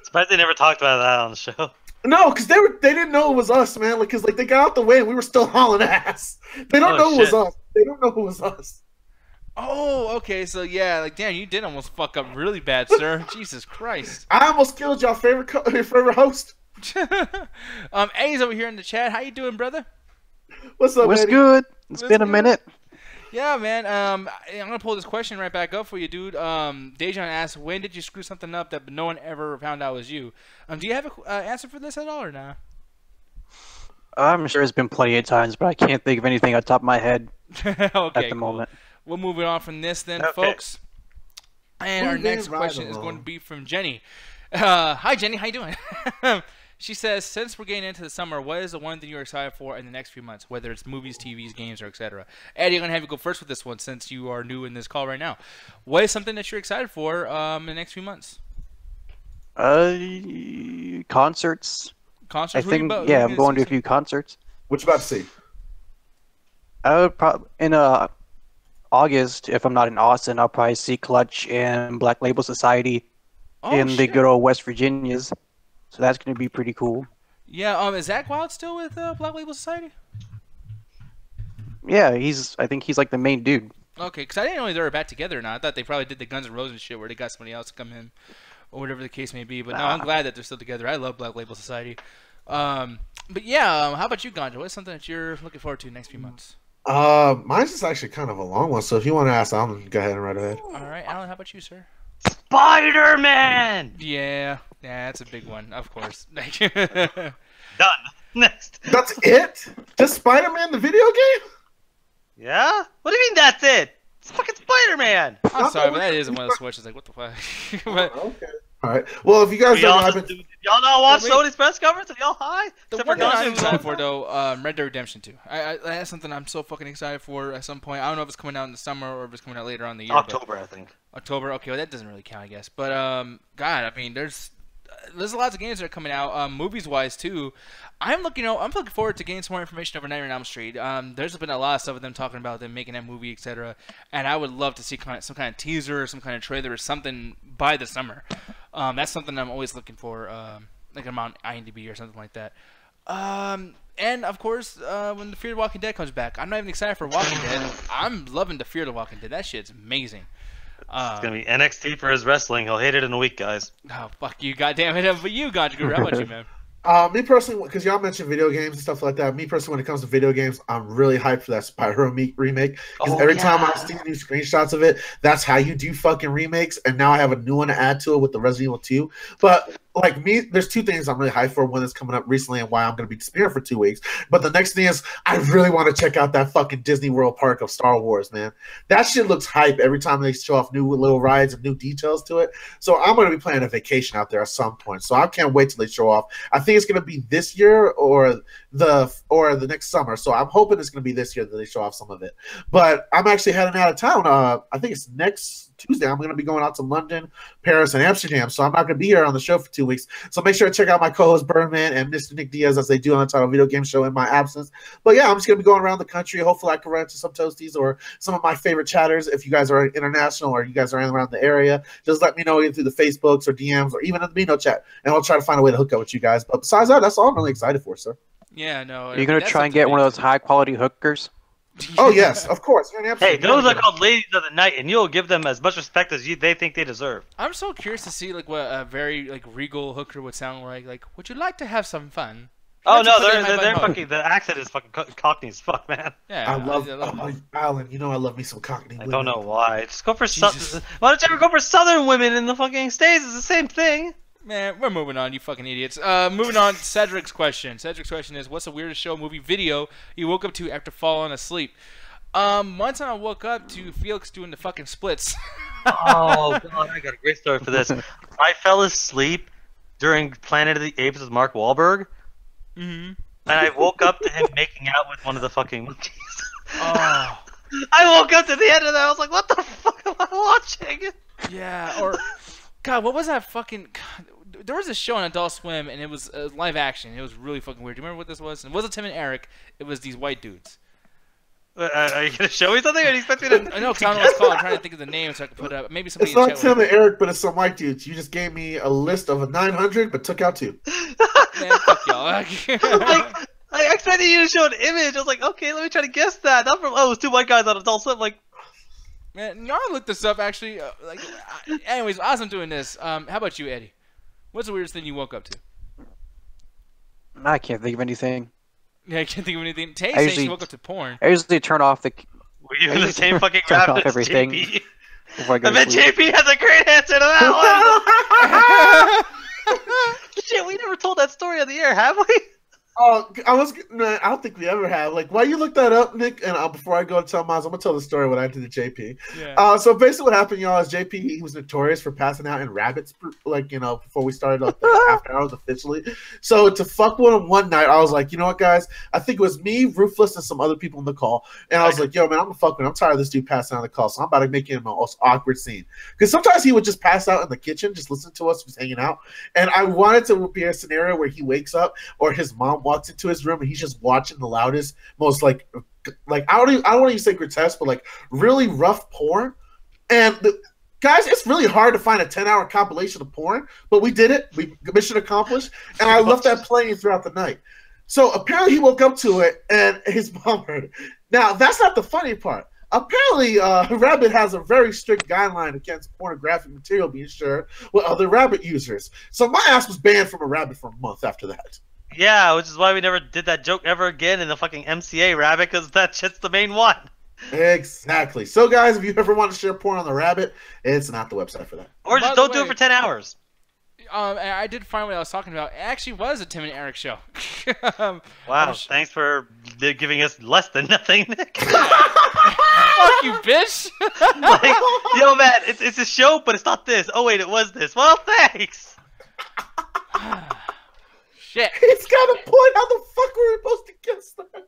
Surprised they never talked about that on the show. No, because they didn't know it was us, man. Because they got out the way and we were still hauling ass. They don't know it was us. They don't know it was us. Oh, okay. So yeah, like damn, you did almost fuck up really bad, sir. Jesus Christ. I almost killed your favorite host. Eddie's over here in the chat. How you doing, brother? What's up, What's Eddie? good? It's been a minute. Yeah, man. I'm gonna pull this question right back up for you, dude. Dejan asked, when did you screw something up that no one ever found out was you? Do you have an answer for this at all or not? I'm sure it's been plenty of times, but I can't think of anything on top of my head okay, at the moment. We'll move on from this then, folks. And our next question is going to be from Jenny. Hi, Jenny. How you doing? She says, since we're getting into the summer, what is the one thing you're excited for in the next few months, whether it's movies, TVs, games, or etc.? Eddie, I'm going to have you go first with this one since you are new in this call right now. What is something that you're excited for in the next few months? Concerts. Concerts? I think, yeah, I'm going to a few concerts. What you about to see? I would probably, in August, if I'm not in Austin, I'll probably see Clutch and Black Label Society in the good old West Virginias. So that's going to be pretty cool. Yeah, is Zach Wild still with Black Label Society? Yeah, I think he's like the main dude. Okay, because I didn't know they were back together or not. I thought they probably did the Guns N' Roses shit where they got somebody else to come in or whatever the case may be. But no, I'm glad that they're still together. I love Black Label Society. But yeah, how about you, Ganja? What's something that you're looking forward to the next few months? Mine's is actually kind of a long one, so if you want to ask Alan, go ahead and right ahead. All right, Alan, how about you, sir? Spider-Man! Yeah, that's a big one, of course. Done. Next. That's it? Just Spider-Man the video game? Yeah? What do you mean that's it? It's fucking Spider-Man! I'm sorry, but that is one of the Switches. Like, what the fuck? But, okay. All right. Well, if you guys don't know, did y'all not watch Sony's press conference? Are y'all high? The one that I'm excited for, though, Red Dead Redemption 2. That's something I'm so fucking excited for at some point. I don't know if it's coming out in the summer or if it's coming out later on in the year. October, I think. October. Okay, well, that doesn't really count, I guess. But, God, I mean, there's lots of games that are coming out, movies-wise, too. I'm looking forward to getting some more information over Nightmare on Elm Street. There's been a lot of stuff with them talking about them making that movie, etc. And I would love to see some kind of teaser or some kind of trailer or something by the summer. That's something I'm always looking for, like I'm on IMDb or something like that. And of course, when the Fear the Walking Dead comes back, I'm not even excited for Walking Dead. I'm loving the Fear the Walking Dead. That shit's amazing. It's gonna be NXT for his wrestling. He'll hate it in a week, guys. Oh fuck you, goddammit! But you, Ganja Guru, how about you, man? Me personally, because y'all mentioned video games and stuff like that. Me personally, when it comes to video games, I'm really hyped for that Spyro remake. Because every time I see new screenshots of it, that's how you do fucking remakes. And now I have a new one to add to it with the Resident Evil 2. But like me, there's two things I'm really hyped for. One that's coming up recently and why I'm going to be disappearing for 2 weeks. But the next thing is I really want to check out that fucking Disney World park of Star Wars, man. That shit looks hype every time they show off new little rides and new details to it. So I'm going to be planning a vacation out there at some point. So I can't wait till they show off. I think it's going to be this year or the next summer. So I'm hoping it's going to be this year that they show off some of it. But I'm actually heading out of town. I think it's next Tuesday. I'm going to be going out to London, Paris, and Amsterdam. So I'm not going to be here on the show for 2 weeks. So make sure to check out my co-host Birdman and Mr. Nick Diaz as they do on the Title Video Game Show in my absence. But yeah, I'm just going to be going around the country. Hopefully I can run into some toasties or some of my favorite chatters. If you guys are international or you guys are around the area, just let me know either through the Facebooks or DMs or even in the Mino chat. And I'll try to find a way to hook up with you guys. But besides that, that's all I'm really excited for, sir. Yeah, no. Are you going to try and get one of those high-quality hookers? Oh, yes, of course. Hey, those are called ladies of the night, and you'll give them as much respect as they think they deserve. I'm so curious to see like what a very like regal hooker would sound like. Like, would you like to have some fun? Oh no, they're fucking. The accent is fucking cockney as fuck, man. Yeah, I love Alan. You know I love me some Cockney. I don't know why. Just go for Southern. Why don't you ever go for Southern women in the fucking States? It's the same thing. Man, we're moving on, you fucking idiots. Moving on, Cedric's question. Cedric's question is, what's the weirdest show, movie, video you woke up to after falling asleep? One time I woke up to Felix doing the fucking splits. Oh, God, I got a great story for this. I fell asleep during Planet of the Apes with Mark Wahlberg. Mm-hmm. And I woke up to him making out with one of the fucking monkeys. Oh. I woke up to the end of that. I was like, what the fuck am I watching? Yeah, or... God, what was that fucking... God, there was a show on Adult Swim, and it was live action. It was really fucking weird. Do you remember what this was? It wasn't Tim and Eric. It was these white dudes. Are you going to show me something? Or do you expect me to... I know, because I don't know what it's called. I'm trying to think of the name so I can put it up. Maybe somebody It's not Tim and Eric, but it's some white dudes. You just gave me a list of 900, but took out 2. Man, fuck y'all. I expected you to show an image. I was like, okay, let me try to guess that. Not from... Oh, it was 2 white guys on Adult Swim. Like... Man, y'all looked this up, actually. Anyways, as I'm doing this, how about you, Eddie? What's the weirdest thing you woke up to? I can't think of anything. Yeah, I can't think of anything. Tay saying she woke up to porn. I usually turn off the... Were you in the same fucking turn rabbit off everything JP? Before I go I bet to sleep. JP has a great answer to that one! Shit, we never told that story on the air, have we? Oh, I don't think we ever have. Like, why you look that up, Nick? And before I go to tell Miles, I'm gonna tell the story what I did to JP. Yeah. So basically, what happened, y'all, is JP he was notorious for passing out in rabbits, like before we started like after hours officially. So to fuck with him one night, I was like, you know what, guys? I think it was me, Ruthless, and some other people in the call, and I was like, yo, man, I'm gonna fuck with him. I'm tired of this dude passing out on the call, so I'm about to make him a most awkward scene. Because sometimes he would just pass out in the kitchen, just listen to us, just hanging out, and I wanted to be a scenario where he wakes up or his mom walks into his room and he's just watching the loudest, most like I don't want to say grotesque, but like really rough porn. And guys, it's really hard to find a 10-hour compilation of porn, but we did it. We mission accomplished, and I left that playing throughout the night. So apparently he woke up to it, and his mom heard it. Now that's not the funny part. Apparently, Rabbit has a very strict guideline against pornographic material being shared with other Rabbit users. So my ass was banned from a Rabbit for a month after that. Yeah, which is why we never did that joke ever again in the fucking MCA, Rabbit, because that shit's the main one. Exactly. So, guys, if you ever want to share porn on the Rabbit, it's not the website for that. Or just don't do it for 10 hours. I did find what I was talking about. It actually was a Tim and Eric show. Wow, thanks for giving us less than nothing, Nick. Fuck you, bitch. Like, yo, man, it's a show, but it's not this. Oh, wait, it was this. Well, thanks. Shit. He's got a point. How the fuck were we supposed to guess that?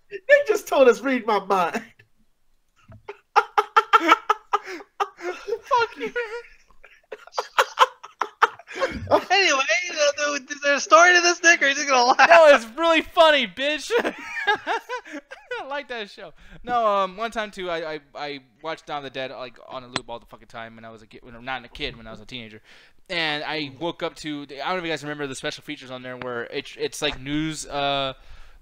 They just told us read my mind. Fuck you. Anyway, is there a story to this, Nick, or are you just gonna laugh? No, it's really funny, bitch. I like that show. No, one time too, I watched Dawn of the Dead like on a loop all the fucking time when I was a kid, when I'm not a kid, when I was a teenager, and I woke up to. I don't know if you guys remember the special features on there where it's like news,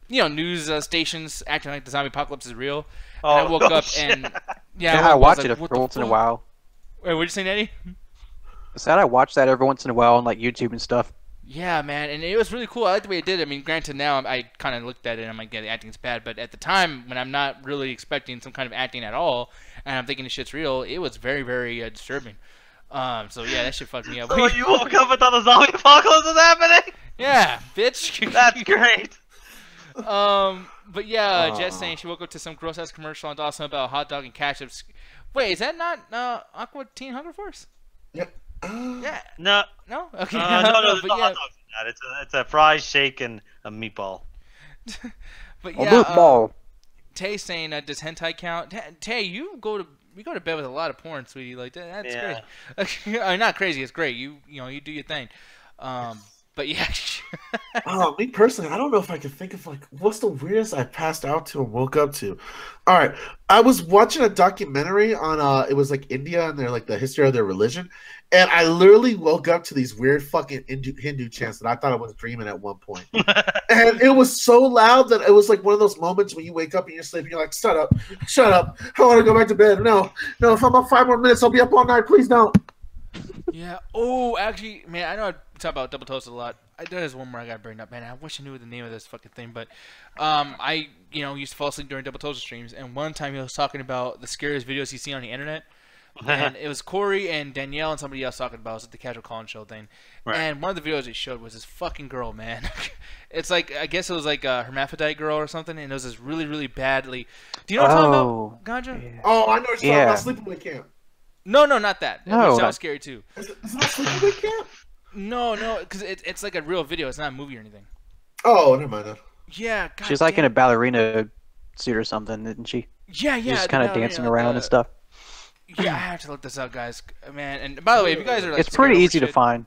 news stations acting like the zombie apocalypse is real. And I woke up shit. and I watch it every once in a while. Wait, what'd you say, Eddie? I said I watch that every once in a while on like YouTube and stuff. Yeah, man, and it was really cool. I like the way it did. I mean, granted, now I kind of looked at it and I'm like, yeah, the acting's bad. But at the time, when I'm not really expecting some kind of acting at all, and I'm thinking the shit's real, it was very, very disturbing. So yeah, that shit fucked me up. So you woke up and thought the zombie apocalypse was happening? Yeah, bitch. That's great. But yeah, Jess saying she woke up to some gross ass commercial on Dawson about a hot dog and ketchup. Wait, is that not Aqua Teen Hunger Force? Yep. Yeah. No. No? Okay. No, there's no hot dogs in that. It's a fry, shake, and a meatball. But A yeah, meatball. Tay saying, does hentai count? Tay, you go to bed with a lot of porn, sweetie. Like that's great. I mean, not crazy. It's great. You do your thing. But yeah. Me personally, I don't know if I can think of like what's the weirdest I passed out to and woke up to. All right, I was watching a documentary on it was like India and their like the history of their religion, and I literally woke up to these weird fucking Hindu chants that I thought I was dreaming at one point, and it was so loud that it was like one of those moments when you wake up in your sleep and you're like, shut up, I want to go back to bed. No, if I'm up 5 more minutes, I'll be up all night. Please don't. Yeah. Oh, actually, man, I know I talk about Double Toasted a lot. There's one more I gotta bring up, man. I wish I knew the name of this fucking thing, but I used to fall asleep during Double Toasted streams, and one time he was talking about the scariest videos he's seen on the internet, and it was Corey and Danielle and somebody else talking about it. It was at the Casual Call-In Show thing, and one of the videos it showed was this fucking girl, man. It's like I guess it was like a hermaphrodite girl or something, and it was this really, really badly. Do you know what I'm talking about, Ganja? Yeah. Oh, I know what you're talking about. Sleepaway Camp. No, not that. No, that was scary too. Is it not Sleepaway Camp? No, because it's like a real video. It's not a movie or anything. Oh, never mind that. Yeah, God She's like in a ballerina suit or something, isn't she? Yeah. She's just kind of dancing around and stuff. Yeah, I have to look this up, guys. Man, and by the way, if you guys are like, it's pretty easy to find.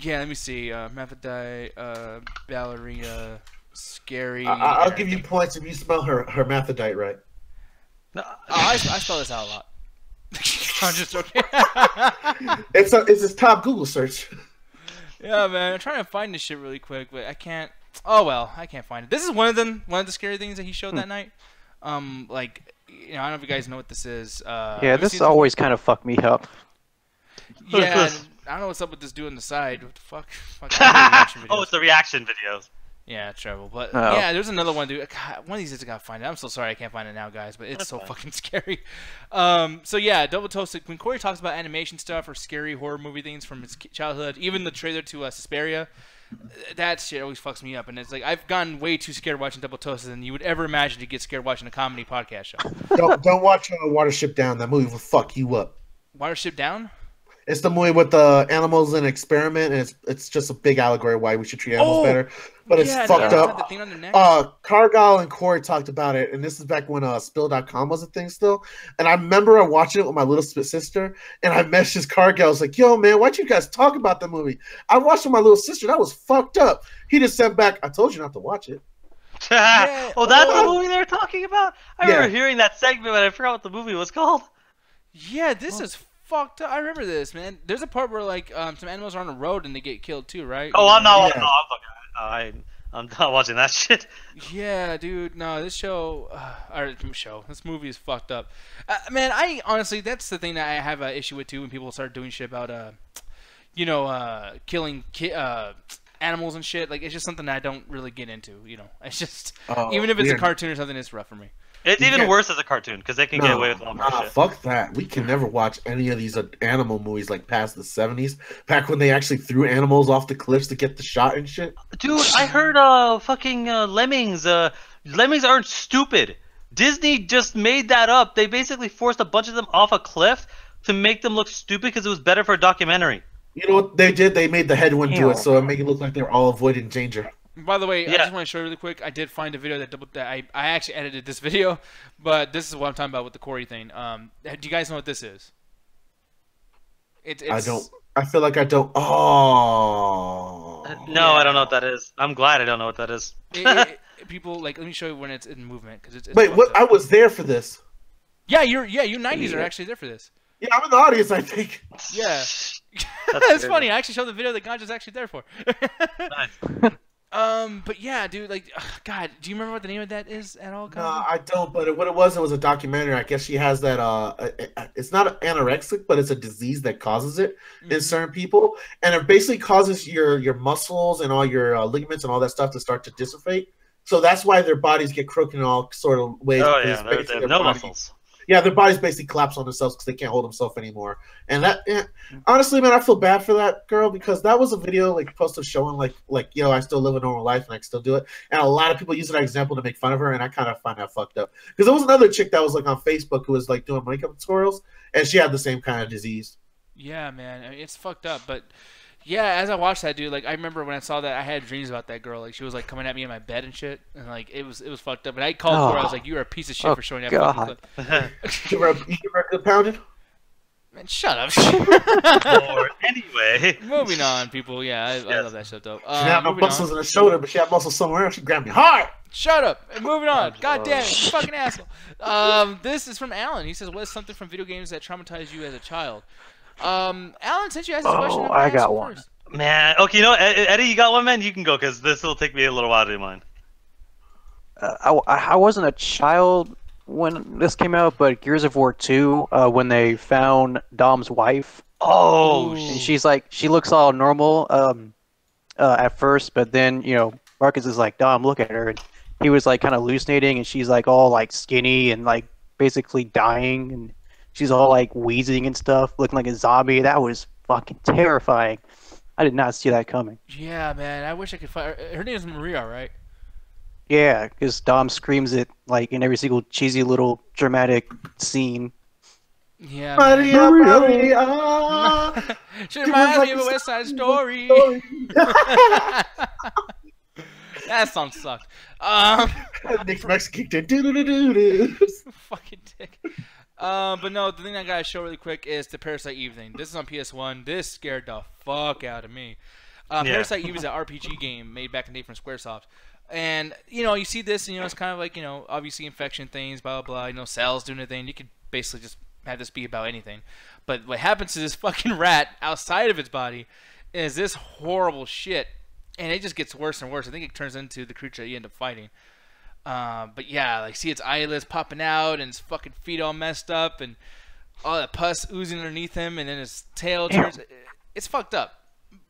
Yeah, let me see. Hermaphrodite, ballerina, scary. I'll give you points if you spell her hermaphrodite right. No, I spell this out a lot. I'm just joking. It's his top Google search. Yeah, man. I'm trying to find this shit really quick, but I can't. Oh well, I can't find it. This is one of them. One of the scary things that he showed that night. Like, I don't know if you guys know what this is. Yeah, this always kind of fucked me up. Yeah, I don't know what's up with this dude on the side. What the fuck? Oh, it's the reaction videos. Yeah, trouble. But yeah, there's another one, dude. God, one of these days I gotta find it. I'm so sorry I can't find it now, guys, but it's so fucking scary. So yeah, Double Toasted. When Corey talks about animation stuff or scary horror movie things from his childhood, even the trailer to Suspiria, that shit always fucks me up. And it's like I've gotten way too scared watching Double Toasted than you would ever imagine to get scared watching a comedy podcast show. Don't watch Watership Down. That movie will fuck you up. Watership Down? It's the movie with the animals in experiment, and it's just a big allegory why we should treat animals better. But it's fucked up. Cargill and Corey talked about it, and this is back when Spill.com was a thing still. And I remember watching it with my little sister, and I messaged Cargill. I was like, yo, man, why'd you guys talk about the movie? I watched it with my little sister. That was fucked up. He just sent back, I told you not to watch it. Oh, that's the movie they were talking about? I remember hearing that segment, but I forgot what the movie was called. Yeah, this is fucked up. I remember this, man. There's a part where like some animals are on a road and they get killed too, right? Oh, I'm not. Yeah. I'm not watching that shit. Yeah, dude. No, this this movie is fucked up. Man, I honestly, that's the thing that I have an issue with too when people start doing shit about killing animals and shit. Like it's just something that I don't really get into. It's just even if it's a cartoon or something, it's rough for me. It's even worse as a cartoon because they can get away with a lot more shit. Fuck that. We can never watch any of these animal movies like past the 70s, back when they actually threw animals off the cliffs to get the shot and shit. Dude, I heard fucking Lemmings. Lemmings aren't stupid. Disney just made that up. They basically forced a bunch of them off a cliff to make them look stupid because it was better for a documentary. You know what they did? They made the headwind do it, so it made it look like they were all avoiding danger. By the way, I just want to show you really quick. I did find a video that I actually edited this video, but this is what I'm talking about with the Corey thing. Do you guys know what this is? I don't. I feel like I don't. Oh. No, I don't know what that is. I'm glad I don't know what that is. People let me show you when it's in movement because it's. Wait, what? I was there for this. Yeah, you 90s are actually there for this. Yeah, I'm in the audience, I think. Yeah. That's funny. I actually showed the video that Ganja's actually there for. Nice. But yeah, dude, like, God, do you remember what the name of that is at all? No, Kazi? I don't. But what it was a documentary. I guess she has that. It's not anorexic, but it's a disease that causes it in certain people, and it basically causes your muscles and all your ligaments and all that stuff to start to dissipate. So that's why their bodies get crooked in all sort of ways. Oh yeah, they have no muscles. Yeah, their bodies basically collapse on themselves because they can't hold themselves anymore. And that, honestly, man, I feel bad for that girl because that was a video like posted showing like yo, I still live a normal life and I can still do it. And a lot of people use that example to make fun of her, and I kind of find that fucked up because there was another chick that was like on Facebook who was like doing makeup tutorials, and she had the same kind of disease. Yeah, man, I mean, it's fucked up, but. Yeah, as I watched that, dude, like I remember when I saw that, I had dreams about that girl. Like she was like coming at me in my bed and shit, and like it was fucked up. And I called her. I was like, "You are a piece of shit for showing that fucking clip." You give her a good pounded? Man, shut up. Or anyway, Moving on, people. Yeah, I love that shit though. She had no muscles in her shoulder, but she had muscles somewhere else. She grabbed me hard. Shut up. And moving on. God damn it, you fucking asshole. This is from Alan. He says, "What is something from video games that traumatized you as a child?" Alan, since you asked this question, I got one. First. man. Okay, you know, Eddie, you got one, man. You can go because this will take me a little while to do mine. I wasn't a child when this came out, but Gears of War 2, when they found Dom's wife. Oh, and she's like, she looks all normal at first, but then, you know, Marcus is like, Dom, look at her. And he was like kind of hallucinating, and she's like all like skinny and like basically dying, and she's all like wheezing and stuff, looking like a zombie. That was fucking terrifying. I did not see that coming. Yeah, man. I wish I could find her name is Maria, right? Yeah, because Dom screams it like in every single cheesy little dramatic scene. Yeah, Maria, Maria. She reminds me of a West Side Story. That song sucked. Nick's Mexican kicked in. Fucking dick. But no, the thing I gotta show really quick is the Parasite Eve thing. This is on PS1. This scared the fuck out of me. Parasite Eve is an RPG game made back in the day from Squaresoft. And, you know, you see this, and, you know, it's kind of like, you know, obviously infection things, blah, blah, blah, you know, cells doing a thing. You could basically just have this be about anything. But what happens to this fucking rat outside of its body is this horrible shit. And it just gets worse and worse. I think it turns into the creature that you end up fighting. But yeah, like, see its eyelids popping out, and its fucking feet all messed up, and all that pus oozing underneath him, and then his tail turns. It's fucked up.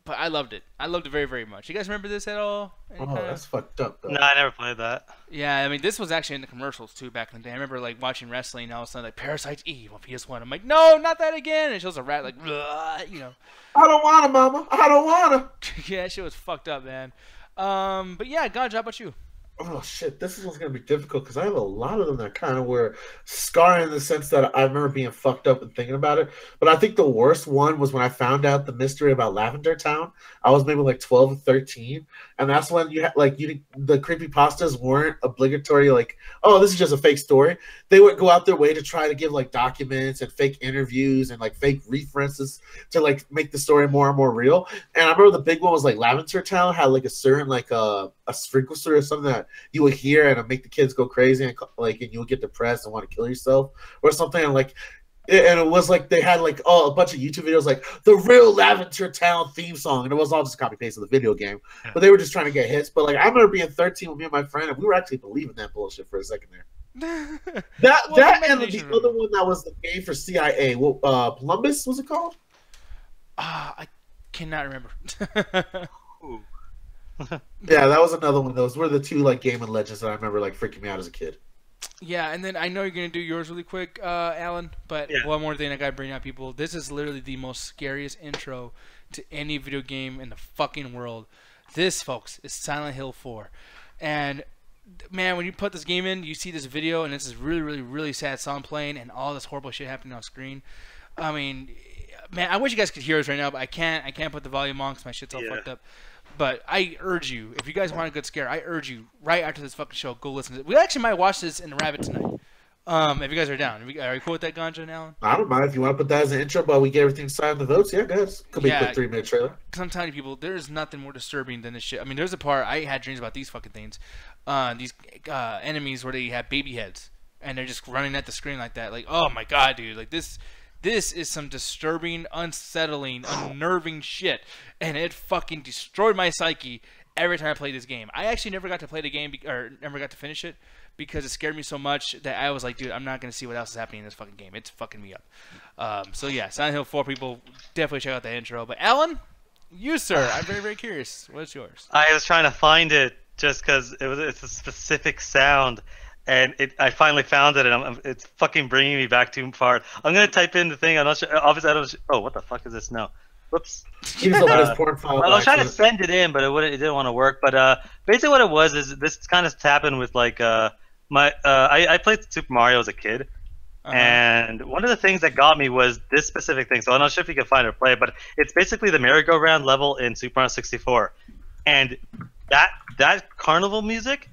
But I loved it. I loved it very, very much. You guys remember this at all? That's fucked up, though. no, I never played that. Yeah, I mean, this was actually in the commercials, too, back in the day. I remember, like, watching wrestling, and all of a sudden, like, Parasite Eve on PS1. I'm like, no, not that again! And it shows a rat, like, you know. I don't want to, mama. I don't want to. Yeah, that shit was fucked up, man. But yeah, Ganja, how about you? Oh shit, this one's gonna be difficult because I have a lot of them that kind of were scarring in the sense that I remember being fucked up and thinking about it. But I think the worst one was when I found out the mystery about Lavender Town. I was maybe like 12 or 13, and that's when you had the creepypastas weren't obligatory. Like, oh, this is just a fake story. They would go out their way to try to give like documents and fake interviews and like fake references to like make the story more and more real. And I remember the big one was like Lavender Town had like a certain like a sprinkler or something that you would hear and it'd make the kids go crazy and like and you would get depressed and want to kill yourself or something. And like and it was like they had like a bunch of YouTube videos like the real Lavender Town theme song, and it was all just copy paste of the video game. But they were just trying to get hits. But like I remember being 13 with me and my friend, and we were actually believing that bullshit for a second there. that and the other one that was the game for CIA. Columbus was it called? I cannot remember. Yeah, that was another one. Those were the two like gaming legends that I remember like freaking me out as a kid. Yeah, and then I know you're gonna do yours really quick, Alan. But one more thing I gotta bring up, people. This is literally the most scariest intro to any video game in the fucking world. This, folks, is Silent Hill 4, and man, when you put this game in, you see this video, and it's this really, really, really sad song playing, and all this horrible shit happening on screen. I mean, man, I wish you guys could hear us right now, but I can't. I can't put the volume on because my shit's all fucked up. But I urge you, if you guys want a good scare, I urge you, right after this fucking show, go listen to it. We actually might watch this in the Rabbit tonight. If you guys are down. Are you cool with that, Ganja and Alan? I don't mind if you want to put that as an intro, but we get everything signed the votes. Yeah, guys. Could be a quick 3-minute trailer. Because I'm telling you, people, there's nothing more disturbing than this shit. I mean, there's a part, I had dreams about these fucking things. These enemies where they have baby heads, and they're just running at the screen like that. Like, oh my god, dude. Like, this is some disturbing, unsettling, unnerving shit. And it fucking destroyed my psyche every time I played this game. I actually never got to play the game or never got to finish it because it scared me so much that I was like, dude, I'm not gonna see what else is happening in this fucking game. It's fucking me up. So yeah, Silent Hill 4 people definitely check out the intro. But Alan, you sir, I'm very curious. What's yours? I was trying to find it just because it's a specific sound. And I finally found it, and it's fucking bringing me back too far. I'm gonna type in the thing. I'm not sure. Obviously, I don't. Oh, what the fuck is this now? Whoops. He was open his porn file. I was trying to send it in, but it didn't want to work. But basically, what it was is this kind of happened with like I played Super Mario as a kid, and one of the things that got me was this specific thing. So I'm not sure if you can find it or play it, but it's basically the merry-go-round level in Super Mario 64, and that carnival music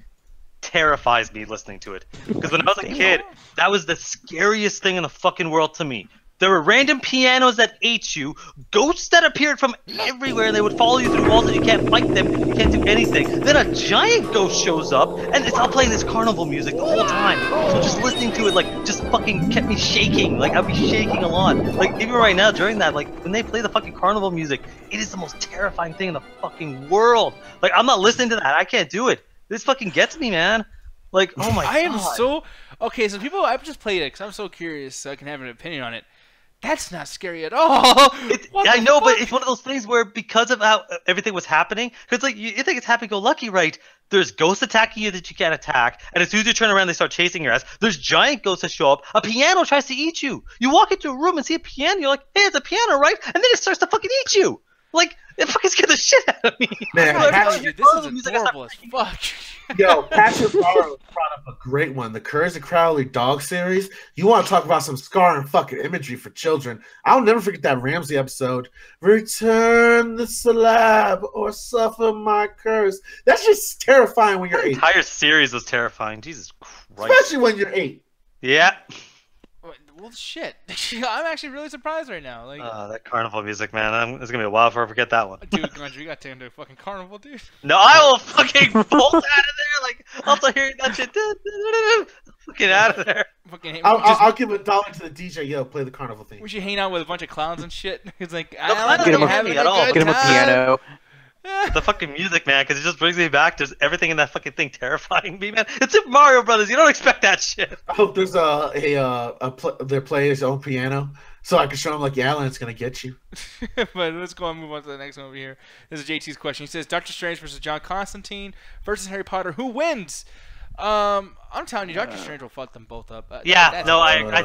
terrifies me listening to it, because when I was a kid, that was the scariest thing in the fucking world to me. There were random pianos that ate you, ghosts that appeared from everywhere, and they would follow you through walls, and you can't fight them, you can't do anything. Then a giant ghost shows up, and it's all playing this carnival music the whole time. So just listening to it, like, just fucking kept me shaking. Like, I'd be shaking a lot. Like, even right now, during that, like, when they play the fucking carnival music, it is the most terrifying thing in the fucking world. Like, I'm not listening to that. I can't do it. This fucking gets me, man. Like, oh my god. I am so... Okay, so people... I've just played it because I'm so curious so I can have an opinion on it. That's not scary at all. I know, but it's one of those things where because of how everything was happening, because like you think it's happy-go-lucky, right? There's ghosts attacking you that you can't attack, and as soon as you turn around, they start chasing your ass. There's giant ghosts that show up. A piano tries to eat you. You walk into a room and see a piano, you're like, hey, it's a piano, right? And then it starts to fucking eat you. Like, it fucking scared the shit out of me. Man, dude, this is adorable as fuck. Yo, Patrick Barrow brought up a great one. The Courage the Crowley dog series. You want to talk about some scarring fucking imagery for children. I'll never forget that Ramsey episode. Return the slab or suffer my curse. That's just terrifying when you're 8. The entire series was terrifying. Jesus Christ. Especially when you're 8. Yeah. Well, shit. I'm actually really surprised right now. Like, that carnival music, man. It's gonna be a while before I forget that one. Dude, Grunge, you got to into a fucking carnival, dude. No, I will fucking bolt out of there. Like, also hearing that shit. Fucking out of there. I'll give $1 to the DJ. Yo, play the carnival theme. We should hang out with a bunch of clowns and shit. It's like, I don't get him at all. Get him a piano. The fucking music, man, because it just brings me back. There's everything in that fucking thing terrifying me, man. It's Super Mario Brothers. You don't expect that shit. I hope there's they're playing his own piano, so I can show him like, yeah, Alan, it's gonna get you. But let's go and move on to the next one over here. This is JT's question. He says, Doctor Strange versus John Constantine versus Harry Potter. Who wins? I'm telling you, Doctor Strange will fuck them both up. I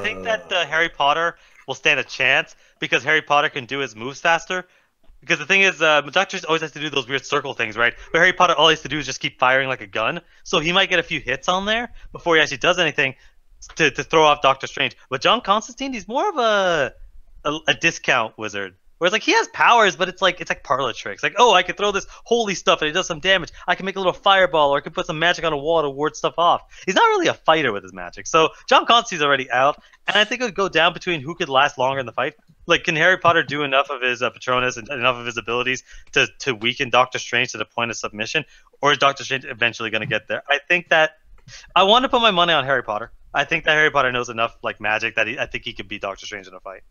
think that Harry Potter will stand a chance because Harry Potter can do his moves faster. Because the thing is, Doctor always has to do those weird circle things, right? But Harry Potter, all he has to do is just keep firing like a gun. So he might get a few hits on there before he actually does anything to throw off Doctor Strange. But John Constantine, he's more of a discount wizard. Whereas like he has powers, but it's like parlor tricks. Like, oh, I can throw this holy stuff and it does some damage. I can make a little fireball, or I can put some magic on a wall to ward stuff off. He's not really a fighter with his magic. So John Constantine's already out, and I think it would go down between who could last longer in the fight. Like, can Harry Potter do enough of his Patronus and enough of his abilities to weaken Doctor Strange to the point of submission, or is Doctor Strange eventually going to get there? I think that I want to put my money on Harry Potter. I think that Harry Potter knows enough like magic that I think he could beat Doctor Strange in a fight.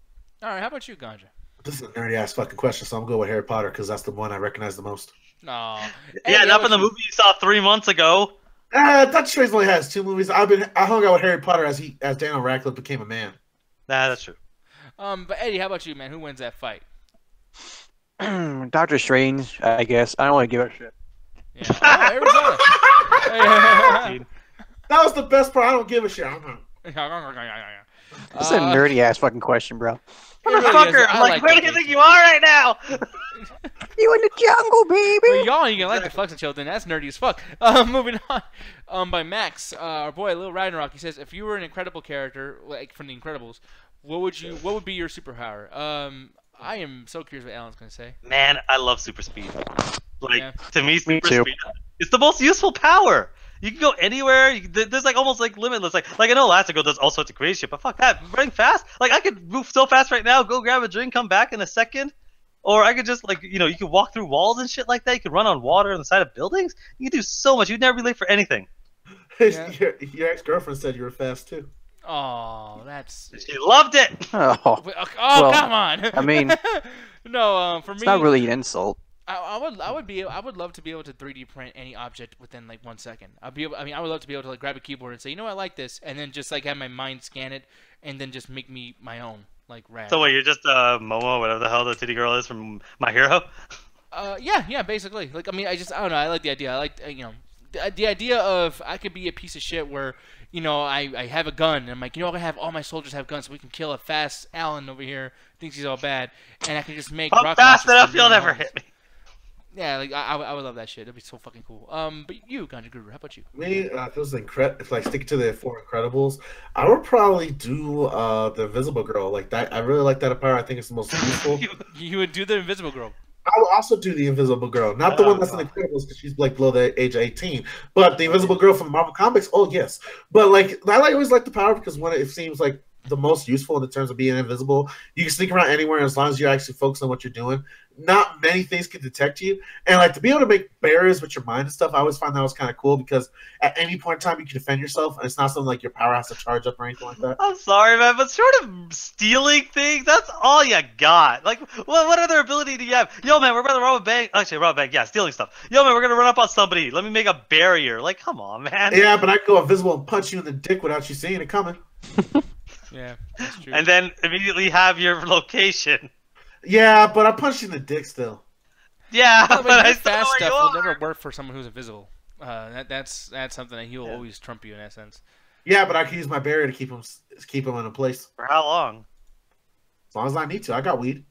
All right, how about you, Ganja? This is a nerdy ass fucking question, so I'm going with Harry Potter because that's the one I recognize the most. No. Yeah, not from the movie you saw 3 months ago. Doctor Strange only has 2 movies. I hung out with Harry Potter as Daniel Radcliffe became a man. Nah, that's true. But Eddie, how about you, man? Who wins that fight? Doctor Strange, I guess. I don't want to give a shit. Yeah. Oh, Arizona. That was the best part. I don't give a shit. This is a nerdy ass fucking question, bro. Motherfucker, I'm like, where do you think you are right now? You in the jungle, baby. Well, y'all ain't gonna like the Flex and Chill, then that's nerdy as fuck. Moving on. By Max, our boy Lil Ragnarok, he says, if you were an incredible character, like from The Incredibles, what would be your superpower? I am so curious what Alan's gonna say. Man, I love super speed. Like, Yeah. to me, super speed is the most useful power. You can go anywhere. There's like almost like limitless. Like I know Elastigirl does all sorts of crazy shit, but fuck that. Running fast. Like I could move so fast right now, go grab a drink, come back in a second. Or I could just like, you can walk through walls and shit like that. You could run on water on the side of buildings. You can do so much. You'd never be late for anything. Yeah. Your ex-girlfriend said you were fast too. Oh, that's. She loved it. Oh, well, come on. I mean, no, for me, it's not really an insult. I would love to be able to 3D print any object within like 1 second. I would love to be able to like grab a keyboard and say, you know, I like this, and then just like have my mind scan it, and then just make me my own, like rad. So wait, you're just Momo, whatever the hell the titty girl is from My Hero? Yeah, basically. Like, I mean, I don't know. I like the idea. I like, you know, the idea of I could be a piece of shit where, you know, I have a gun and I'm like, you know, I'm gonna have all my soldiers have guns so we can kill a fast Alan over here thinks he's all bad, and I can just make. I'm fast enough, you'll never hit me. Yeah, like I would love that shit. That'd be so fucking cool. But you, Ganja Guru, how about you? Me, if it was if like sticking to the 4 Incredibles, I would probably do the Invisible Girl like that. I really like that power. I think it's the most useful. You would do the Invisible Girl. I would also do the Invisible Girl, not the one that's in the Incredibles because she's like below the age of 18, but the Invisible Girl from Marvel Comics. Oh yes, but like I always like the power because it seems like the most useful in terms of being invisible. You can sneak around anywhere as long as you actually focus on what you're doing. Not many things can detect you, and like to be able to make barriers with your mind and stuff, I always find that was kind of cool because at any point in time you can defend yourself, and it's not something like your power has to charge up or anything like that. I'm sorry, man, but short of stealing things, that's all you got. Like, what other ability do you have? Yo, man, we're about to rob a bank. Actually, rob a bank, yeah, stealing stuff. Yo, man, we're gonna run up on somebody. Let me make a barrier. Like, come on, man. Yeah, but I can go invisible and punch you in the dick without you seeing it coming. Yeah, that's true. And then immediately have your location. Yeah, but I punched you in the dick still. Yeah, but I fast still stuff will never work for someone who's invisible. That's something that he will always trump you in that sense. Yeah, but I can use my barrier to keep him in a place. For how long? As long as I need to. I got weed.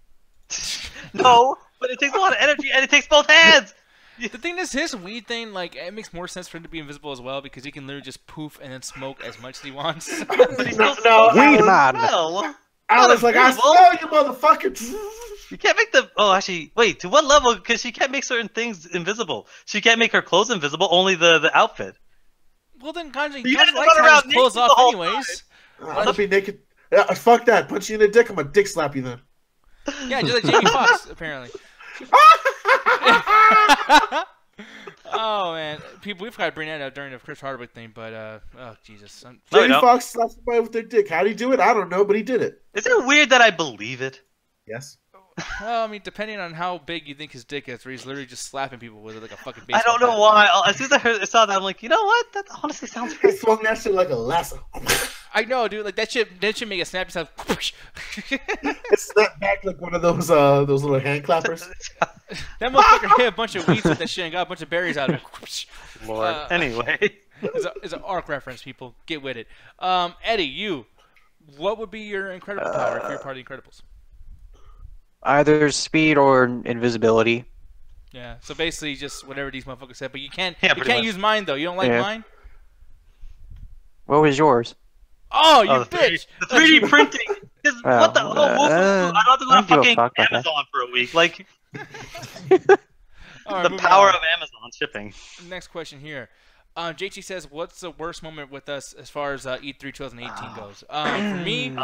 No, but it takes a lot of energy and it takes both hands. The thing is, his weed thing, like, it makes more sense for him to be invisible as well because he can literally just poof and then smoke as much as he wants. But he's still Weed man. I was like, I smell you, motherfucker. You can't make the. Oh, actually, wait. To what level? Because she can't make certain things invisible. She can't make her clothes invisible. Only the outfit. Well, then Ganja You likes gotta to run have around his clothes naked off the whole anyways. I'm gonna be naked. Yeah, fuck that. Punch you in the dick. I'm gonna dick slap you then. Yeah, just like Jamie Foxx, apparently. Oh man, people, we've got to bring that up during the Chris Hardwick thing, but oh Jesus, Jamie Foxx slapped somebody with their dick. How did he do it? I don't know, but he did it. Is it weird that I believe it? Yes. Well, I mean, depending on how big you think his dick is, where he's literally just slapping people with it like a fucking baseball I don't know bat. why. As soon as I saw that, I'm like, you know what? That honestly sounds He pretty. swung that shit like a lasso. I know, dude. Like that shit make a snap sound. It snapped back like one of those little hand clappers. That motherfucker hit a bunch of weeds with that shit and got a bunch of berries out of it. Lord. Anyway. It's an arc reference, people. Get with it. Eddie, what would be your incredible power if you're part of the Incredibles? Either speed or invisibility. Yeah, so basically just whatever these motherfuckers said, but you can't much. use mine though. You don't like mine? What was yours? Oh, you the bitch! 3D printing. What the? I don't have to go to fucking Amazon for a week. Like All right, the power of Amazon shipping. Next question here. JT says, "What's the worst moment with us as far as E3 2018 goes?" For me,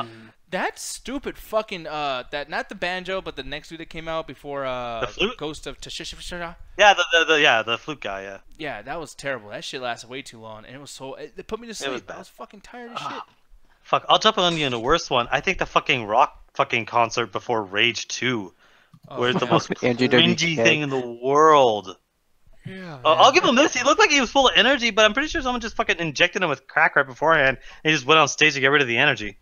that stupid fucking that not the banjo, but the next dude that came out before The flute? Ghost of Tashishishara. Yeah, the flute guy. Yeah. Yeah, that was terrible. That shit lasted way too long, and it was so it put me to sleep. was bad. I was fucking tired of shit. Fuck, I'll jump on you in the worst one. I think the fucking rock fucking concert before Rage 2, where it's the most cringy thing in the world. Yeah, I'll give him this. He looked like he was full of energy, but I'm pretty sure someone just fucking injected him with crack right beforehand, and he just went on stage to get rid of the energy.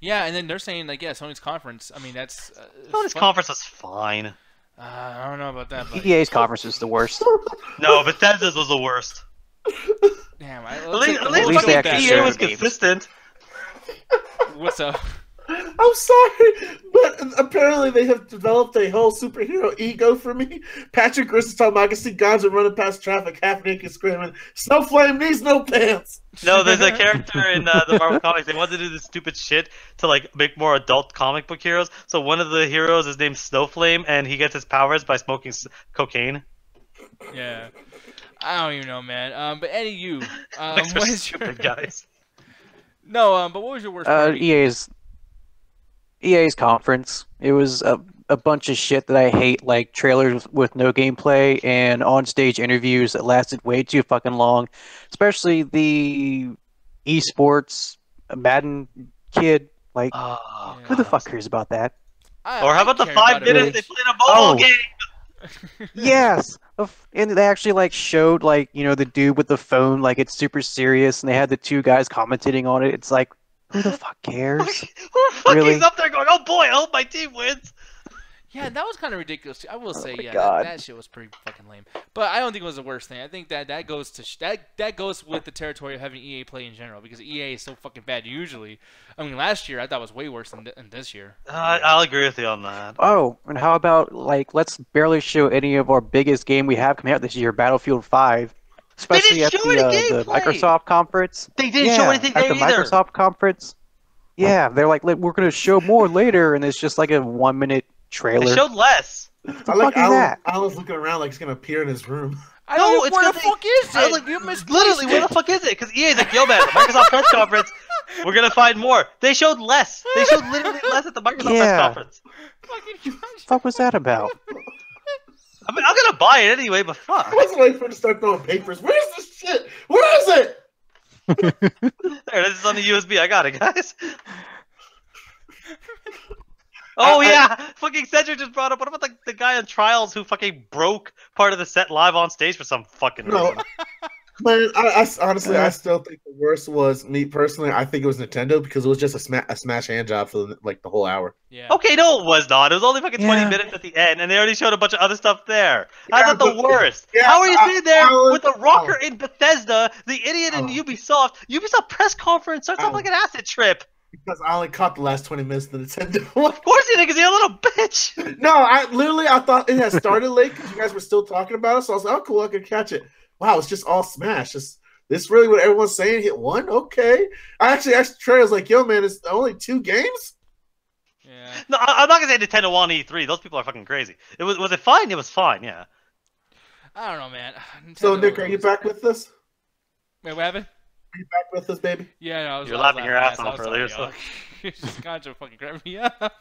Yeah, and then they're saying like, yeah, Sony's conference. I mean, that's Sony's conference was fine. I don't know about that. But... EA's conference is the worst. No, Bethesda's was the worst. Damn, At least they fucking actually EA showed was games. consistent. What's up? I'm sorry, but apparently they have developed a whole superhero ego for me. Patrick Grissom talking about I can see Gonzo running past traffic, half naked, screaming, "Snowflame needs no pants." No, there's a character in the Marvel comics. They wanted to do this stupid shit to like make more adult comic book heroes. So one of the heroes is named Snowflame, and he gets his powers by smoking cocaine. Yeah, I don't even know, man. But Eddie, you, What what is stupid your... guys? No, but what was your worst part? EA's conference. It was a bunch of shit that I hate, like trailers with no gameplay and on-stage interviews that lasted way too fucking long. Especially the esports Madden kid. Like, who the fuck cares about that? Or how about the 5 minutes they played a mobile game? Yes, and they actually like showed like the dude with the phone, like it's super serious, and they had the two guys commenting on it. It's like, who the fuck cares? Who the fuck Really? is up there going, oh boy, I hope my team wins? Yeah, that was kind of ridiculous too. I will say, my yeah, God. that shit was pretty fucking lame. But I don't think it was the worst thing. I think that goes to that goes with the territory of having EA play in general because EA is so fucking bad usually. I mean, last year I thought was way worse than this year. I'll agree with you on that. Oh, and how about like let's barely show any of our biggest game we have coming out this year, Battlefield 5, especially at show any the gameplay. Microsoft conference. They didn't show anything at there the either. Microsoft conference. Yeah, they're like, we're gonna show more later, and it's just like a 1-minute trailer. They showed less. What the fuck is that? Alan's looking around like he's gonna appear in his room. I don't know, it's where gonna the be- fuck is I it? was like, You misplaced literally, where the fuck is it? Because EA's like, yo man, at the Microsoft press conference, we're gonna find more. They showed less. They showed literally less at the Microsoft press Yeah. conference. Fucking What the fuck was that about? I mean, I'm gonna buy it anyway, but fuck. I was waiting for him to start throwing papers. Where's this shit? Where is it? There, this is on the USB. I got it, guys. Oh yeah, fucking Cedric just brought up. What about the guy on Trials who fucking broke part of the set live on stage for some fucking No. reason? Man, I honestly, I still think the worst was me personally. I think it was Nintendo because it was just a smash hand job for like the whole hour. Yeah. Okay, no, it was not. It was only fucking 20 Yeah. minutes at the end, and they already showed a bunch of other stuff there. Yeah, That's not the but- worst. yeah, How are you sitting there Alan- with the rocker in Bethesda, the idiot in Alan. Ubisoft? Ubisoft press conference starts off Alan. like an acid trip. Because I only caught the last 20 minutes of the Nintendo. Of course you did, because you're a little bitch. No, I thought it had started late because you guys were still talking about it. So I was like, oh, cool, I could catch it. Wow, it's just all Smash. This really what everyone's saying? Hit one? Okay. I actually asked Trey, I was like, yo, man, it's only 2 games? Yeah. No, I'm not gonna say Nintendo won E3. Those people are fucking crazy. Was it fine? It was fine. Yeah. I don't know, man. So, Nintendo Nick, are you was- back with us? Wait, what happened? Are you back with us, baby? Yeah, no, I was You're I was laughing your ass I off was earlier, sorry, y'all. Just Contra fucking grabbed me up.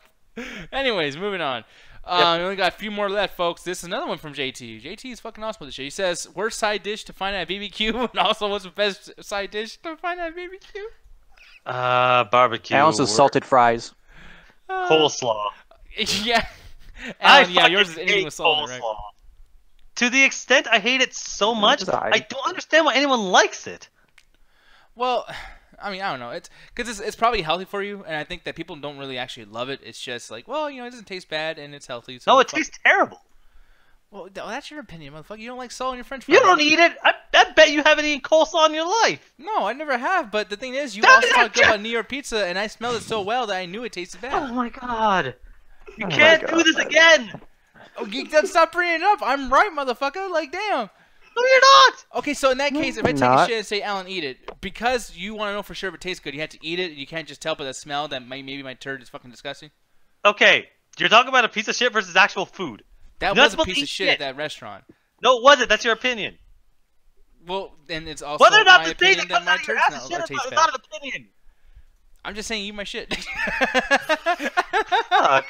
Anyways, moving on. We only got a few more left, folks. This is another one from JT. JT is fucking awesome with this shit. He says, worst side dish to find at BBQ, and also what's the best side dish to find at BBQ? Barbecue. And also salted fries. Coleslaw. Yeah. I Yeah, yours is fucking anything hate with salt, right? coleslaw. To the extent I hate it so much, It's alright. I don't understand why anyone likes it. Well, I mean, I don't know. It's because it's probably healthy for you, and I think that people don't really actually love it. It's just like, well, it doesn't taste bad, and it's healthy. So No, it fuck tastes terrible. Well, that's your opinion, motherfucker. You don't like salt in your French fries. You don't eat it. I bet you haven't eaten coleslaw in your life. No, I never have. But the thing is, you Damn also it, talked Jeff! about New York pizza, and I smelled it so well that I knew it tasted Oh bad. my god. You Oh my can't do God. this again. Oh, you gotta stop bringing it up. I'm right, motherfucker. Like, damn. No, you're not. Okay, so in that case, if I take a Not. shit and say, Alan, eat it, because you want to know for sure if it tastes good, you have to eat it. You can't just tell by the smell that maybe my turd is fucking disgusting. Okay, you're talking about a piece of shit versus actual food. That You're not was a supposed to piece eat of shit shit. at that restaurant. No, it wasn't. That's your opinion. Well, then it's also Whether or not my the thing opinion that that comes my out of your turd ass is smells shit or tastes is bad. not an opinion. I'm just saying, eat my shit. Fuck.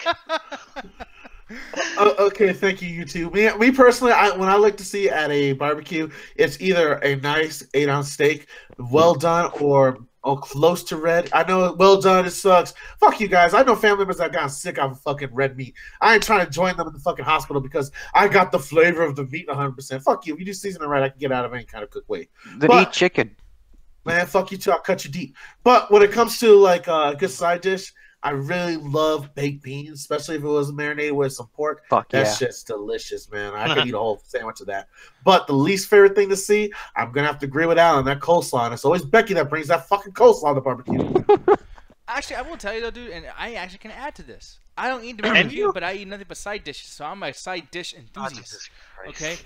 Okay, thank you, YouTube. Me personally, when I like to see at a barbecue, it's either a nice 8-ounce steak, well done, or close to red. I know well done, it sucks. Fuck you guys. I know family members that have gotten sick of fucking red meat. I ain't trying to join them in the fucking hospital because I got the flavor of the meat 100%. Fuck you. If you do season it right, I can get out of any kind of cooked way. Then But- eat chicken. Man, fuck you too. I'll cut you deep. But when it comes to like a good side dish, I really love baked beans, especially if it was marinated with some pork. Fuck That yeah. shit's delicious, man. I could eat a whole sandwich of that. But the least favorite thing to see, I'm gonna have to agree with Alan. That coleslaw, and it's always Becky that brings that fucking coleslaw to barbecue. Actually, I will tell you though, dude, and I actually can add to this. I don't eat the Can barbecue, you? but I eat nothing but side dishes, so I'm a side dish Oh, enthusiast. Jesus Christ. Okay,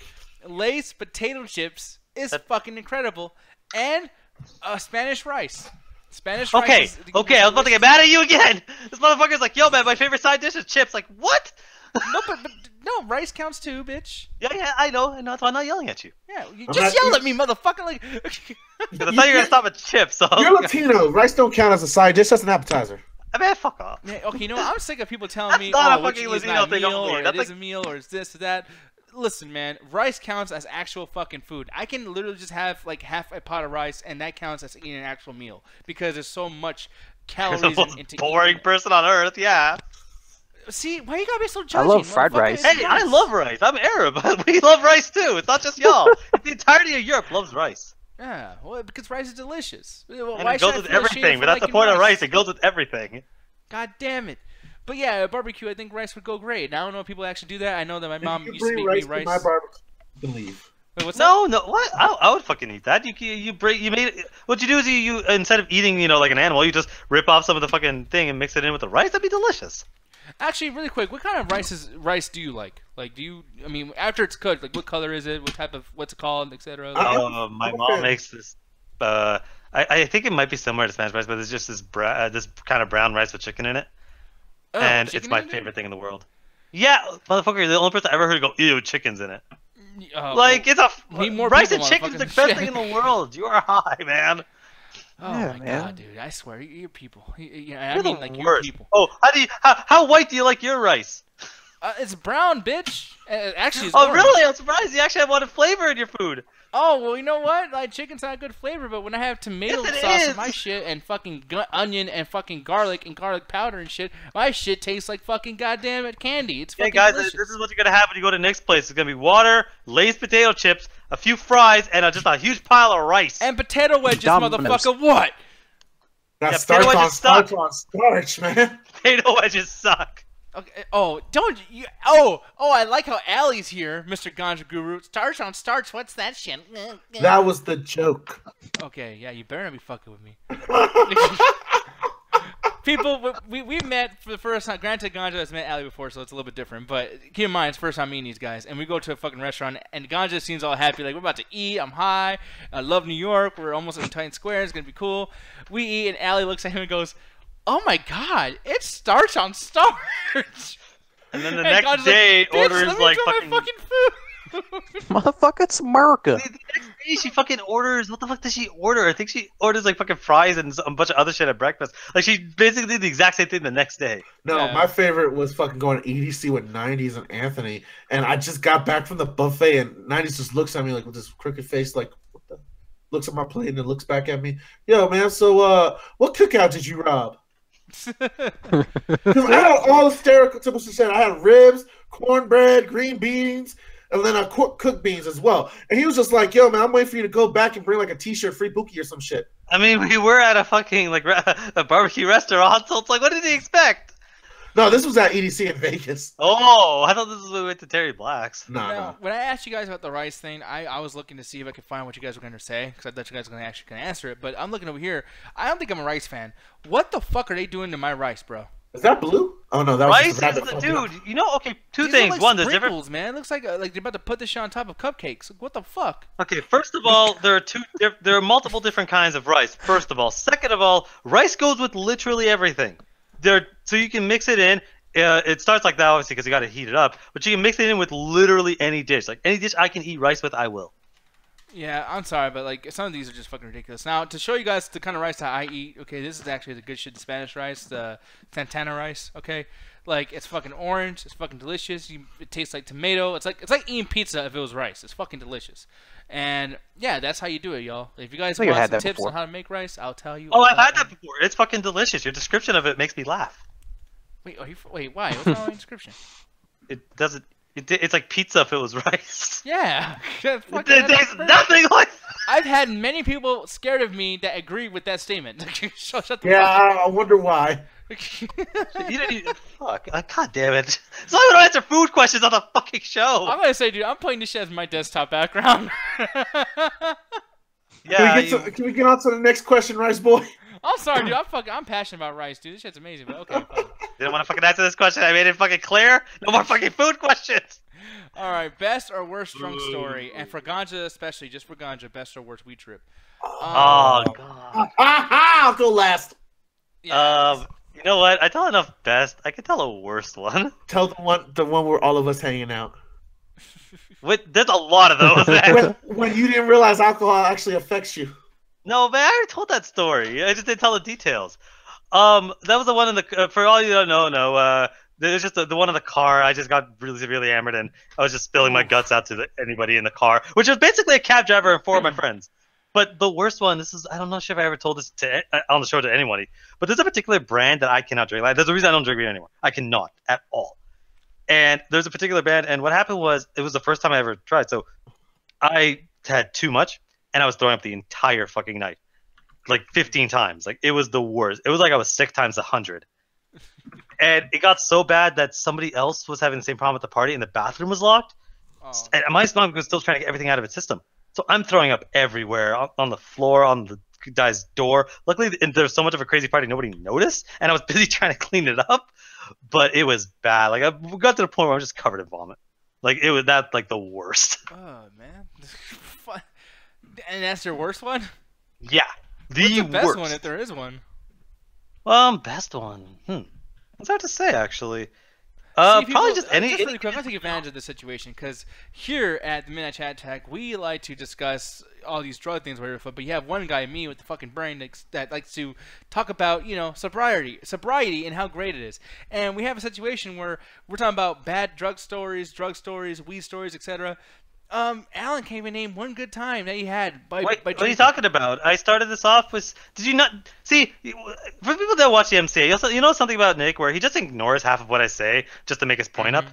Lay's potato chips is That- fucking incredible, and Spanish rice. Spanish Okay, rice. okay, I was about to get mad at you again. This motherfucker's like, yo, man, my favorite side dish is chips. Like, what? No, but no, rice counts too, bitch. Yeah, I know. That's why I'm not yelling at you. Yeah, you I'm just not- yell at me, motherfucker. Like, Because I thought you were gonna stop at chips. So You're Latino. Rice don't count as a side dish. That's an appetizer. I mean, fuck off. yeah, okay, you know what? I'm sick of people telling That's me, not a which fucking is Latino not a thing meal, only. or That's it is like- a meal, or it's this or that. Listen, man, rice counts as actual fucking food. I can literally just have like half a pot of rice, and that counts as eating an actual meal because there's so much You're calories the most into boring eating. person on earth. Yeah. See, why you gotta be so judgy? I love fried motherfucker? rice. It's Hey, I love rice. I'm Arab. We love rice too. It's not just y'all. The entirety of Europe loves rice. Yeah, well, because rice is delicious. And Why it should goes I with feel ashamed everything. for But that's the liking point of rice. It goes with everything. God damn it. But yeah, barbecue, I think rice would go great. Now, I don't know if people actually do that. I know that my mom used to make me rice. My barbecue, believe. Wait, what's No, what? I would fucking eat that. You made it. What you do is you instead of eating like an animal, you just rip off some of the fucking thing and mix it in with the rice. That'd be delicious. Actually, really quick, what kind of rice do you like? Like, I mean, after it's cooked, like, what color is it? What type of, what's it called, etc.? My mom makes this. I think it might be similar to Spanish rice, but it's just this kind of brown rice with chicken in it, and it's my favorite thing in the world. Yeah, motherfucker, you're the only person I ever heard go, ew, chicken's in it. Like, it's rice and chicken's the best thing in the world. You are high, man. Oh Yeah, my man. god, dude! I swear, you're people. I You're mean, the like, worst. you're people. Oh, how white do you like your rice? It's brown, bitch. Actually, it's Oh, orange. really? I'm surprised you actually have a lot of flavor in your food. Oh, well, you know what? Like, chicken's not a good flavor, but when I have tomato Yes, it sauce is. in my shit and fucking onion and fucking garlic powder and shit, my shit tastes like fucking goddamn it candy. It's Hey fucking guys, delicious. this is what you're gonna have when you go to Nick's place. It's gonna be water, Lay's potato chips, a few fries, and just a huge pile of rice. And potato wedges, Domino's. motherfucker. What? That Yeah, starch potato on wedges suck. starch on starch, man. Potato wedges suck. Okay. Oh, don't you? Oh, I like how Allie's here, Mr. Ganja Guru. Starch on starch. What's that shit? That was the joke. Okay, yeah, you better not be fucking with me. People, we met for the first time. Granted, Ganja has met Allie before, so it's a little bit different. But keep in mind, it's the first time meeting these guys. And we go to a fucking restaurant, and Ganja seems all happy. Like, we're about to eat. I'm high. I love New York. We're almost in Times Square. It's going to be cool. We eat, and Allie looks at him and goes, "Oh, my God. It's starch on starch." And then the And next Ganja's day, like, "Bitch, orders let me like enjoy fucking. my fucking food. Motherfucker, it's America. The next day, she fucking orders. What the fuck does she order? I think she orders like fucking fries and a bunch of other shit at breakfast. Like she basically did the exact same thing the next day. No, Yeah. my favorite was fucking going to EDC with 90s and Anthony. And I just got back from the buffet, and 90s just looks at me like with this crooked face, like, what the? Looks at my plate and then looks back at me. Yo, man, so what cookout did you rob? Because I had all the stereotypical shit. I had ribs, cornbread, green beans, and then I cooked beans as well. And he was just like, yo, man, I'm waiting for you to go back and bring like a t-shirt, free bookie or some shit. I mean, we were at a fucking like a barbecue restaurant, so it's like, what did he expect? No, this was at EDC in Vegas. Oh, I thought this was when we went to Terry Black's. No, Now, no. when I asked you guys about the rice thing, I was looking to see if I could find what you guys were going to say, because I thought you guys were actually going to answer it. But I'm looking over here. I don't think I'm a rice fan. What the fuck are they doing to my rice, bro? Is that blue? Oh, no, that was Rice just is a rabbit the fucking up. dude. You know, okay, two These things. Look like One, there's different. sprinkles, man. It looks like they're about to put this shit on top of cupcakes. What the fuck? Okay, first of all, there are multiple different kinds of rice. First of all, second of all, rice goes with literally everything. So you can mix it in. It starts like that obviously because you got to heat it up, but you can mix it in with literally any dish. Like any dish I can eat rice with, I will. Yeah, I'm sorry, but like some of these are just fucking ridiculous. Now, to show you guys the kind of rice that I eat, okay, this is actually the good shit, the Spanish rice, the Santana rice, okay? Like, it's fucking orange, it's fucking delicious, it tastes like tomato, it's like eating pizza if it was rice, it's fucking delicious. And, yeah, that's how you do it, y'all. If you guys think I want had some that tips before. on how to make rice, I'll tell you. Oh, I've about had that before. It's fucking delicious. Your description of it makes me laugh. Wait, why? What's wrong with my description? It doesn't. It's like pizza if it was rice. Yeah. It tastes nothing like. I've had many people scared of me that agree with that statement. Shut the Yeah, fuck I wonder why. up. You didn't even. Fuck. God damn it. It's why we don't answer food questions on the fucking show. I'm gonna say, dude, I'm putting this shit as my desktop background. Yeah. Can we get on to the next question, Rice Boy? I'm sorry, dude. I'm passionate about rice, dude. This shit's amazing, but okay. Fine. Didn't want to fucking answer this question. I made it fucking clear. No more fucking food questions. All right, best or worst drunk story, and for Ganja especially, just for Ganja, best or worst weed trip. Oh god. I'll go last. Yeah, You know what? I tell enough best. I can tell a worst one. Tell the one where all of us hanging out. There's a lot of those. Man. When you didn't realize alcohol actually affects you. No, man, I already told that story. I just didn't tell the details. That was the one in the. For all you don't know, there's just the one in the car. I just got really, really hammered, and I was just spilling my guts out to anybody in the car, which was basically a cab driver and four of my friends. But the worst one, this is, I'm not sure if I ever told this on the show to anybody, but there's a particular brand that I cannot drink. Like, there's a reason I don't drink beer anymore. I cannot at all. And there's a particular brand, and what happened was, it was the first time I ever tried. So I had too much, and I was throwing up the entire fucking night. Like 15 times. Like, it was the worst. It was like I was sick times 100. And it got so bad that somebody else was having the same problem at the party, and the bathroom was locked. Oh. And my stomach was still trying to get everything out of its system. So I'm throwing up everywhere, on the floor, on the guy's door. Luckily, there was so much of a crazy party, nobody noticed, and I was busy trying to clean it up. But it was bad. Like, I got to the point where I was just covered in vomit. Like, it was that, like, the worst. Oh, man. And that's your worst one? Yeah. What's the best one, if there is one? Best one. It's hard to say, actually. Probably just any. Just really quick, I'm gonna take advantage of the situation because here at the Midnight Chat Attack, we like to discuss all these drug things, whatever. But you have one guy, me, with the fucking brain that likes to talk about, you know, sobriety, and how great it is. And we have a situation where we're talking about bad drug stories, weed stories, etc. Alan can't even name one good time that he had by what are you talking about? I started this off with. Did you not see? For people that watch the MCA, you know something about Nick where he just ignores half of what I say just to make his point up.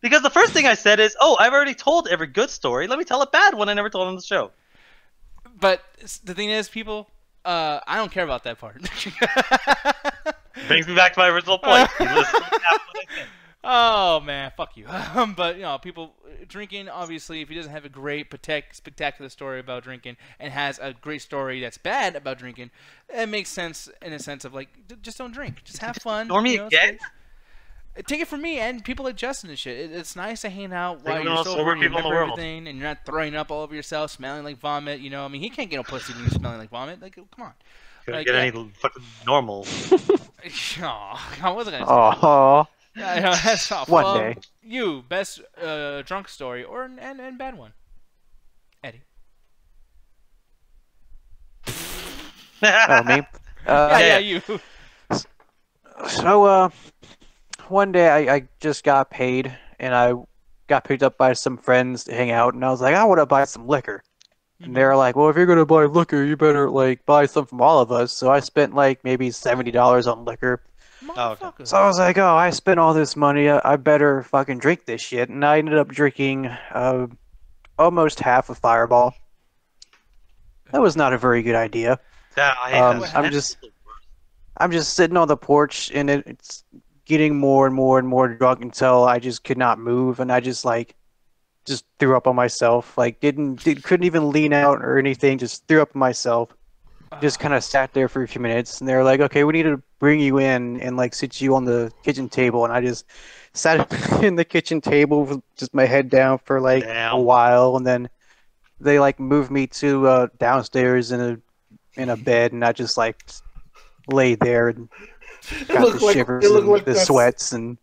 Because the first thing I said is, "Oh, I've already told every good story. Let me tell a bad one I never told on the show." But the thing is, people, I don't care about that part. Brings me back to my original point. Oh man, fuck you. But you know, people drinking. Obviously, if he doesn't have a great, spectacular story about drinking, and has a great story that's bad about drinking, it makes sense in a sense of like, just don't drink, just have fun. Ignore me again. Take it from me and people like Justin and shit. It's nice to hang out while you're sober, you remember everything, and you're not throwing up all over yourself, smelling like vomit. You know, I mean, he can't get no pussy when you're smelling like vomit. Like, come on. Couldn't get any fucking normal. I wasn't gonna say that. Yeah, that's tough. One day. You, best drunk story or and bad one. Eddie. Oh, me? Yeah, you. So, one day I just got paid, and I got picked up by some friends to hang out, and I was like, I want to buy some liquor. And they were like, well, if you're going to buy liquor, you better, like, buy some from all of us. So I spent, like, maybe $70 on liquor. Oh, okay. So I was like, oh, I spent all this money. I better fucking drink this shit. And I ended up drinking almost half a Fireball. That was not a very good idea. I'm just sitting on the porch, and it's getting more and more and more drunk until I just could not move, and I just threw up on myself. Like couldn't even lean out or anything. Just threw up on myself. Just kind of sat there for a few minutes, and they were like, okay, we need to bring you in and like sit you on the kitchen table. And I just sat in the kitchen table with just my head down for like a while, and then they like moved me to downstairs in a bed, and I just like lay there and got the shivers and the sweats and.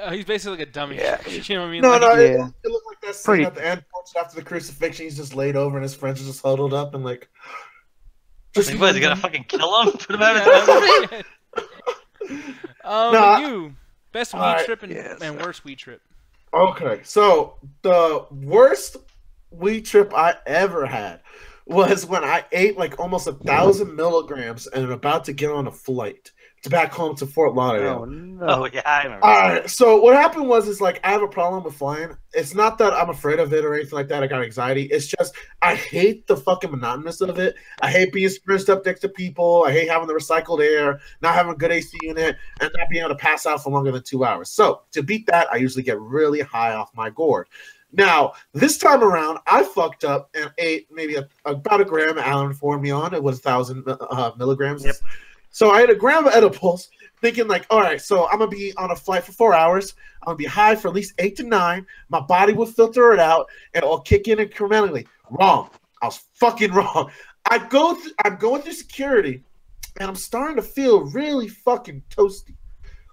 He's basically like a dummy. Yeah. You know what I mean? No, like, no, yeah. it looked like that scene at the end after the crucifixion. He's just laid over and his friends are just huddled up and like. Just what, is he gonna fucking kill him? Put him out of his you best weed trip and worst weed trip. Okay, so the worst weed trip I ever had was when I ate like almost 1,000 milligrams and I'm about to get on a flight to back home to Fort Lauderdale. Oh, no. Oh yeah, I remember. All right, so what happened was like I have a problem with flying. It's not that I'm afraid of it or anything like that. I got anxiety. It's just I hate the fucking monotonous of it. I hate being spruced up next to people. I hate having the recycled air, not having a good AC unit, and not being able to pass out for longer than 2 hours. So to beat that, I usually get really high off my gourd. Now, this time around, I fucked up and ate maybe about a gram. Alan informed me on it was 1,000 milligrams. Yep. So I had a gram of edibles, thinking like, all right, so I'm going to be on a flight for 4 hours. I'm going to be high for at least 8 to 9. My body will filter it out, and it'll kick in incrementally. Wrong. I was fucking wrong. I'm going through security, and I'm starting to feel really fucking toasty.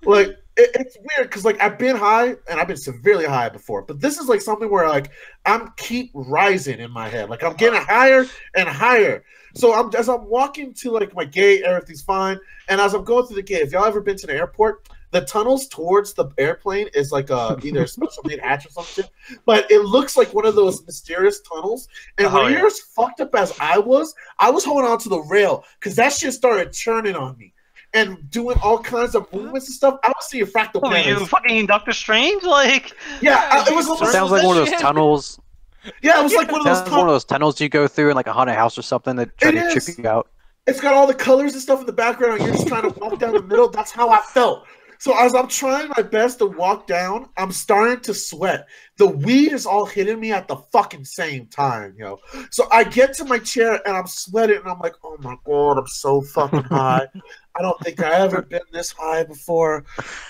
Like, it's weird because, like, I've been high, and I've been severely high before. But this is, like, something where, like, I'm keep rising in my head. Like, I'm getting higher and higher. So as I'm walking to like my gate, everything's fine. And as I'm going through the gate, if y'all ever been to the airport, The tunnels towards the airplane is like either a special made hatch or something, but it looks like one of those mysterious tunnels. And when you're as fucked up as I was holding on to the rail because that shit started churning on me and doing all kinds of movements and stuff. I was seeing fractal patterns. You fucking Doctor Strange, like it was. It sounds like one of those tunnels. Yeah, it was like one of those. One of those tunnels you go through in like a haunted house or something that try to trip you out. It's got all the colors and stuff in the background, and you're just trying to walk down the middle. That's how I felt. So as I'm trying my best to walk down, I'm starting to sweat. The weed is all hitting me at the fucking same time, yo. So I get to my chair and I'm sweating, and I'm like, oh my God, I'm so fucking high. I don't think I ever been this high before.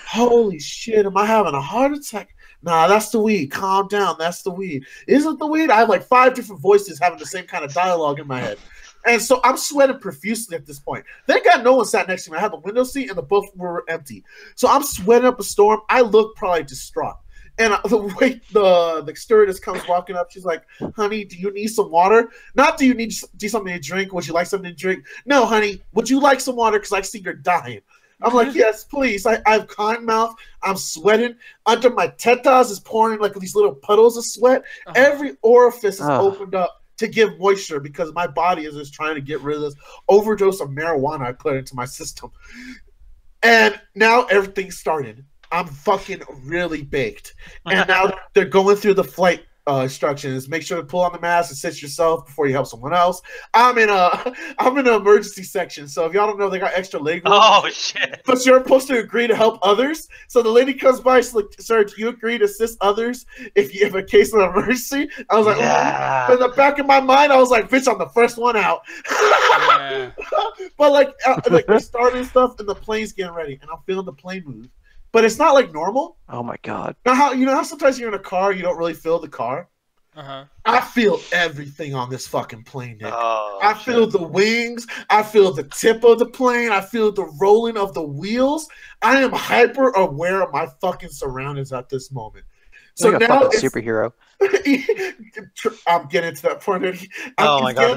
Holy shit, am I having a heart attack? Nah, that's the weed. Calm down. That's the weed. Isn't the weed? I have like 5 different voices having the same kind of dialogue in my head. And so I'm sweating profusely at this point. Thank God no one sat next to me. I had the window seat and the both were empty. So I'm sweating up a storm. I look probably distraught. And the way the stewardess comes walking up, she's like, honey, do you need some water? Not do you need something to drink? Would you like something to drink? No, honey, would you like some water? Because I see you're dying. I'm like, yes, please. I have cotton mouth. I'm sweating. Under my tetas is pouring like these little puddles of sweat. Every orifice is opened up to give moisture because my body is just trying to get rid of this overdose of marijuana I put into my system. And now everything started. I'm fucking really baked. And now they're going through the flight instructions. Make sure to pull on the mask and sit yourself before you help someone else. I'm in an emergency section, so if y'all don't know, they got extra leg room. Oh shit! But you're supposed to agree to help others. So the lady comes by, she's like, "Sir, do you agree to assist others if you have a case of emergency?" I was like, yeah. Oh. In the back of my mind, I was like, "Bitch, I'm the first one out." Yeah. But like they started stuff, and the plane's getting ready, and I'm feeling the plane move. But it's not like normal. Oh my God! Now how sometimes you're in a car, you don't really feel the car. I feel everything on this fucking plane, Nick. I feel the wings. I feel the tip of the plane. I feel the rolling of the wheels. I am hyper aware of my fucking surroundings at this moment. So like now a fucking superhero. I'm getting to that point. Oh my God!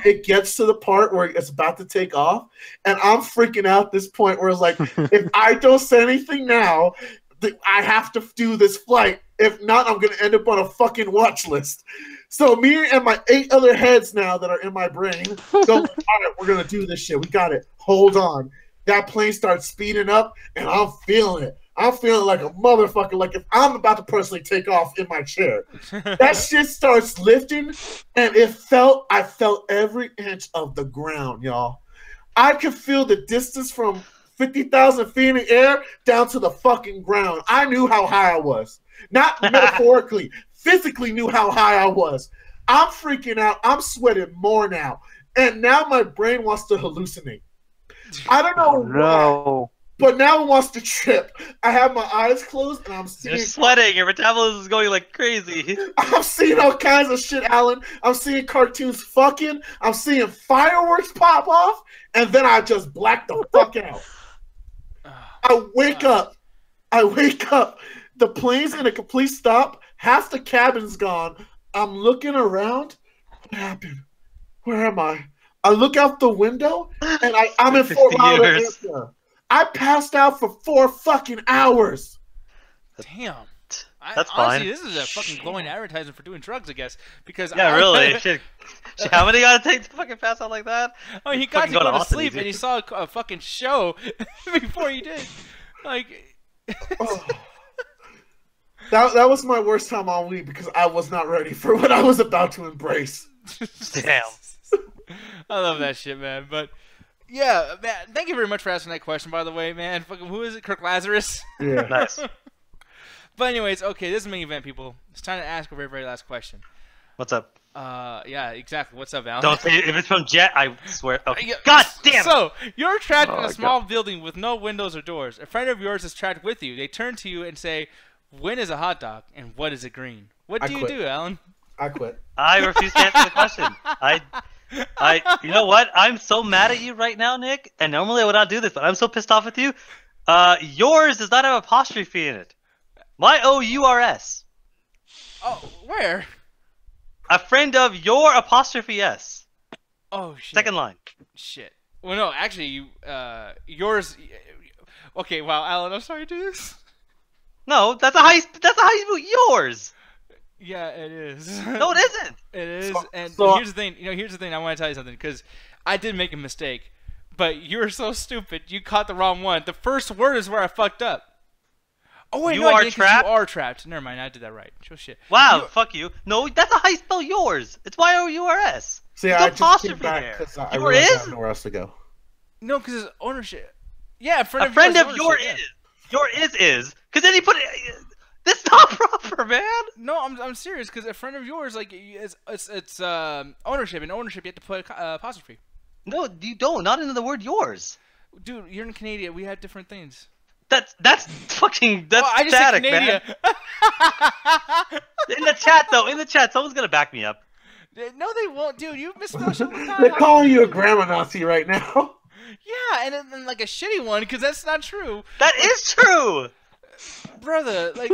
It gets to the part where it's about to take off, and I'm freaking out. At this point where it's like, if I don't say anything now, I have to do this flight. If not, I'm going to end up on a fucking watch list. So me and my 8 other heads now that are in my brain go, all right, we're going to do this shit. We got it. Hold on. That plane starts speeding up, and I'm feeling it. I'm feeling like a motherfucker, like if I'm about to personally take off in my chair. That shit starts lifting, and I felt every inch of the ground, y'all. I could feel the distance from 50,000 feet in the air down to the fucking ground. I knew how high I was. Not metaphorically, physically knew how high I was. I'm freaking out. I'm sweating more now. And now my brain wants to hallucinate. I don't know why, but now it wants to trip. I have my eyes closed and I'm seeing... You're sweating. Your metabolism is going like crazy. I'm seeing all kinds of shit, Alan. I'm seeing cartoons fucking. I'm seeing fireworks pop off. And then I just black the fuck out. I wake up. The plane's in a complete stop. Half the cabin's gone. I'm looking around. What happened? Where am I? I look out the window, and I'm in Fort Lauderdale. I passed out for 4 fucking hours. Damn. That's honestly, fine. This is a fucking glowing advertisement for doing drugs, I guess. Because really. Shit. How many gotta take to fucking pass out like that? I mean, he got to go to sleep, and he saw a fucking show before he did. Like... That was my worst time on weed because I was not ready for what I was about to embrace. Damn. I love that shit, man. But yeah, man, thank you very much for asking that question, by the way, man. Fucking, who is it? Kirk Lazarus? Yeah. Nice. But anyways, okay, this is main event, people. It's time to ask a very, very last question. What's up? Yeah, exactly. What's up, Alan? Don't say it. If it's from Jet, I swear. Oh, God damn it! So, you're trapped in a small building with no windows or doors. A friend of yours is trapped with you. They turn to you and say, when is a hot dog and what is a green? What do you do, Alan? I quit. I refuse to answer the question. You know what? I'm so mad at you right now, Nick. And normally I would not do this, but I'm so pissed off with you. Yours does not have apostrophe in it. My O-U-R-S. Oh, where? A friend of your apostrophe S. Oh shit. Second line. Shit. Well, no, actually, yours. Okay, wow, Alan, I'm sorry to do this. No, that's a high boot yours. Yeah, it is. No, it isn't. It is, and so- here's the thing. Here's the thing. I want to tell you something because I did make a mistake, but you were so stupid. You caught the wrong one. The first word is where I fucked up. Oh wait, You no, I are didn't, 'cause trapped? You are trapped. Never mind, I did that right. Oh shit. Wow, fuck you. No, that's a high spell yours. It's Y-O-U-R-S. See, There's I no just came apostrophe back there. because I Yours realized I is? have nowhere else to go. No, because it's ownership. Yeah, A friend of your is. Your is. Because then he put it. That's not proper, man. No, I'm serious because a friend of yours, like, it's ownership. In ownership, you have to put apostrophe. No, you don't. Not into the word yours. Dude, you're in Canada. We have different things. That's fucking. That's Oh, I just static, said man. Canada. In the chat, though. In the chat, someone's gonna back me up. No, they won't, dude. You misspelled shit all the They're time. calling you a grammar Nazi right now. Yeah, and then like a shitty one because that's not true, That is true. brother. Like,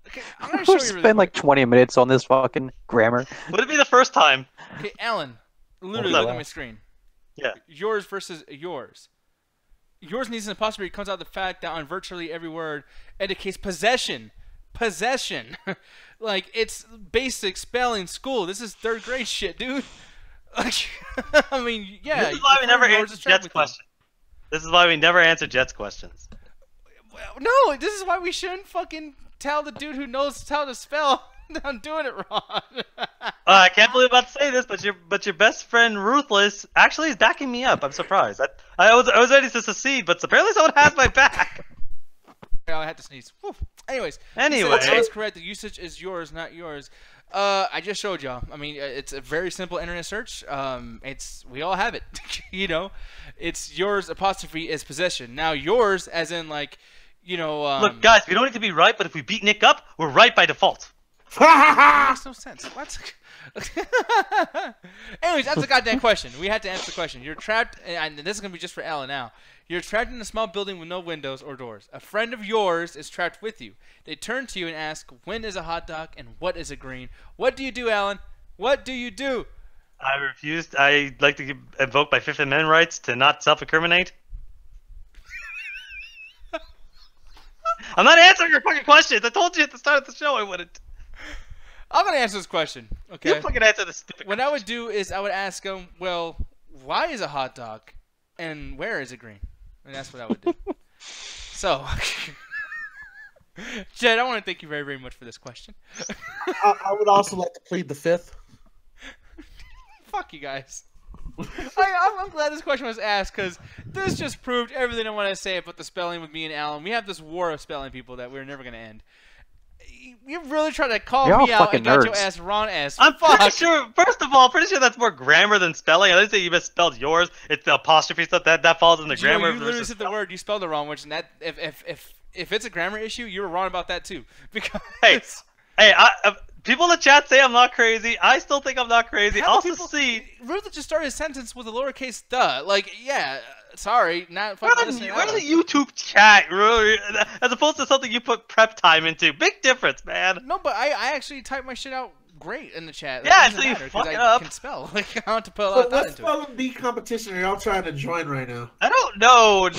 okay, I'm gonna show We'll you. Really spend like quick. 20 minutes on this fucking grammar. Would it be the first time? Okay, Alan, literally Hold look up. at my screen. Yeah. Yours versus yours. Yours needs an apostrophe. It comes out the fact that on virtually every word indicates possession. Possession. Like, it's basic spelling school. This is 3rd grade shit, dude. Like, I mean, yeah. This is why we never yours answer is trapped Jet's with you. question. This is why we never answer Jet's questions. Well, no, this is why we shouldn't fucking tell the dude who knows how to spell that I'm doing it wrong. I can't believe I'm about to say this, but your best friend Ruthless actually is backing me up. I'm surprised. I was ready to secede, but apparently someone has my back. Oh, I had to sneeze. Whew. Anyways. Anyway. That was correct. The usage is yours, not yours. I just showed y'all. I mean, it's a very simple internet search. We all have it. You know, it's yours apostrophe is possession. Now yours, as in like, you know. Look, guys, we don't need to be right, but if we beat Nick up, we're right by default. That makes no sense. What? Anyways, that's a goddamn question. We had to answer the question. You're trapped, and this is gonna be just for Alan now. You're trapped in a small building with no windows or doors. A friend of yours is trapped with you. They turn to you and ask, "When is a hot dog and what is a green?" What do you do, Alan? What do you do? I refused. I like to invoke my Fifth Amendment rights to not self-incriminate. I'm not answering your fucking questions. I told you at the start of the show I wouldn't. I'm gonna answer this question. Okay. You fucking answer this stupid What I would do is I would ask him, "Well, why is a hot dog, and where is it green?" And that's what I would do. So, Jed, I want to thank you very, very much for this question. I would also like to plead the fifth. Fuck you guys. I'm glad this question was asked because this just proved everything I want to say about the spelling with me and Alan. We have this war of spelling people that we're never gonna end. You really try to call You're all me out fucking and got your nerds. ass wrong ass. I'm fuck. pretty sure. First of all, pretty sure that's more grammar than spelling. I didn't say you misspelled yours. It's the apostrophe stuff that falls in the You know, grammar. you literally versus said the word. You spelled it wrong, which and that if it's a grammar issue, you were wrong about that too. Because Hey, people in the chat say I'm not crazy. I still think I'm not crazy. half Also, the people, see, Ruth just started his sentence with a lowercase duh. Like, yeah, sorry, not we're fucking in listening. the YouTube chat, really, as opposed to something you put prep time into. Big difference, man. No, but I actually type my shit out great in the chat. Yeah, It doesn't so you matter, 'cause fuck I it up. can spell. Like, I don't have to put a lot But of thought what into it. spelling bee competition are y'all trying to join right now? I don't know.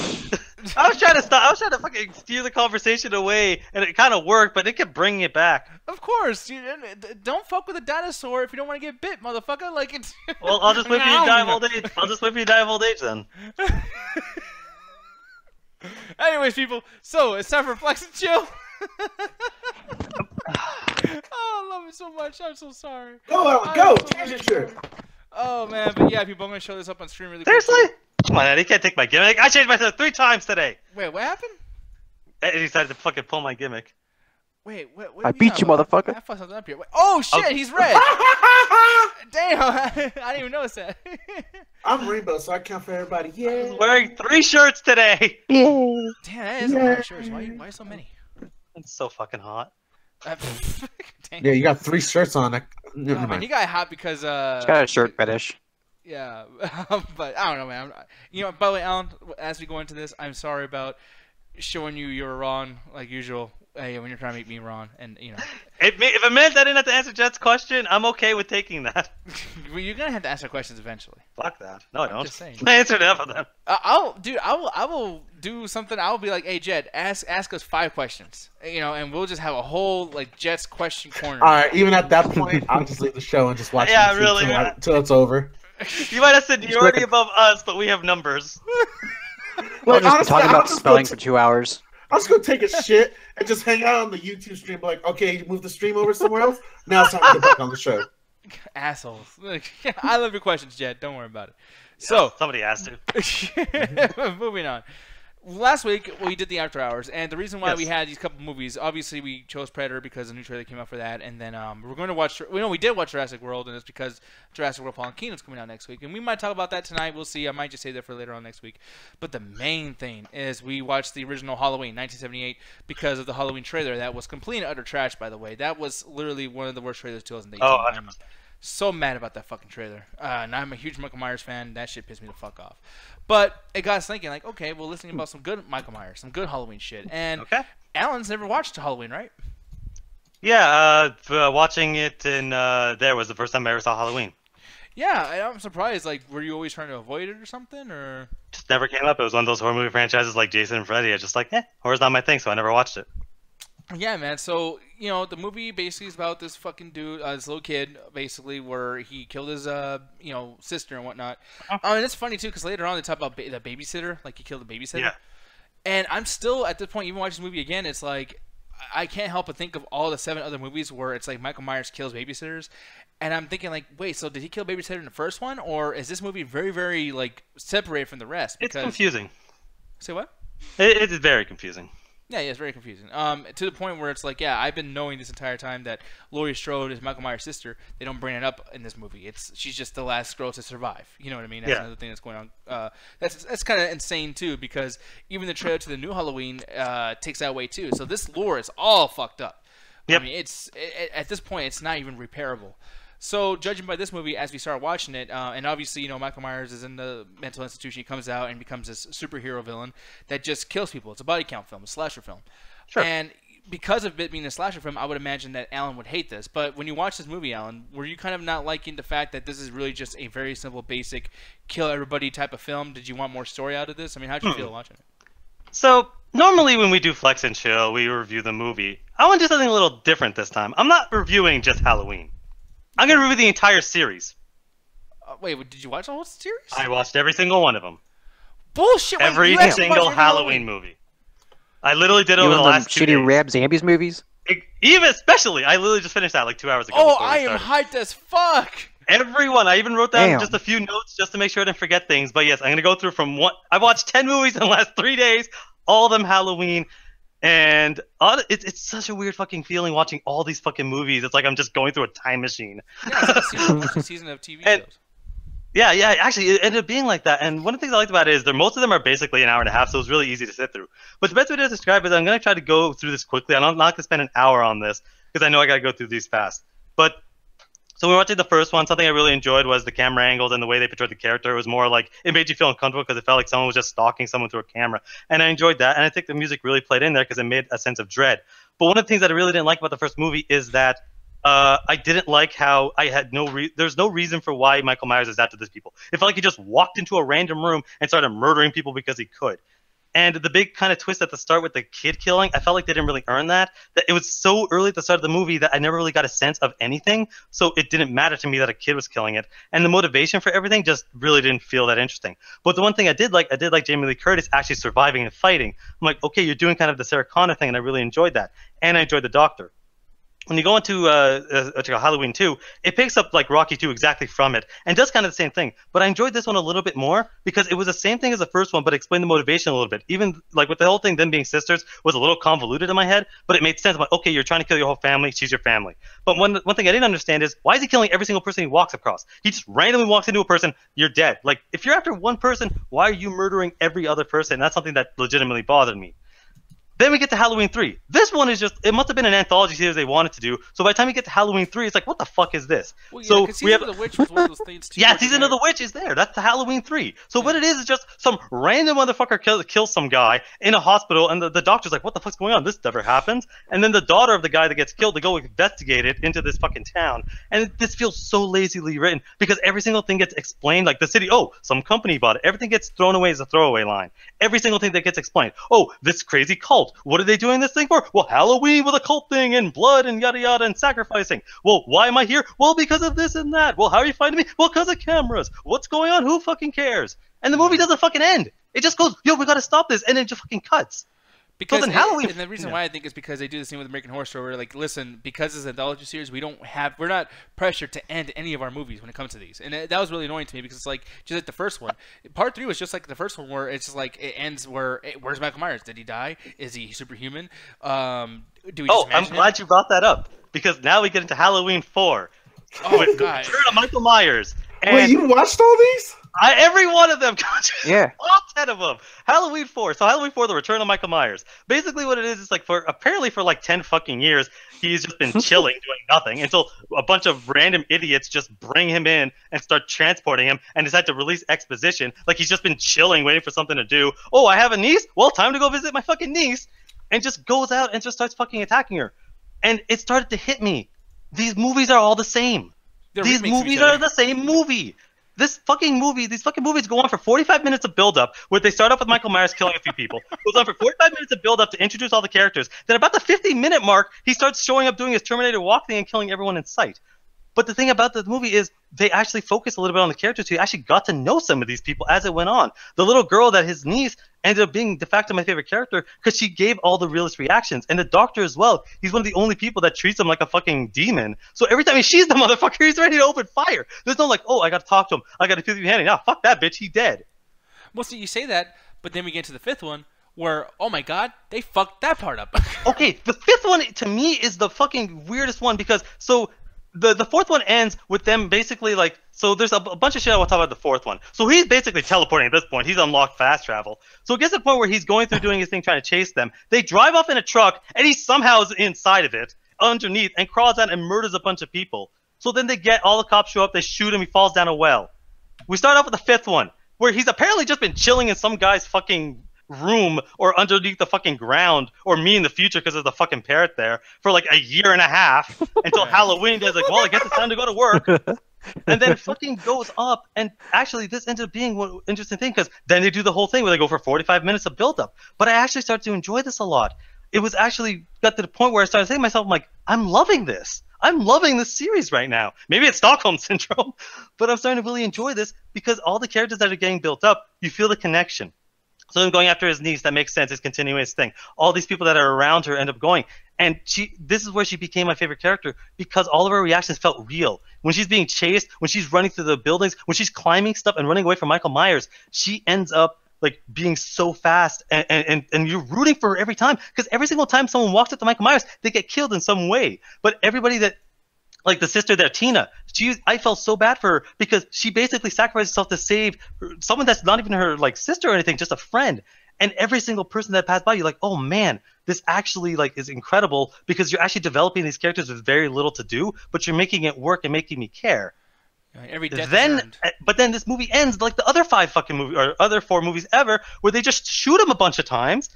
I was trying to stop. I was trying to fucking steer the conversation away, and it kind of worked, but it kept bringing it back. Of course, don't fuck with a dinosaur if you don't want to get bit, motherfucker. Like it's. Well, I'll just wait for you to die of old age. I'll just wait for you to die of old age then. Anyways, people, so it's time for Flex and Chill. Oh, I love it so much. I'm so sorry. Go, Alan, I'm go! so Change your sorry. shirt. Oh man, but yeah, people, I'm gonna show this up on stream really quick. Seriously? Come on, man. He can't take my gimmick. I changed myself 3 times today. Wait, what happened? And he decided to fucking pull my gimmick. Wait, what? I beat you, motherfucker. I fucked something up here. Wait, oh shit, he's red. Damn, I didn't even notice that. I'm rainbow, so I count for everybody. I Yeah. was wearing 3 shirts today. Yay. Damn, that is a lot of shirts. Why so many? It's so fucking hot. Dang. Yeah, you got 3 shirts on. Never Oh, man, mind. he got hot because He's got a shirt fetish. yeah, but I don't know, man. You know, by the way, Alan, as we go into this, I'm sorry about showing you you're wrong like usual. When you're trying to make me wrong, and you know, If it meant I didn't have to answer Jet's question, I'm okay with taking that. well, you're gonna have to answer questions eventually. Fuck that. No, I don't. just saying. I answered enough of them. I will do something, I'll be like, hey, Jed, ask us 5 questions, and we'll just have a whole like Jed's question corner. All right, even at that point, I'll just leave the show and just watch Yeah, it really, till it's over. You might have seniority above us, but we have numbers. We'll just honestly, talk I'm about just spelling gonna for 2 hours. I'm just gonna take a shit and just hang out on the YouTube stream. Like, okay, you move the stream over somewhere else. Now it's time to get back on the show. Assholes. I love your questions, Jed. Don't worry about it. So somebody has to. moving on. Last week we did the After Hours, and the reason why Yes. we had these couple movies, obviously we chose Predator because the new trailer came out for that, and then we're going to watch. We did watch Jurassic World, and it's because Jurassic World: Fallen Kingdom's coming out next week, and we might talk about that tonight. We'll see. I might just save that for later on next week. But the main thing is we watched the original Halloween, 1978, because of the Halloween trailer that was complete and utter trash. By the way, that was literally one of the worst trailers of 2018. Oh, I'm so mad about that fucking trailer. And I'm a huge Michael Myers fan. That shit pissed me the fuck off. But it got us thinking, like, okay, well, listening about some good Michael Myers, some good Halloween shit. And Alan's never watched Halloween, right? Yeah, watching it in there was the first time I ever saw Halloween. Yeah, I'm surprised. Like, were you always trying to avoid it or something, or? Just never came up. It was one of those horror movie franchises like Jason and Freddy. I just like, horror's not my thing, so I never watched it. Yeah, man. So, the movie basically is about this fucking dude, this little kid, basically, where he killed his, sister and whatnot. And it's funny, too, because later on they talk about the babysitter, like he killed the babysitter. Yeah. And I'm still, at this point, even watching this movie again, it's like, I can't help but think of all the 7 other movies where it's like Michael Myers kills babysitters. And I'm thinking, like, wait, so did he kill babysitter in the first one? Or is this movie very, very, like, separated from the rest? Because... It's confusing. Say what? It is very confusing. Yeah, it's very confusing. To the point where it's like, yeah, I've been knowing this entire time that Laurie Strode is Michael Myers' sister. They don't bring it up in this movie. She's just the last girl to survive. You know what I mean? That's another thing that's going on. That's kind of insane too, because even the trailer to the new Halloween takes that away too. So this lore is all fucked up. Yep. I mean, at this point, it's not even repairable. So, judging by this movie, as we start watching it, and obviously, Michael Myers is in the mental institution. He comes out and becomes this superhero villain that just kills people. It's a body count film, a slasher film. Sure. And because of it being a slasher film, I would imagine that Alan would hate this. But when you watch this movie, Alan, were you kind of not liking the fact that this is really just a very simple, basic, kill everybody type of film? Did you want more story out of this? I mean, how'd you feel watching it? So, normally when we do Flex and Chill, we review the movie. I want to do something a little different this time. I'm not reviewing just Halloween. I'm going to review the entire series. Wait, did you watch the whole series? I watched every single one of them. Bullshit! Every single Halloween movie. I literally did it over the last 2 days. Shitty Rab Zombies movies? Even especially, I literally just finished that like 2 hours ago. Oh, I am hyped as fuck! Everyone. I even wrote down just a few notes just to make sure I didn't forget things. But yes, I'm going to go through from one. I've watched 10 movies in the last 3 days, all of them Halloween. And it's such a weird fucking feeling watching all these fucking movies. It's like I'm just going through a time machine. Yeah, it's a season of TV shows. Yeah, actually, it ended up being like that. And one of the things I liked about it is most of them are basically an hour and a half, so it was really easy to sit through. But the best way to describe it is I'm going to try to go through this quickly. I'm not going to spend an hour on this because I know I got to go through these fast. But so we were watching the first one. Something I really enjoyed was the camera angles and the way they portrayed the character. It was more like it made you feel uncomfortable because it felt like someone was just stalking someone through a camera. And I enjoyed that. And I think the music really played in there because it made a sense of dread. But one of the things that I really didn't like about the first movie is that I didn't like how I had there's no reason for why Michael Myers is after these people. It felt like he just walked into a random room and started murdering people because he could. And the big kind of twist at the start with the kid killing, I felt like they didn't really earn that. That it was so early at the start of the movie that I never really got a sense of anything. So it didn't matter to me that a kid was killing it. And the motivation for everything just really didn't feel that interesting. But the one thing I did like Jamie Lee Curtis actually surviving and fighting. I'm like, okay, you're doing kind of the Sarah Connor thing, and I really enjoyed that. And I enjoyed the Doctor. When you go into Halloween 2, it picks up like Rocky 2 exactly from it and does kind of the same thing. But I enjoyed this one a little bit more because it was the same thing as the first one, but explained the motivation a little bit. Even like with the whole thing, them being sisters, was a little convoluted in my head, but it made sense. I'm like, okay, you're trying to kill your whole family. She's your family. But one thing I didn't understand is why is he killing every single person he walks across? He just randomly walks into a person, you're dead. Like if you're after one person, why are you murdering every other person? That's something that legitimately bothered me. Then we get to Halloween 3. This one is just, it must have been an anthology series they wanted to do. So by the time we get to Halloween 3, it's like, what the fuck is this? Well, yeah, so we have the Witch was one of those things too. Yeah, Season of the Witch is there. That's the Halloween 3. So what it is just some random motherfucker kills some guy in a hospital, and the doctor's like, what the fuck's going on? This never happens. And then the daughter of the guy that gets killed, they go investigate it into this fucking town. And this feels so lazily written because every single thing gets explained. Like the city, oh, some company bought it. Everything gets thrown away as a throwaway line. Every single thing that gets explained. Oh, this crazy cult. What are they doing this thing for? Well, Halloween with a cult thing and blood and yada yada and sacrificing. Well, why am I here? Well, because of this and that. Well, how are you finding me? Well, because of cameras. What's going on? Who fucking cares? And the movie doesn't fucking end. It just goes, yo, we gotta stop this, and it just fucking cuts. Because so then Halloween, and the reason why I think is because they do the same with American Horror Story. Where like, listen, because it's an anthology series, we're not pressured to end any of our movies when it comes to these, and that was really annoying to me because it's like just like the first one. Part 3 was just like the first one, where it's just like it ends where where's Michael Myers? Did he die? Is he superhuman? Do we? Oh, I'm glad you brought that up because now we get into Halloween 4. Oh with God! Michael Myers. And wait, you watched all these? Every one of them. Yeah. All 10 of them. Halloween 4. So Halloween 4, The Return of Michael Myers. Basically what it is like apparently for like 10 fucking years, he's just been chilling, doing nothing until a bunch of random idiots just bring him in and start transporting him and decide to release exposition. Like he's just been chilling, waiting for something to do. Oh, I have a niece? Well, time to go visit my fucking niece. And just goes out and just starts fucking attacking her. And it started to hit me. These movies are all the same. These movies are the same movie. These fucking movies go on for 45 minutes of build-up, where they start off with Michael Myers killing a few people. Goes on for 45 minutes of build-up to introduce all the characters. Then about the 50-minute mark, he starts showing up doing his Terminator walk thing and killing everyone in sight. But the thing about the movie is they actually focus a little bit on the characters. So you actually got to know some of these people as it went on. The little girl that his niece ended up being de facto my favorite character because she gave all the realest reactions. And the doctor as well. He's one of the only people that treats him like a fucking demon. So every time he sees the motherfucker, he's ready to open fire. There's no like, oh, I got to talk to him. I got to feel your hand. Nah, fuck that bitch. He dead. Well, see, you say that, but then we get to the 5th one where, oh my God, they fucked that part up. Okay, the 5th one to me is the fucking weirdest one because The 4th one ends with them basically like, so there's a bunch of shit I want to talk about the 4th one. So he's basically teleporting at this point. He's unlocked fast travel. So it gets to the point where he's going through doing his thing trying to chase them. They drive off in a truck and he somehow is inside of it, underneath, and crawls out and murders a bunch of people. So then all the cops show up, they shoot him, he falls down a well. We start off with the 5th one, where he's apparently just been chilling in some guy's fucking room or underneath the fucking ground, or me in the future because there's a fucking parrot there, for like a year and a half until Halloween does like, well, I guess it's time to go to work. And then it fucking goes up, and actually this ends up being one interesting thing because then they do the whole thing where they go for 45 minutes of build up. But I actually started to enjoy this a lot. It was actually got to the point where I started saying to myself, I'm like, I'm loving this. I'm loving this series right now. Maybe it's Stockholm Syndrome, but I'm starting to really enjoy this because all the characters that are getting built up, you feel the connection. So then going after his niece, that makes sense. It's continuing his thing. All these people that are around her end up going. And this is where she became my favorite character because all of her reactions felt real. When she's being chased, when she's running through the buildings, when she's climbing stuff and running away from Michael Myers, she ends up like being so fast and you're rooting for her every time because every single time someone walks up to Michael Myers, they get killed in some way. But everybody that, like the sister there, Tina, I felt so bad for her because she basically sacrificed herself to save someone that's not even her like sister or anything, just a friend. And every single person that passed by, you're like, oh man, this actually like is incredible because you're actually developing these characters with very little to do, but you're making it work and making me care. Every death but then this movie ends like the other 5 fucking movies or other 4 movies ever, where they just shoot him a bunch of times.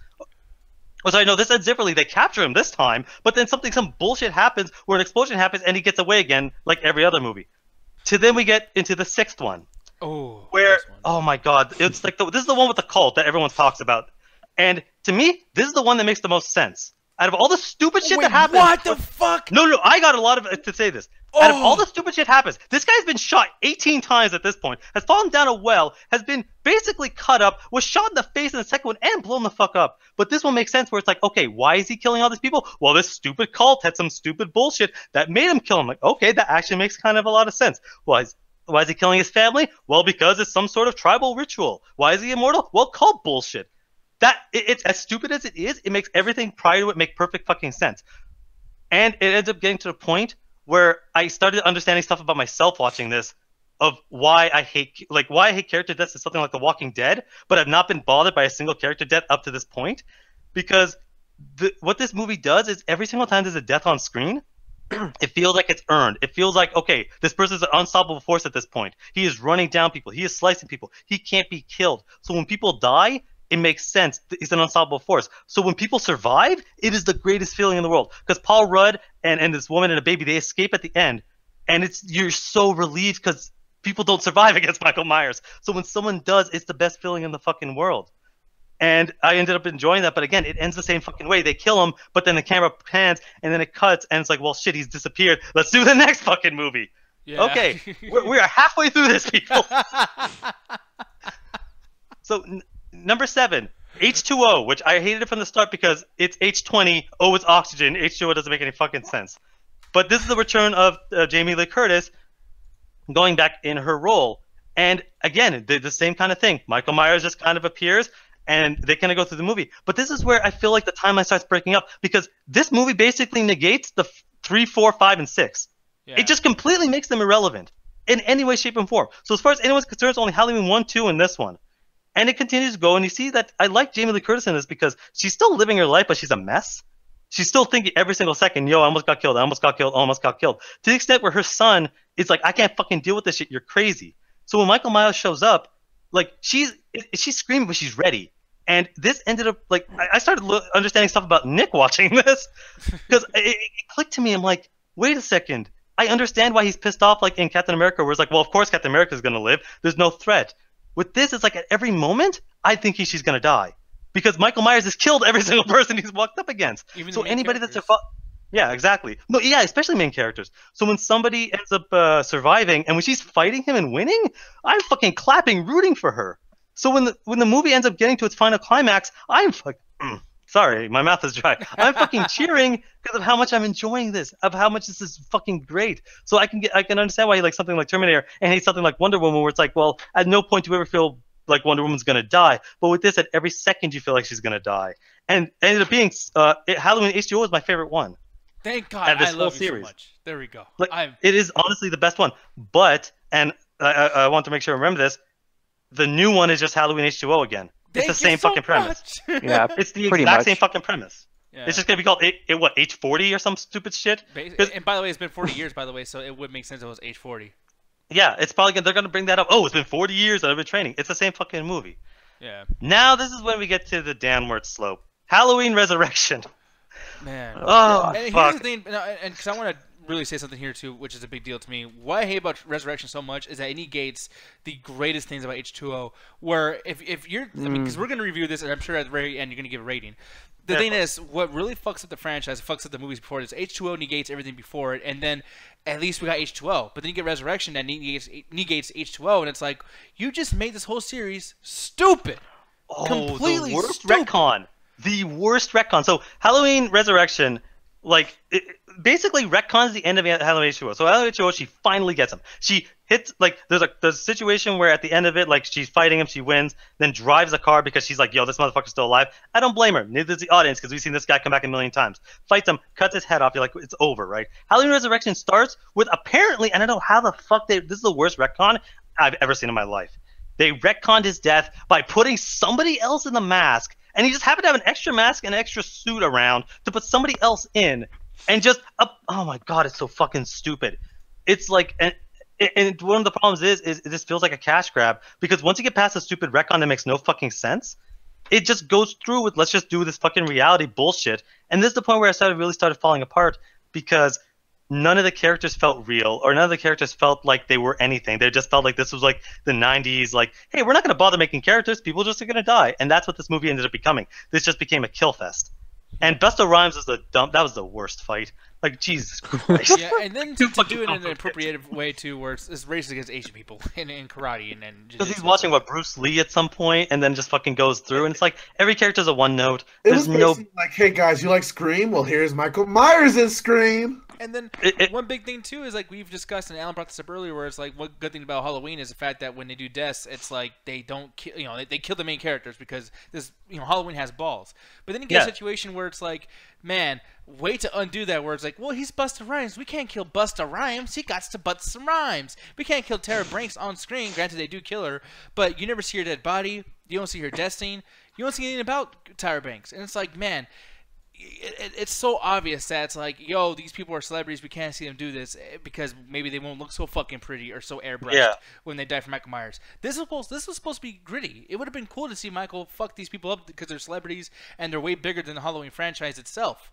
Oh, sorry, no, this ends differently. They capture him this time, but then some bullshit happens where an explosion happens and he gets away again, like every other movie. Then we get into the 6th one. Oh, where, oh my god, it's like this is the one with the cult that everyone talks about. And to me, this is the one that makes the most sense. Out of all the stupid shit that happens. What the fuck? No, I got a lot of it to say this. Out of all the stupid shit happens, this guy's been shot 18 times at this point, has fallen down a well, has been basically cut up, was shot in the face in the second one, and blown the fuck up. But this one makes sense where it's like, okay, why is he killing all these people? Well, this stupid cult had some stupid bullshit that made him kill him. Like, okay, that actually makes kind of a lot of sense. Why is he killing his family? Well, because it's some sort of tribal ritual. Why is he immortal? Well, cult bullshit. It's as stupid as it is, it makes everything prior to it make perfect fucking sense. And it ends up getting to the point where I started understanding stuff about myself watching this, of why I hate character deaths in something like The Walking Dead, but I've not been bothered by a single character death up to this point, because what this movie does is every single time there's a death on screen, it feels like it's earned. It feels like, okay, this person's an unstoppable force at this point. He is running down people. He is slicing people. He can't be killed. So when people die, it makes sense. He's an unstoppable force. So when people survive, it is the greatest feeling in the world. Because Paul Rudd and this woman and a baby, they escape at the end. And you're so relieved because people don't survive against Michael Myers. So when someone does, it's the best feeling in the fucking world. And I ended up enjoying that, but again, it ends the same fucking way. They kill him, but then the camera pans, and then it cuts, and it's like, well, shit, he's disappeared. Let's do the next fucking movie. Yeah. Okay, we are halfway through this, people. So, number 7, H2O, which I hated it from the start because it's H20, O is oxygen, H2O doesn't make any fucking sense. But this is the return of Jamie Lee Curtis going back in her role. And again, the same kind of thing. Michael Myers just kind of appears, and they kind of go through the movie. But this is where I feel like the timeline starts breaking up, because this movie basically negates the 3, 4, 5, and 6. Yeah. It just completely makes them irrelevant in any way, shape, and form. So as far as anyone's concerned, it's only Halloween 1, 2, and this one. And it continues to go, and you see that I like Jamie Lee Curtis in this because she's still living her life, but she's a mess. She's still thinking every single second, yo, I almost got killed, I almost got killed, I almost got killed. To the extent where her son is like, I can't fucking deal with this shit, you're crazy. So when Michael Myers shows up, like, she's screaming, but she's ready. And this ended up, like, I started understanding stuff about Nick watching this, because it clicked to me. I'm like, wait a second. I understand why he's pissed off, like, in Captain America, where it's like, well, of course Captain America's going to live. There's no threat. With this, it's like at every moment, I think she's going to die. Because Michael Myers has killed every single person he's walked up against. Even so anybody characters. that's survived. Yeah, exactly. No, yeah, especially main characters. So when somebody ends up surviving, and when she's fighting him and winning, I'm fucking clapping, rooting for her. So when the movie ends up getting to its final climax, I'm sorry, my mouth is dry. I'm fucking cheering because of how much I'm enjoying this, of how much this is fucking great. So I can understand why you like something like Terminator and hate something like Wonder Woman, where it's like, well, at no point do you ever feel like Wonder Woman's gonna die. But with this, at every second you feel like she's gonna die. And it ended up being Halloween H2O is my favorite one. Thank God, I love you so much. There we go. Like, it is honestly the best one. But, and I want to make sure I remember this, the new one is just Halloween H2O again. It's the same fucking premise. Yeah, it's the exact same fucking premise. Yeah. It's just gonna be called what, H40 or some stupid shit. And by the way, it's been 40 years. By the way, so it would make sense if it was H40. Yeah, it's probably they're gonna bring that up. Oh, it's been 40 years that I've been training. It's the same fucking movie. Yeah. Now this is when we get to the downward slope. Halloween Resurrection. Man. Oh, and fuck. Here's the thing, and because I want to really say something here too, which is a big deal to me. What I hate about Resurrection so much is that it negates the greatest things about H2O. Where if you're, I mean, because we're gonna review this, and I'm sure at the very end you're gonna give a rating. The thing is, what really fucks up the franchise, fucks up the movies before it, is H2O negates everything before it, and then at least we got H2O. But then you get Resurrection that negates H2O, and it's like, you just made this whole series stupid. Oh, completely the worst stupid. retcon. The worst retcon. So Halloween Resurrection, like, basically retcons the end of Halloween H2O. So Halloween H2O, she finally gets him. She hits, like, there's a situation where at the end of it, like, she's fighting him, she wins, then drives a car because she's like, yo, this motherfucker's still alive. I don't blame her. Neither does the audience, because we've seen this guy come back a million times. Fights him, cuts his head off. You're like, it's over, right? Halloween Resurrection starts with apparently, and I don't know how the fuck this is the worst retcon I've ever seen in my life. They retconned his death by putting somebody else in the mask, and he just happened to have an extra mask and an extra suit around to put somebody else in, and just oh my god, it's so fucking stupid. It's like, and one of the problems is it just feels like a cash grab, because once you get past the stupid retcon that makes no fucking sense, it just goes through with, let's just do this fucking reality bullshit. And this is the point where I really started falling apart, because none of the characters felt real, or none of the characters felt like they were anything. They just felt like this was like the 90s, like, hey, we're not going to bother making characters. People just are going to die. And that's what this movie ended up becoming. This just became a kill fest. And Busta Rhymes was that was the worst fight. Like, Jesus Christ. Yeah, and then to do it in an appropriate way, too, where it's racist against Asian people in karate. And then because he's watching, Bruce Lee at some point, and then just fucking goes through, and it's like, every character's a one note. There's no... like, hey, guys, you like Scream? Well, here's Michael Myers in Scream. And then one big thing, too, is like we've discussed, and Alan brought this up earlier, where it's like, one good thing about Halloween is the fact that when they do deaths, it's like they don't kill, they kill the main characters, because this, Halloween has balls. But then you get a situation where it's like, man, way to undo that, where it's like, well, he's Busta Rhymes. We can't kill Busta Rhymes. He got to bust some rhymes. We can't kill Tara Banks on screen. Granted, they do kill her, but you never see her dead body. You don't see her death scene. You don't see anything about Tyra Banks. And it's like, man, it's so obvious that it's like, yo, these people are celebrities. We can't see them do this because maybe they won't look so fucking pretty or so airbrushed when they die for Michael Myers. This was supposed to be gritty. It would have been cool to see Michael fuck these people up because they're celebrities and they're way bigger than the Halloween franchise itself.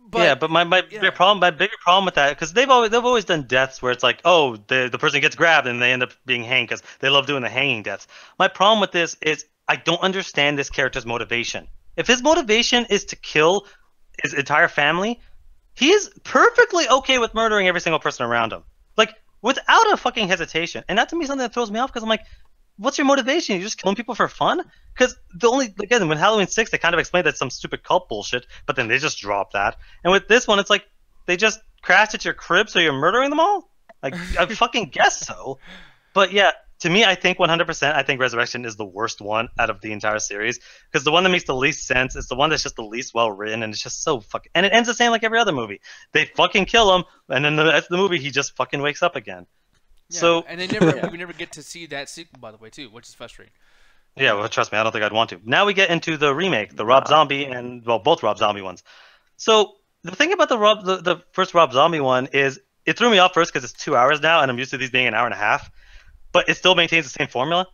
But, my bigger problem with that, because they've always done deaths where it's like, oh, the person gets grabbed and they end up being hanged because they love doing the hanging deaths. My problem with this is I don't understand this character's motivation. If his motivation is to kill his entire family, he is perfectly okay with murdering every single person around him, like without a fucking hesitation. And that to me is something that throws me off because I'm like, what's your motivation? You're just killing people for fun? Because again, when Halloween 6, they kind of explained that's some stupid cult bullshit, but then they just dropped that. And with this one, it's like they just crashed at your crib, so you're murdering them all? Like, I fucking guess so. But yeah, to me, I think 100%, I think Resurrection is the worst one out of the entire series. Because the one that makes the least sense is the one that's just the least well written, and it's just so fucking... And it ends the same like every other movie. They fucking kill him, and then that's the movie, he just fucking wakes up again. Yeah, so and we never get to see that sequel, by the way, too, which is frustrating. Yeah, well, trust me, I don't think I'd want to. Now we get into the remake, the Rob Zombie and both Rob Zombie ones. So the thing about the first Rob Zombie one is it threw me off first because it's 2 hours now, and I'm used to these being an hour and a half. But it still maintains the same formula.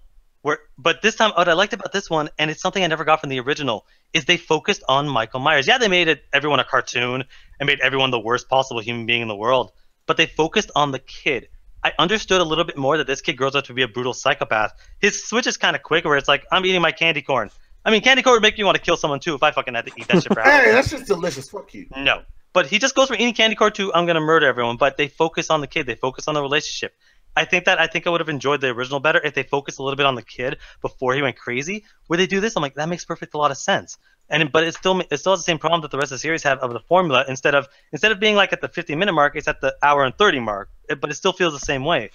But this time, what I liked about this one, and it's something I never got from the original, is they focused on Michael Myers. Yeah, they made everyone a cartoon and made everyone the worst possible human being in the world, but they focused on the kid. I understood a little bit more that this kid grows up to be a brutal psychopath. His switch is kind of quick, where it's like, I'm eating my candy corn. I mean, candy corn would make me want to kill someone too if I fucking had to eat that shit for hours. Hey, that's just delicious. Fuck you. No. But he just goes from eating candy corn to, I'm going to murder everyone. But they focus on the kid. They focus on the relationship. I think I would have enjoyed the original better if they focused a little bit on the kid before he went crazy. Where they do this, I'm like, that makes a lot of sense. But it still has the same problem that the rest of the series have of the formula. Instead of being like at the 50-minute mark, it's at the hour and 30 mark. But it still feels the same way.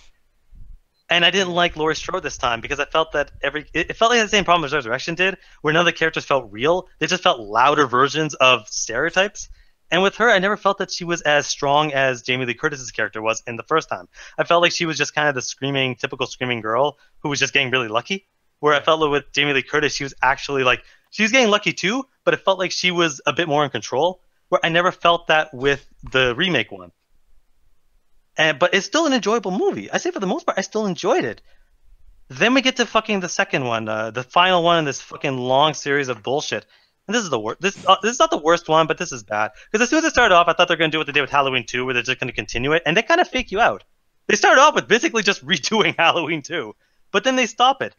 And I didn't like Laurie Strode this time because I felt that it felt like the same problem as Resurrection did, where none of the characters felt real. They just felt louder versions of stereotypes. And with her, I never felt that she was as strong as Jamie Lee Curtis's character was in the first time. I felt like she was just kind of the typical screaming girl who was just getting really lucky. Where I felt like with Jamie Lee Curtis, she was actually like, she was getting lucky too, but it felt like she was a bit more in control. Where I never felt that with the remake one. But it's still an enjoyable movie. I say for the most part, I still enjoyed it. Then we get to fucking the second one, the final one in this fucking long series of bullshit. And this is the worst. This is not the worst one, but this is bad. Because as soon as it started off, I thought they were going to do what they did with Halloween 2, where they're just going to continue it. And they kind of fake you out. They started off with basically just redoing Halloween 2. But then they stop it.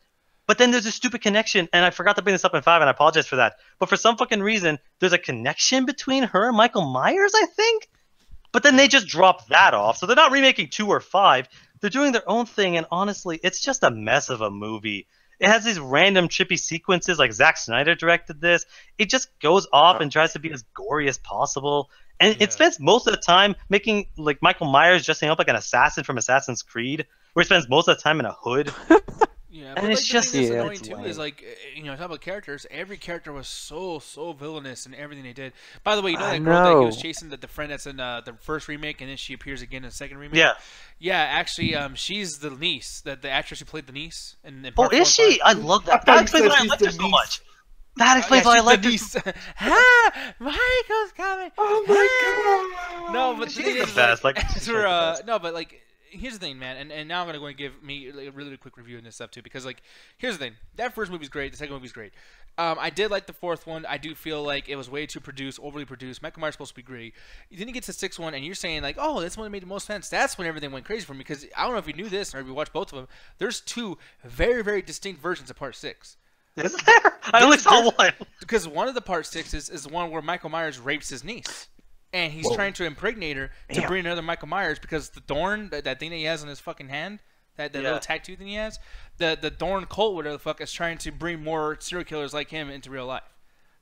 But then there's a stupid connection, and I forgot to bring this up in 5, and I apologize for that. But for some fucking reason, there's a connection between her and Michael Myers, I think? But then they just drop that off. So they're not remaking 2 or 5. They're doing their own thing, and honestly, it's just a mess of a movie. It has these random trippy sequences, like Zack Snyder directed this. It just goes off and tries to be as gory as possible. And it spends most of the time making like Michael Myers dressing up like an assassin from Assassin's Creed, where he spends most of the time in a hood. Yeah, and but it's like, just the thing that's annoying too is like, you know, talk about characters. Every character was so villainous in everything they did. By the way, you know that girl that he was chasing, the friend that's in the first remake, and then she appears again in the second remake. Yeah, actually, she's the niece, the actress who played the niece. In part is she? I love that. That explains why I liked her so much. That explains why I liked her. Ha! Michael's coming. Oh my god! No, but she's the best. Like, no, but like. Here's the thing, man, and now I'm gonna go and give me a really quick review on this stuff too, because like, here's the thing: that first movie's great, the second movie's great. I did like the fourth one. I do feel like it was way too overly produced. Michael Myers supposed to be great. Then you get to the sixth one, and you're saying like, oh, that's when it made the most sense. That's when everything went crazy for me, because I don't know if you knew this or if you watched both of them. There's two very distinct versions of Part 6. Is there? I only saw one. Because one of the Part 6s is the one where Michael Myers rapes his niece. And he's trying to impregnate her to bring another Michael Myers, because the thorn, that thing that he has on his fucking hand, that little tattoo thing he has, the thorn cult, whatever the fuck, is trying to bring more serial killers like him into real life.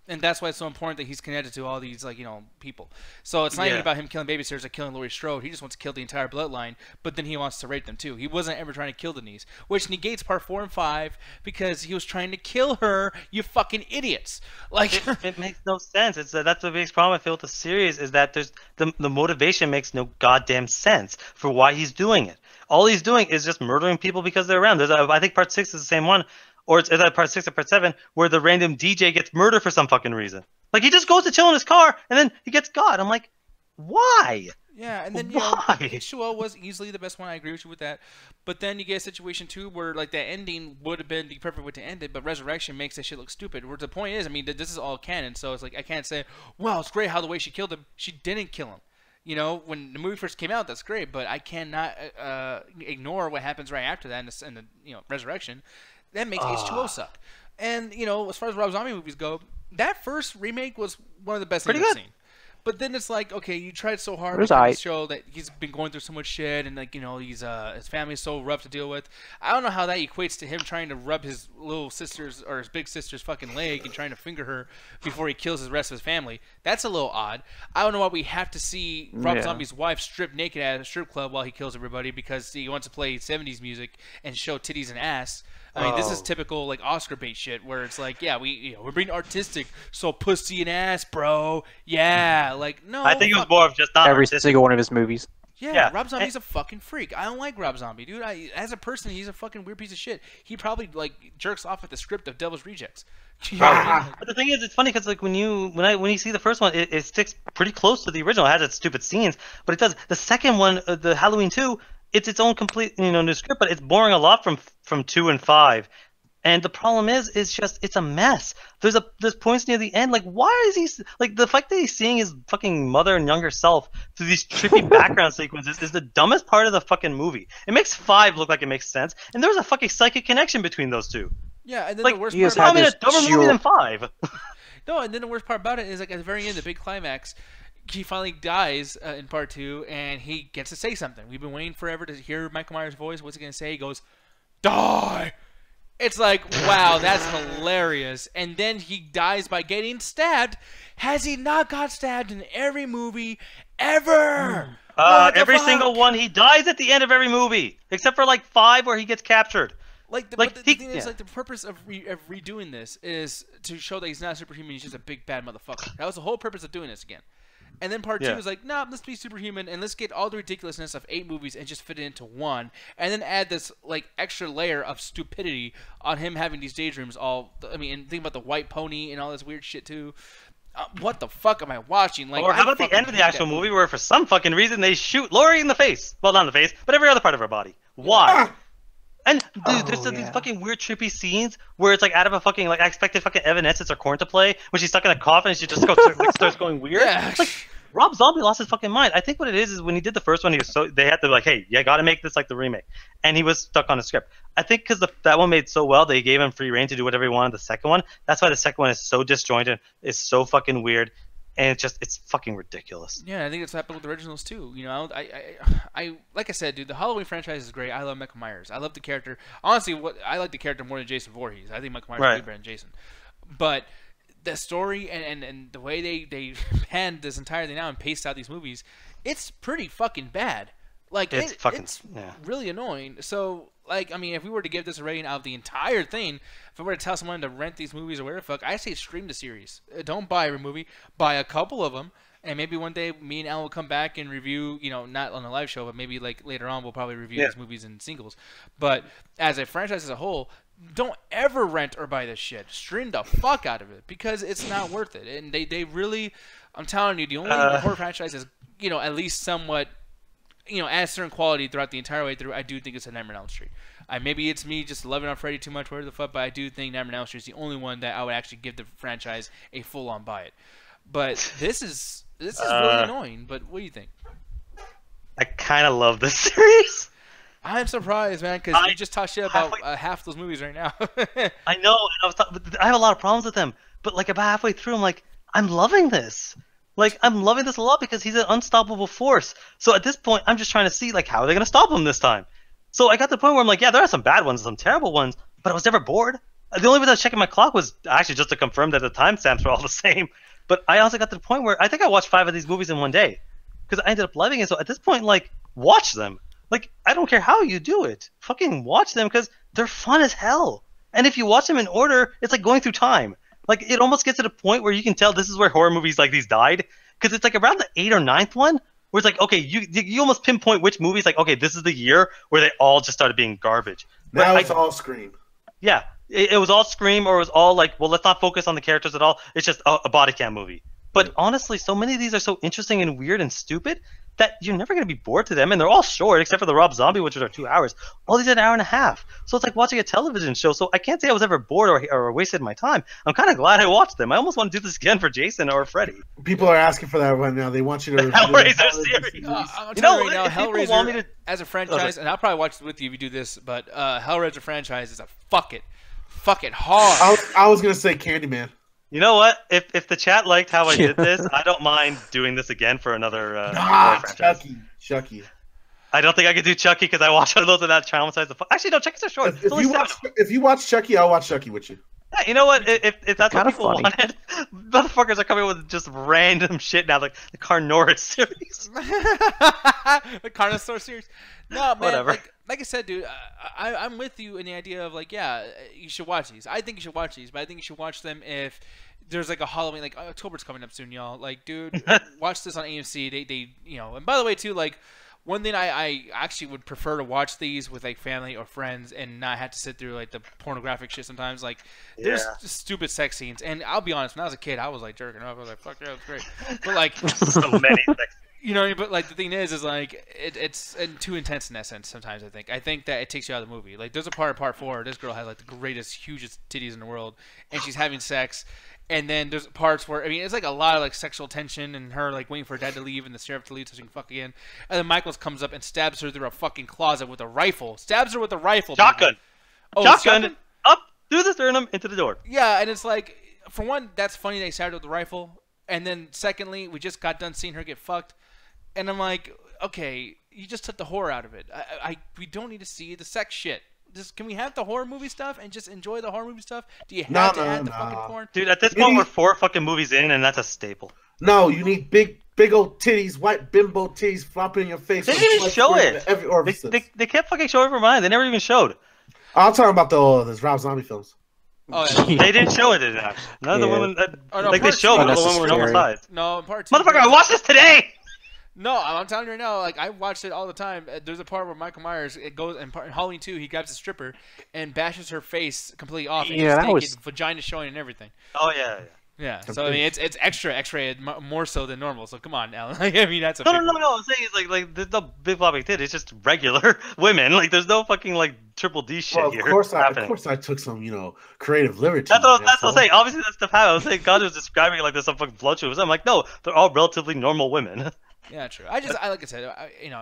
And that's why it's so important that he's connected to all these, like, you know, people. So it's not even about him killing babysitters or killing Laurie Strode. He just wants to kill the entire bloodline, but then he wants to rape them too. He wasn't ever trying to kill the niece, which negates Part 4 and 5, because he was trying to kill her, you fucking idiots. Like, it makes no sense. That's the biggest problem I feel with the series, is that there's the motivation makes no goddamn sense for why he's doing it. All he's doing is just murdering people because they're around. I think Part 6 is the same one. or it's either part 6 or part 7 where the random DJ gets murdered for some fucking reason. Like he just goes to chill in his car and then he gets got. I'm like, why? Yeah, and then Why? H2O was easily the best one. I agree with you with that. But then you get a situation too where like that ending would have been the perfect way to end it, but Resurrection makes that shit look stupid. Where the point is, I mean, this is all canon, so it's like I can't say, well, it's great how the way she killed him. She didn't kill him. You know, when the movie first came out, that's great, but I cannot ignore what happens right after that in the Resurrection. That makes H2O suck. And as far as Rob Zombie movies go, that first remake was one of the best things I've seen. But then it's like, okay, you tried so hard to show that he's been going through so much shit, and like he's his family's so rough to deal with. I don't know how that equates to him trying to rub his little sister's or his big sister's fucking leg and trying to finger her before he kills the rest of his family. That's a little odd. I don't know why we have to see Rob Zombie's wife stripped naked at a strip club while he kills everybody because he wants to play 70s music and show titties and ass. I mean, this is typical like Oscar bait shit where it's like, yeah, we're being artistic, so pussy and ass, bro. Yeah, like no. I think it was more of just not every artistic. single one of his movies. Yeah, Rob Zombie's a fucking freak. I don't like Rob Zombie, dude. As a person, he's a fucking weird piece of shit. He probably like jerks off at the script of Devil's Rejects. You know what I mean? But the thing is, it's funny because like when you see the first one, it sticks pretty close to the original. It has its stupid scenes, but it does. The second one, the Halloween 2, it's its own complete new script, but it's boring a lot from 2 and 5. And the problem is just it's a mess. There's points near the end. Like, why is he like the fact that he's seeing his fucking mother and younger self through these trippy background sequences is the dumbest part of the fucking movie. It makes 5 look like it makes sense, and there's a fucking psychic connection between those two. Yeah, and then like, the worst part part about a dumber movie than 5. No, and then the worst part about it is like at the very end, the big climax. He finally dies in part 2, and he gets to say something. We've been waiting forever to hear Michael Myers' voice. What's he gonna say? He goes, "Die." It's like, wow, that's hilarious. And then he dies by getting stabbed. Has he not got stabbed in every movie ever? Every single one. He dies at the end of every movie, except for like 5 where he gets captured. But the thing is, like, the purpose of redoing this is to show that he's not superhuman. He's just a big bad motherfucker. That was the whole purpose of doing this again. And then part 2 is like, nah, let's be superhuman and let's get all the ridiculousness of 8 movies and just fit it into 1, and then add this like extra layer of stupidity on him having these daydreams. And think about the white pony and all this weird shit too. What the fuck am I watching? Like, or how about the end of the actual movie where for some fucking reason they shoot Laurie in the face? Well, not in the face, but every other part of her body. Why? And dude, there's these fucking weird trippy scenes where it's like out of a fucking like I expected fucking Evanescence or Korn to play when she's stuck in a coffin and she just starts going weird. Yeah. Like Rob Zombie lost his fucking mind. I think what it is when he did the first one, they had to be like, hey, you got to make this like the remake, and he was stuck on a script. I think because that one made so well, they gave him free reign to do whatever he wanted. The second one, that's why the second one is so disjointed, is so fucking weird. And it's fucking ridiculous. Yeah, I think it's happened with the originals too. I like I said, dude, the Halloween franchise is great. I love Michael Myers. I love the character. Honestly, I like the character more than Jason Voorhees. I think Michael Myers is way better than Jason. But the story and the way they panned this entire thing out and paced out these movies, it's pretty fucking bad. Like it's really annoying. So like, I mean, if we were to give this a rating out of the entire thing, if I were to tell someone to rent these movies or whatever the fuck, I say stream the series. Don't buy every movie. Buy a couple of them, and maybe one day me and Alan will come back and review, not on the live show, but maybe like later on we'll probably review these movies in singles. But as a franchise as a whole, don't ever rent or buy this shit. Stream the fuck out of it because it's not worth it. And they really, I'm telling you, the only horror franchise is, at least somewhat, adds certain quality throughout the entire way through. I do think it's a Nightmare on Elm Street. Maybe it's me just loving on Freddy too much, whatever the fuck, but I do think Nightmare on Elm Street is the only one that I would actually give the franchise a full-on buy it. But this is really annoying. But what do you think? I kind of love this series. I'm surprised, man, because you just talked shit about half those movies right now. I know, and I have a lot of problems with them. But like about halfway through, I'm like, I'm loving this. Like, I'm loving this a lot because he's an unstoppable force. So at this point, I'm just trying to see, like, how are they going to stop him this time? So I got to the point where I'm like, yeah, there are some bad ones, some terrible ones, but I was never bored. The only reason I was checking my clock was actually just to confirm that the timestamps were all the same. But I also got to the point where I think I watched 5 of these movies in one day because I ended up loving it. So at this point, like, watch them. Like, I don't care how you do it. Fucking watch them because they're fun as hell. And if you watch them in order, it's like going through time. Like, it almost gets to the point where you can tell this is where horror movies like these died. Because it's like around the 8th or 9th one, where it's like, okay, you almost pinpoint which movies, like, okay, this is the year where they all just started being garbage. Now it's all Scream. Yeah, It was all Scream, or it was all like, well, let's not focus on the characters at all. It's just a body cam movie. But honestly, so many of these are so interesting and weird and stupid that you're never going to be bored to them, and they're all short, except for the Rob Zombie, which are 2 hours. All these are an hour and a half. So it's like watching a television show. So I can't say I was ever bored or wasted my time. I'm kind of glad I watched them. I almost want to do this again for Jason or Freddy. People are asking for that right now. They want you to Hellraiser series. I'm telling you right now, Hellraiser as a franchise, and I'll probably watch it with you if you do this, but Hellraiser franchise is a fuck it hard. I was gonna say Candyman. You know what? If the chat liked how I did this, I don't mind doing this again for another franchise. Chucky. I don't think I could do Chucky because I watched one of those and that traumatized the fuck. Actually, no, Chucky's so short. If you watch Chucky, I'll watch Chucky with you. Yeah, you know what? If that's what people funny. wanted, motherfuckers are coming with just random shit now, like the Carnosaurus series. The Carnosaurus series. No, man. Whatever. Like I said, dude, I'm with you in the idea of like, yeah, you should watch these. I think you should watch these, but I think you should watch them if there's like a Halloween, like October's coming up soon, y'all. Like, dude, watch this on AMC. They, you know. And by the way, too, like. One thing I actually would prefer to watch these with like family or friends and not have to sit through like the pornographic shit sometimes. Like there's just stupid sex scenes, and I'll be honest, when I was a kid, I was like jerking off. I was like, fuck yeah, that's great. But like So many sex. you know, but like the thing is like it's too intense in that sense. Sometimes I think that it takes you out of the movie. Like there's a part of part 4, this girl has like the greatest, hugest titties in the world, and she's having sex. And then there's parts where, I mean, it's like a lot of like sexual tension and her like waiting for her dad to leave and the sheriff to leave so she can fuck again. And then Michaels comes up and stabs her through a fucking closet with a rifle. Stabs her with a rifle. Shotgun. Oh, Shotgun. Up through the sternum into the door. Yeah, and it's like, for one, that's funny they stabbed her with the rifle. And then secondly, we just got done seeing her get fucked. And I'm like, okay, you just took the horror out of it. We don't need to see the sex shit. Just, can we have the horror movie stuff and just enjoy the horror movie stuff? Do you have to add the fucking porn? Dude, at this point, we're 4 fucking movies in, and that's a staple. No, you need big old titties, white bimbo titties flopping in your face. They didn't even show it. Every orifice. They kept fucking showing for mine. They never even showed. I'm talking about those Rob Zombie films. Oh, yeah. They didn't show it, did they? None of the women, like they showed, but the women were normal size. No, in part 2. Motherfucker, I watched this today! No, I'm telling you right now, like, I watched it all the time. There's a part where Michael Myers, in Halloween 2, he grabs a stripper and bashes her face completely off. And Yeah, she's that naked, was... vagina showing and everything. Oh, yeah. Yeah, so I mean, it's extra X-rated more so than normal. So come on, Alan. I mean, that's a No. I'm saying it's like there's no big flopping tit. It's just regular women. Like there's no fucking like triple D shit Well, here. of course I took some, creative liberty. That's what I'm saying. Obviously, that's the fact. I was saying God was describing it like there's some fucking blood shows. I'm like, no, they're all relatively normal women. Yeah, true. I like I said,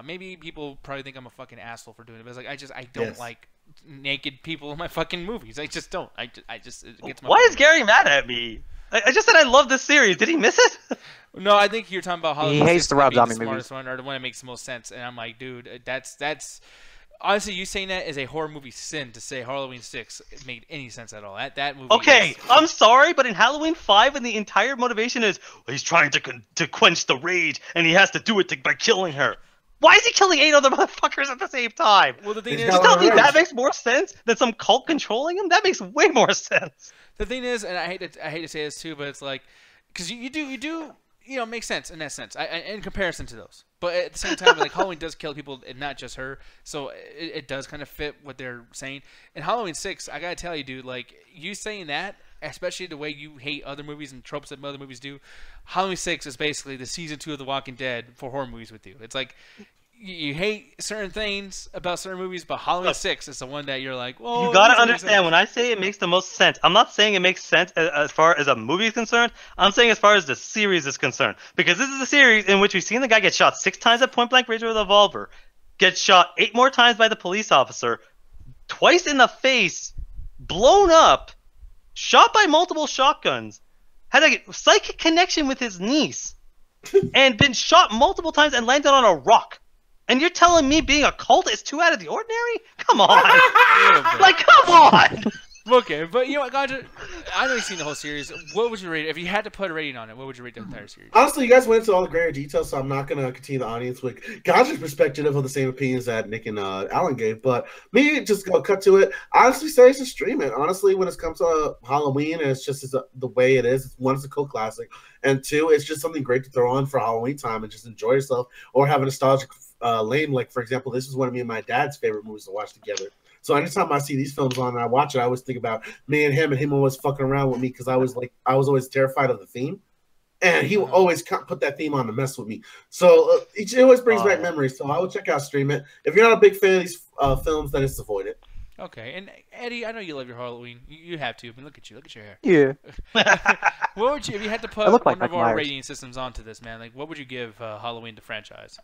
maybe people probably think I'm a fucking asshole for doing it, but it's like I don't like naked people in my fucking movies. I just don't. It gets my. Why is Gary mad at me? I just said I love this series. Did he miss it? No, I think you're talking about Halloween. He hates the Rob Zombie movies. One, or the one that makes the most sense. And I'm like, dude, that's honestly, you saying that is a horror movie sin to say Halloween 6 made any sense at all. That movie. Okay, I'm sorry, but in Halloween 5, and the entire motivation is he's trying to quench the rage, and he has to do it by killing her. Why is he killing 8 other motherfuckers at the same time? Well, the thing He's is, you tell me that makes more sense than some cult controlling him? That makes way more sense. The thing is, and I hate to say this too, but it's like, because you do make sense in that sense, in comparison to those. But at the same time, like Halloween does kill people, and not just her, so it does kind of fit what they're saying. In Halloween 6, I gotta tell you, dude, like you saying that, especially the way you hate other movies and tropes that other movies do, Halloween 6 is basically the season 2 of The Walking Dead for horror movies with you. It's like you hate certain things about certain movies, but Halloween 6 is the one that you're like, well, you gotta understand, when I say it makes the most sense, I'm not saying it makes sense as far as a movie is concerned. I'm saying as far as the series is concerned. Because this is a series in which we've seen the guy get shot 6 times at point blank range with a revolver, get shot 8 more times by the police officer, twice in the face, blown up, shot by multiple shotguns, had a psychic connection with his niece, and been shot multiple times and landed on a rock. And you're telling me being a cult is too out of the ordinary? Come on. Like, come on. Okay, but you know what, Ganja? I know you've seen the whole series. What would you rate it? If you had to put a rating on it, what would you rate the entire series? Honestly, you guys went into all the greater details, so I'm not going to continue the audience with Ganja's perspective of the same opinions that Nick and Alan gave. But me, just go cut to it. I honestly say it's a stream it. Honestly, when it comes to Halloween, and it's just the way it is. One, it's a cult classic. And 2, it's just something great to throw on for Halloween time and just enjoy yourself or have a nostalgic lane. Like, for example, this is one of me and my dad's favorite movies to watch together. So anytime I see these films on and I watch it, I always think about me and him always fucking around with me because I was always terrified of the theme. And he will always put that theme on to mess with me. So it always brings back memories. So I will check out Stream It. If you're not a big fan of these films, then just avoid it. Okay. And Eddie, I know you love your Halloween. You have to. I mean, look at you. Look at your hair. Yeah. What would you, if you had to put one of our rating systems onto this, man? Like, what would you give Halloween the franchise?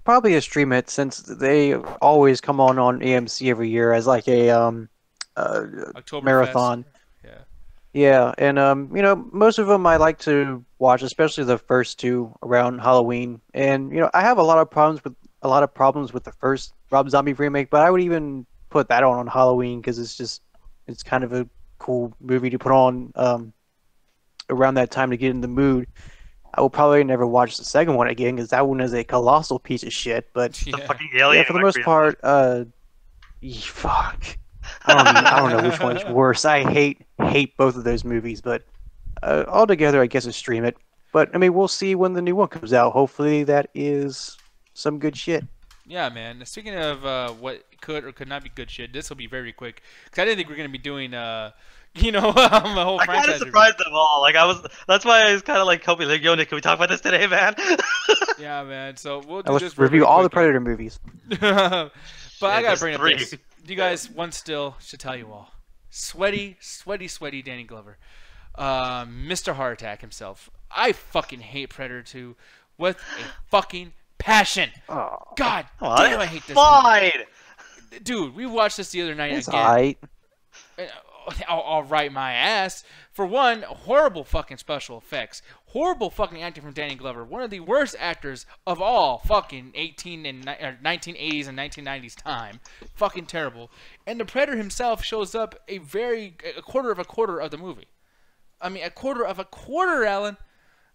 Probably a Stream It, since they always come on AMC every year as like a marathon. Yeah, and you know, most of them I like to watch, especially the first two around Halloween. And you know, I have a lot of problems with the first Rob Zombie remake, but I would even put that on Halloween because it's kind of a cool movie to put on around that time to get in the mood. I will probably never watch the second one again because that one is a colossal piece of shit. But the fucking alien, for the most part, fuck. I don't know which one's worse. I hate both of those movies, but altogether, I guess, Stream It. But I mean, we'll see when the new one comes out. Hopefully, that is some good shit. Yeah, man. Speaking of what could or could not be good shit, this will be very quick because I didn't think we were gonna be doing a whole franchise. I kind of surprised them all. Like that's why I was kind of like hoping, like, yo, Nick, can we talk about this today, man? Yeah, man. So we'll do this. Review all the Predator movies. But I gotta bring up this. You guys, one still should tell you all. Sweaty Danny Glover. Mr. Heart Attack himself. I fucking hate Predator 2 with a fucking passion. Oh. God damn, I hate this movie. Dude, we watched this the other night again. Right. I'll write my ass. For one, horrible fucking special effects. Horrible fucking acting from Danny Glover. One of the worst actors of all fucking 1980s and 1990s time. Fucking terrible. And the Predator himself shows up a quarter of the movie. I mean, a quarter of a quarter, Alan.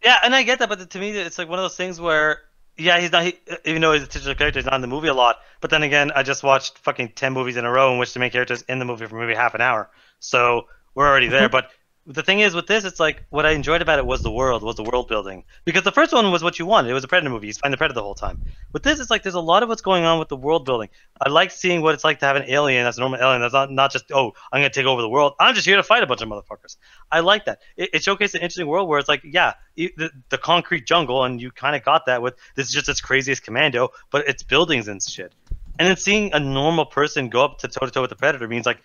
Yeah, and I get that, but to me, it's like one of those things where, yeah, he's not, even though he's a titular character, he's not in the movie a lot. But then again, I just watched fucking 10 movies in a row in which the main character is in the movie for maybe half an hour. So we're already there. But the thing is with this, it's like what I enjoyed about it was the world building. Because the first one was what you wanted. It was a Predator movie. You find the Predator the whole time. With this, it's like there's a lot of what's going on with the world building. I like seeing what it's like to have an alien that's a normal alien. That's not just, oh, I'm going to take over the world. I'm just here to fight a bunch of motherfuckers. I like that. It showcased an interesting world where it's like, yeah, the concrete jungle, and you kind of got that with this is just its craziest commando, but it's buildings and shit. And then seeing a normal person go up to toe-to-toe with the Predator means like,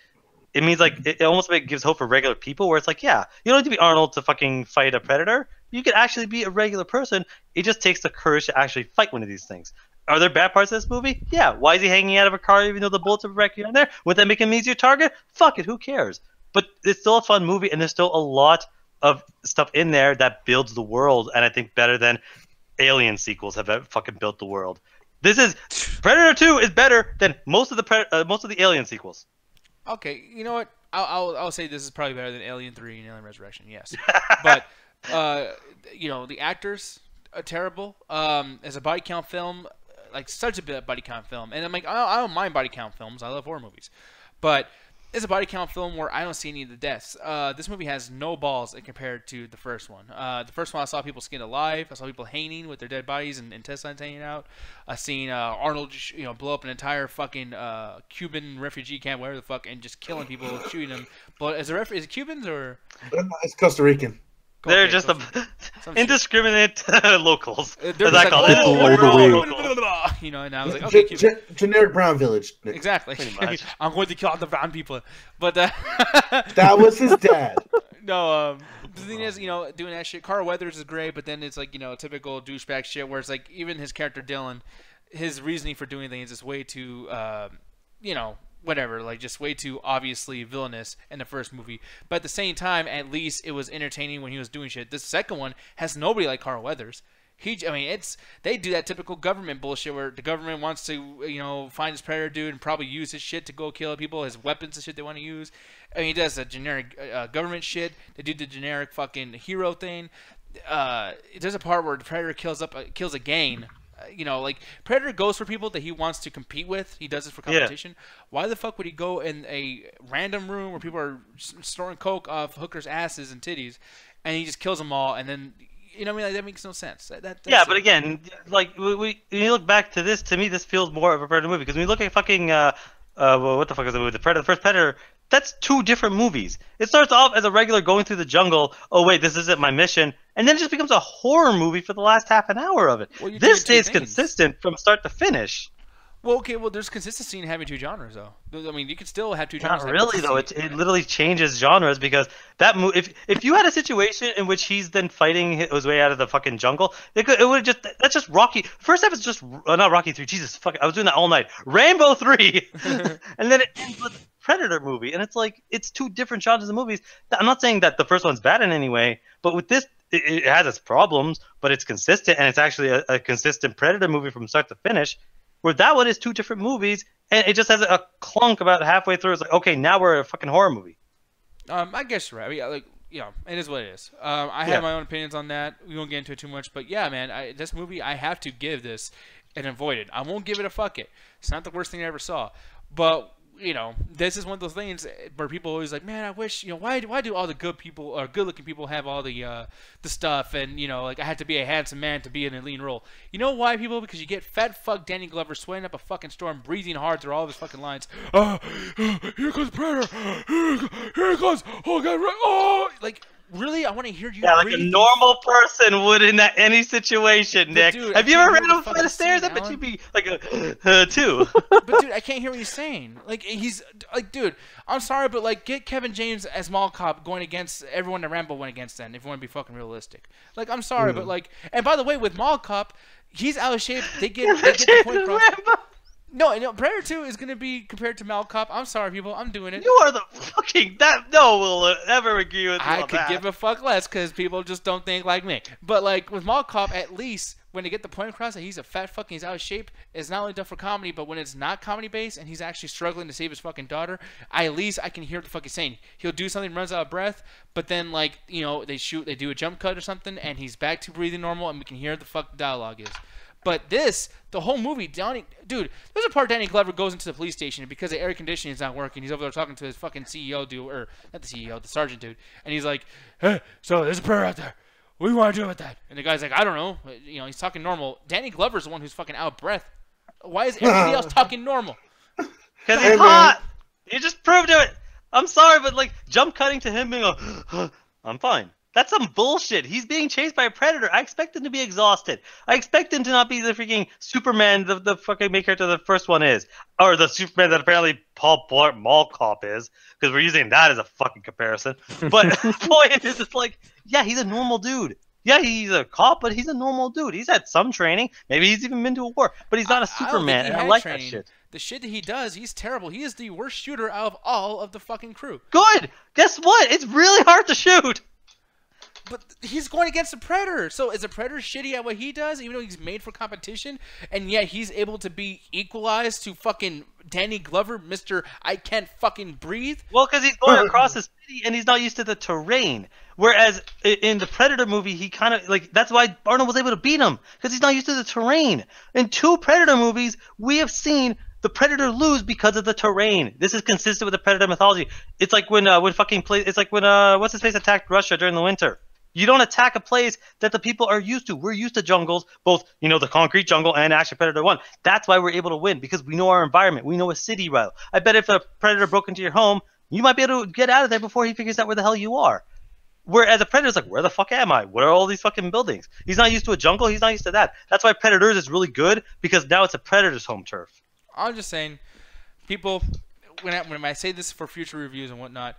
it almost gives hope for regular people where it's like, yeah, you don't need to be Arnold to fucking fight a Predator. You could actually be a regular person. It just takes the courage to actually fight one of these things. Are there bad parts of this movie? Yeah. Why is he hanging out of a car even though the bullets are wrecking on there? Would that make him an easier target? Fuck it, who cares? But it's still a fun movie, and there's still a lot of stuff in there that builds the world, and I think better than Alien sequels have fucking built the world. Predator 2 is better than most of the Alien sequels. Okay, you know what? I'll say this is probably better than Alien 3 and Alien Resurrection. Yes, but the actors are terrible. As a body count film, like such a body count film, and I'm like, I don't mind body count films. I love horror movies, but it's a body count film where I don't see any of the deaths. This movie has no balls compared to the first one. The first one, I saw people skinned alive. I saw people hanging with their dead bodies and intestines hanging out. I seen Arnold, blow up an entire fucking Cuban refugee camp, whatever the fuck, and just killing people, shooting them. But is it Cubans or? It's Costa Rican. They're just indiscriminate locals. They're as I call it. And I was like, okay, generic brown village. Nick. Exactly. I'm going to kill all the brown people. But that was his dad. No, the thing is, doing that shit. Carl Weathers is great, but then it's like, typical douchebag shit where it's like even his character Dylan, his reasoning for doing things is way too, whatever, like just way too obviously villainous in the first movie. But at the same time, at least it was entertaining when he was doing shit. This second one has nobody like Carl Weathers. They do that typical government bullshit where the government wants to, find his Predator dude and probably use his shit to go kill people, his weapons and shit they want to use. I mean, he does the generic government shit. They do the generic fucking hero thing. There's a part where the Predator kills a gang. Predator goes for people that he wants to compete with. He does it for competition. Yeah. Why the fuck would he go in a random room where people are snorting coke off hookers' asses and titties, and he just kills them all, and then You know what I mean? Like, that makes no sense. Yeah, but again, like when you look back to this, to me, this feels more of a Predator movie because when you look at fucking well, what the fuck is the movie? The Predator, the first Predator. That's 2 different movies. It starts off as a regular going through the jungle. Oh wait, this isn't my mission, and then it just becomes a horror movie for the last half an hour of it. Well, this stays consistent from start to finish. Well, okay, well, there's consistency in having 2 genres, though. I mean, you could still have 2 genres. Not really, though. It literally changes genres because that if you had a situation in which he's then fighting his way out of the fucking jungle, it would just that's just Rocky. First half is just not Rocky 3. Jesus fuck, I was doing that all night. Rambo 3, and then it ends with Predator movie, and it's like it's 2 different genres of movies. I'm not saying that the first one's bad in any way, but with this, it has its problems, but it's consistent, and it's actually a consistent Predator movie from start to finish. Where that one is 2 different movies, and it just has a clunk about halfway through. It's like, okay, now we're a fucking horror movie. I guess you're right. I mean, like, it is what it is. I have my own opinions on that. We won't get into it too much, but yeah, man, this movie, I have to give this an avoided. I won't give it a fuck it. It's not the worst thing I ever saw, but this is one of those things where people always like, man, I wish, why do all the good people or good-looking people have all the stuff, and like I had to be a handsome man to be in a lean role. You know why, people? Because you get fat fuck Danny Glover sweating up a fucking storm, breathing hard through all of his fucking lines. Here comes Predator. Here it goes. Oh god, oh, like. Really, I want to hear you. Yeah, like a normal person would in any situation, Nick. Dude, have you ever ran up a flight of stairs? I bet you'd be like a 2. But dude, I can't hear what he's saying. Like he's like, dude, I'm sorry, but like, get Kevin James as Mall Cop going against everyone that Rambo went against. Then, if you want to be fucking realistic, like, I'm sorry, but like, and by the way, with Mall Cop, he's out of shape. They get the point across. No, Predator 2 is gonna be compared to Mall Cop. I'm sorry, people. I'm doing it. You are the fucking no will ever agree with you. I could give a fuck less because people just don't think like me. But like with Mall Cop, at least when they get the point across that he's a fat fucking, he's out of shape, it's not only done for comedy, but when it's not comedy based and he's actually struggling to save his fucking daughter, at least I can hear what the fuck he's saying. He'll do something, runs out of breath, but then like they do a jump cut or something, and he's back to breathing normal, and we can hear what the fuck dialogue is. But the whole movie, dude, there's a part Danny Glover goes into the police station because the air conditioning is not working. He's over there talking to his fucking CEO dude, or not the CEO, the sergeant dude, and he's like, hey, so there's a prayer out there. What do you want to do with that? And the guy's like, I don't know. He's talking normal. Danny Glover's the one who's fucking out of breath. Why is everybody else talking normal? Because he's hot. You just proved it. I'm sorry, but like jump cutting to him being I'm fine. That's some bullshit. He's being chased by a predator. I expect him to be exhausted. I expect him to not be the freaking Superman, the fucking main character the first one is. Or the Superman that apparently Paul Blart Mall Cop is. Because we're using that as a fucking comparison. But the point is, it's like, yeah, he's a normal dude. Yeah, he's a cop, but he's a normal dude. He's had some training. Maybe he's even been to a war. But he's not a Superman, and I like that shit. The shit that he does, he's terrible. He is the worst shooter out of all of the fucking crew. Good! Guess what? It's really hard to shoot! But he's going against a predator. So is a predator shitty at what he does, even though he's made for competition, and yet he's able to be equalized to fucking Danny Glover, Mr. I can't fucking breathe? Well, because he's going across the city and he's not used to the terrain. Whereas in the Predator movie, he kind of, like, that's why Arnold was able to beat him, because he's not used to the terrain. In 2 Predator movies, we have seen the Predator lose because of the terrain. This is consistent with the Predator mythology. It's like when what's his face attacked Russia during the winter. You don't attack a place that the people are used to. We're used to jungles, both, the concrete jungle and actually Predator 1. That's why we're able to win, because we know our environment. We know a city well. I bet if a Predator broke into your home, you might be able to get out of there before he figures out where the hell you are. Whereas a Predator's like, where the fuck am I? Where are all these fucking buildings? He's not used to a jungle. He's not used to that. That's why Predators is really good, because now it's a Predator's home turf. I'm just saying, people, when I say this for future reviews and whatnot,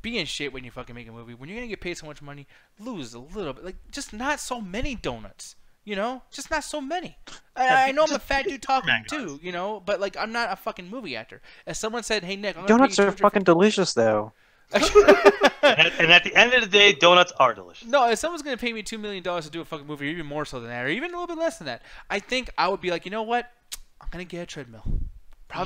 be in shape when you fucking make a movie. When you're going to get paid so much money, lose a little bit. Like, just not so many donuts, Just not so many. I know I'm a fat dude talking too, but, like, I'm not a fucking movie actor. As someone said, hey, Nick, I'm donuts are fucking delicious, though. And at the end of the day, donuts are delicious. No, if someone's going to pay me $2 million to do a fucking movie, or even more so than that, or even a little bit less than that, I think I would be like, you know what? I'm going to get a treadmill.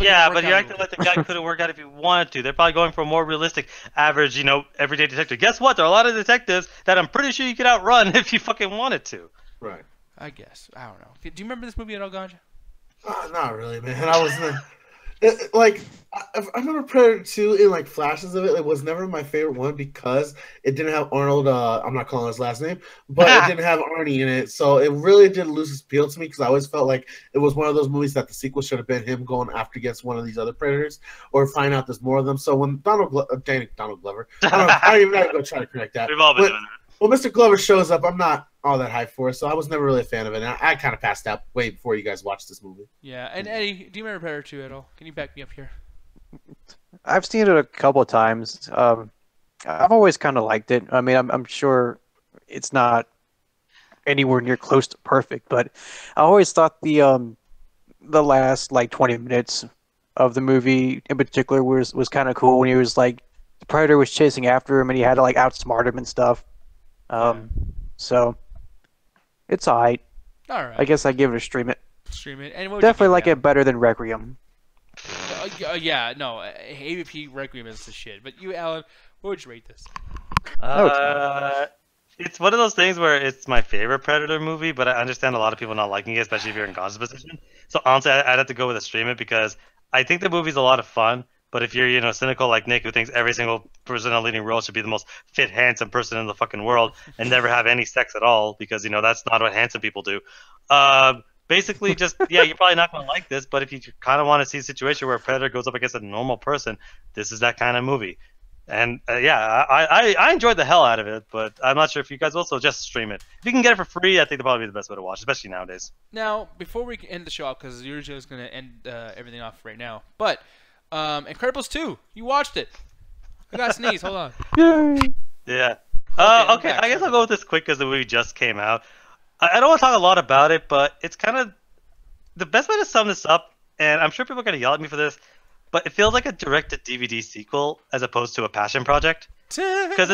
Yeah, but you're acting like the guy could have worked out if he wanted to. They're probably going for a more realistic, average, everyday detective. Guess what? There are a lot of detectives that I'm pretty sure you could outrun if you fucking wanted to. Right. I guess. I don't know. Do you remember this movie at all, Ganja? Not really, man. I was Like I remember Predator 2 in like flashes of it. It was never my favorite one because it didn't have Arnold. I'm not calling his last name, but it didn't have Arnie in it, so it really did lose its appeal to me because I always felt like it was one of those movies that the sequel should have been him going after against one of these other Predators or find out there's more of them. So when Donald Glover, I don't even know, go try to correct that. We've all been doing that. When Mr. Glover shows up, I'm not all that hyped for it, so I was never really a fan of it. And I kind of passed out way before you guys watched this movie. Yeah, and Eddie, do you remember Predator 2 at all? Can you back me up here? I've seen it a couple of times. I've always kind of liked it. I mean, I'm sure it's not anywhere near close to perfect, but I always thought the last like 20 minutes of the movie in particular was kind of cool when he was like the Predator was chasing after him and he had to like outsmart him and stuff. So it's alright. All right. I guess I give it a stream it. Stream it. And what would you Definitely give like it better than Requiem. Yeah, no, AVP Requiem is the shit. But you, Alan, what would you rate this? It's one of those things where it's my favorite Predator movie, but I understand a lot of people not liking it, especially if you're in Gonzo's position. So honestly, I'd have to go with a stream it because I think the movie's a lot of fun. But if you're, cynical like Nick, who thinks every single person in a leading role should be the most fit, handsome person in the fucking world and never have any sex at all, because that's not what handsome people do. Basically, just you're probably not gonna like this. But if you kind of want to see a situation where a Predator goes up against a normal person, this is that kind of movie. And I enjoyed the hell out of it, but I'm not sure if you guys will. So just stream it. If you can get it for free, I think that'd probably be the best way to watch, especially nowadays. Now, before we end the show off, because usually I was gonna end everything off right now, but. Incredibles 2. You watched it. I got to sneeze. Hold on. Yeah. Okay, I guess I'll go with this quick because the movie just came out. I don't want to talk a lot about it, but it's kind of the best way to sum this up. And I'm sure people are going to yell at me for this, but it feels like a direct-to-DVD sequel as opposed to a passion project. Because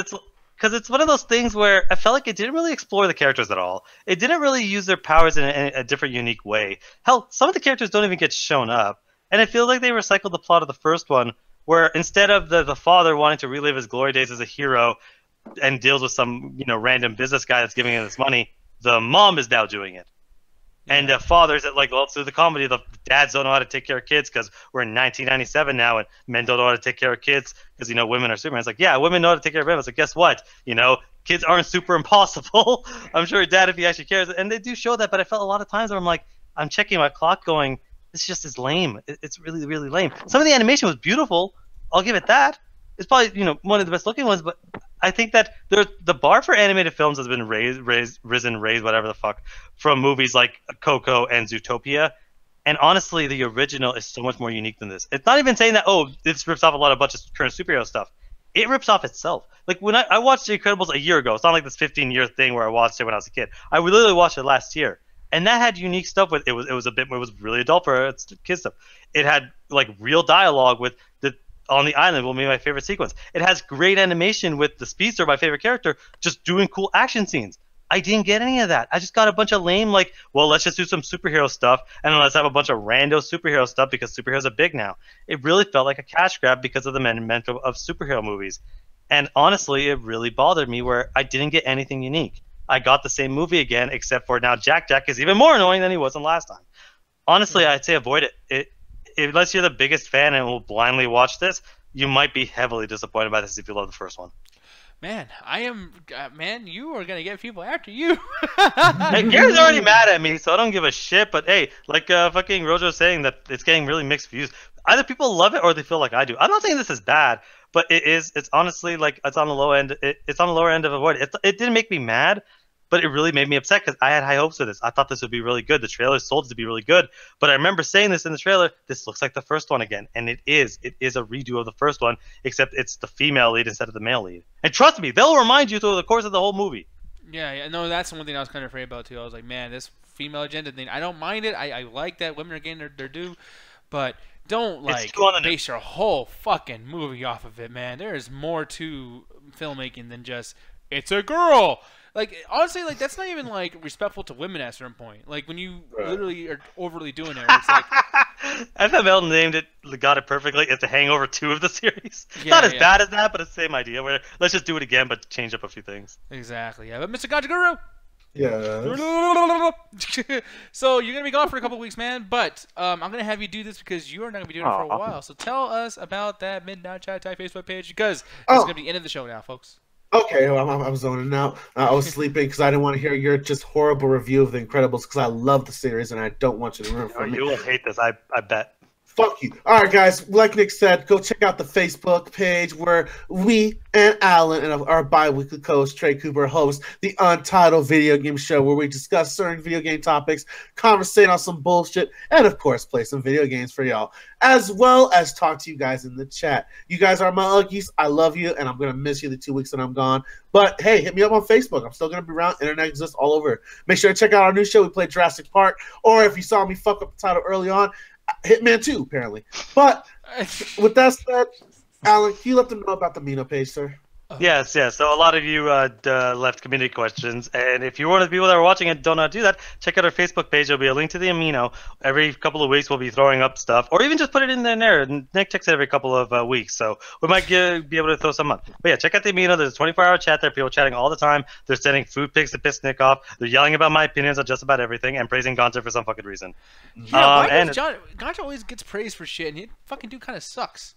it's one of those things where I felt like it didn't really explore the characters at all. It didn't really use their powers in a different, unique way. Hell, some of the characters don't even get shown up. And it feels like they recycled the plot of the first one, where instead of the father wanting to relive his glory days as a hero and deals with some random business guy that's giving him this money, the mom is now doing it. And the fathers that through the comedy, the dads don't know how to take care of kids because we're in 1997 now, and men don't know how to take care of kids because women are Superman. It's like, yeah, women know how to take care of men. It's like, guess what? Kids aren't super impossible. I'm sure dad, if he actually cares, and they do show that. But I felt a lot of times where I'm like, I'm checking my clock, going, this just is lame. It's really, really lame. Some of the animation was beautiful. I'll give it that. It's probably one of the best looking ones. But I think that the bar for animated films has been raised, whatever the fuck, from movies like Coco and Zootopia. And honestly, the original is so much more unique than this. It's not even saying that this rips off a bunch of current superhero stuff. It rips off itself. Like when I watched The Incredibles a year ago. It's not like this 15-year thing where I watched it when I was a kid. I literally watched it last year. And that had unique stuff with it. It was really adult for its kids stuff. It had real dialogue with on the island will be my favorite sequence. It has great animation with the speedster, my favorite character, just doing cool action scenes. I didn't get any of that. I just got a bunch of lame let's just do some superhero stuff and then let's have a bunch of rando superhero stuff because superheroes are big now. It really felt like a cash grab because of the momentum of superhero movies. And honestly, it really bothered me where I didn't get anything unique. I got the same movie again, except for now Jack is even more annoying than he wasn't last time. Honestly, I'd say avoid it. Unless you're the biggest fan and will blindly watch this, you might be heavily disappointed by this if you love the first one. Man, I am. Man, you are gonna get people after you. Hey, Gary's already mad at me, so I don't give a shit. But hey, fucking Rojo was saying that it's getting really mixed views. Either people love it or they feel like I do. I'm not saying this is bad, but it's honestly it's on the low end. It's on the lower end of avoid. It didn't make me mad, but it really made me upset because I had high hopes of this. I thought this would be really good. The trailer sold it to be really good, but I remember saying this in the trailer. This looks like the first one again, and it is. It is a redo of the first one, except it's the female lead instead of the male lead. And trust me, they'll remind you through the course of the whole movie. Yeah, no, that's the one thing I was kind of afraid about too. I was like, man, this female agenda thing. I don't mind it. I like that women are getting their due, but don't base your whole fucking movie off of it, man. There is more to filmmaking than just it's a girl. Honestly, that's not even respectful to women at a certain point. When you literally are overly doing it, it's like FML named it, got it perfectly. It's the Hangover 2 of the series. Yeah, not as bad as that, but it's the same idea. Where let's just do it again, but change up a few things. Exactly. Yeah, but Mr. Gajaguru. Yeah. So you're gonna be gone for a couple weeks, man. But I'm gonna have you do this because you are not gonna be doing it for a while. So tell us about that Midnight Chat Type Facebook page because it's gonna be the end of the show now, folks. Okay, well, I'm zoning out. I was sleeping because I didn't want to hear your just horrible review of The Incredibles because I love the series and I don't want you to ruin it for me. You will hate this, I bet. Fuck you. All right, guys. Like Nick said, go check out the Facebook page where we and Alan and our bi-weekly co-host Trey Cooper host the Untitled Video Game Show where we discuss certain video game topics, conversate on some bullshit, and of course play some video games for y'all, as well as talk to you guys in the chat. You guys are my Uggies. I love you, and I'm going to miss you the 2 weeks that I'm gone. But hey, hit me up on Facebook. I'm still going to be around. Internet exists all over. Make sure to check out our new show. We play Jurassic Park, or if you saw me fuck up the title early on, Hitman 2, apparently. But with that said, Alan, can you let them know about the Mino page, sir? Yes. So a lot of you left community questions, and if you're one of the people that are watching and don't know how to do that, check out our Facebook page. There'll be a link to the Amino. Every couple of weeks, we'll be throwing up stuff, or even just put it in there. And Nick checks it every couple of weeks, so we might be able to throw some up. But yeah, check out the Amino. There's a 24-hour chat there. People chatting all the time. They're sending food pics to piss Nick off. They're yelling about my opinions on just about everything and praising Gonzo for some fucking reason. Yeah, why does Gonzo always gets praised for shit, and he fucking dude kind of sucks.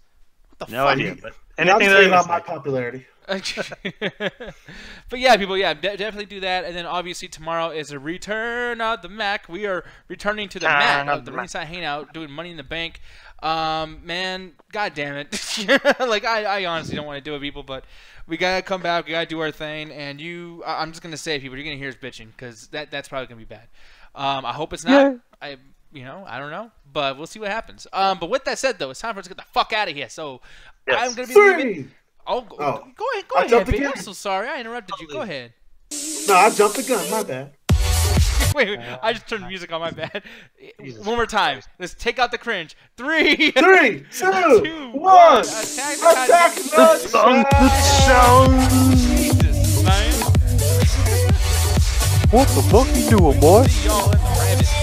What the no fuck? idea. But anything that about my popularity. But yeah, people, definitely do that. And then obviously tomorrow is a return of the Mac. We are returning to the Mac of the Ringside Hangout, doing Money in the Bank. Man, god damn it. Like I honestly don't want to do it, people, but we gotta come back. We gotta do our thing. And I'm just gonna say, people, you're gonna hear us bitching because that's probably gonna be bad. I hope it's not. Yeah. I don't know, but we'll see what happens. But with that said, though, it's time for us to get the fuck out of here. So I'm gonna be leaving. Go ahead, baby. I'm so sorry. I interrupted you. Go ahead. No, I jumped the gun. My bad. Wait, I just turned the music on. My bad. One more time. Let's take out the cringe. 3, 2, 1. Attack the show. Jesus, man. What the fuck you doing, boy? See y'all in the rabbit.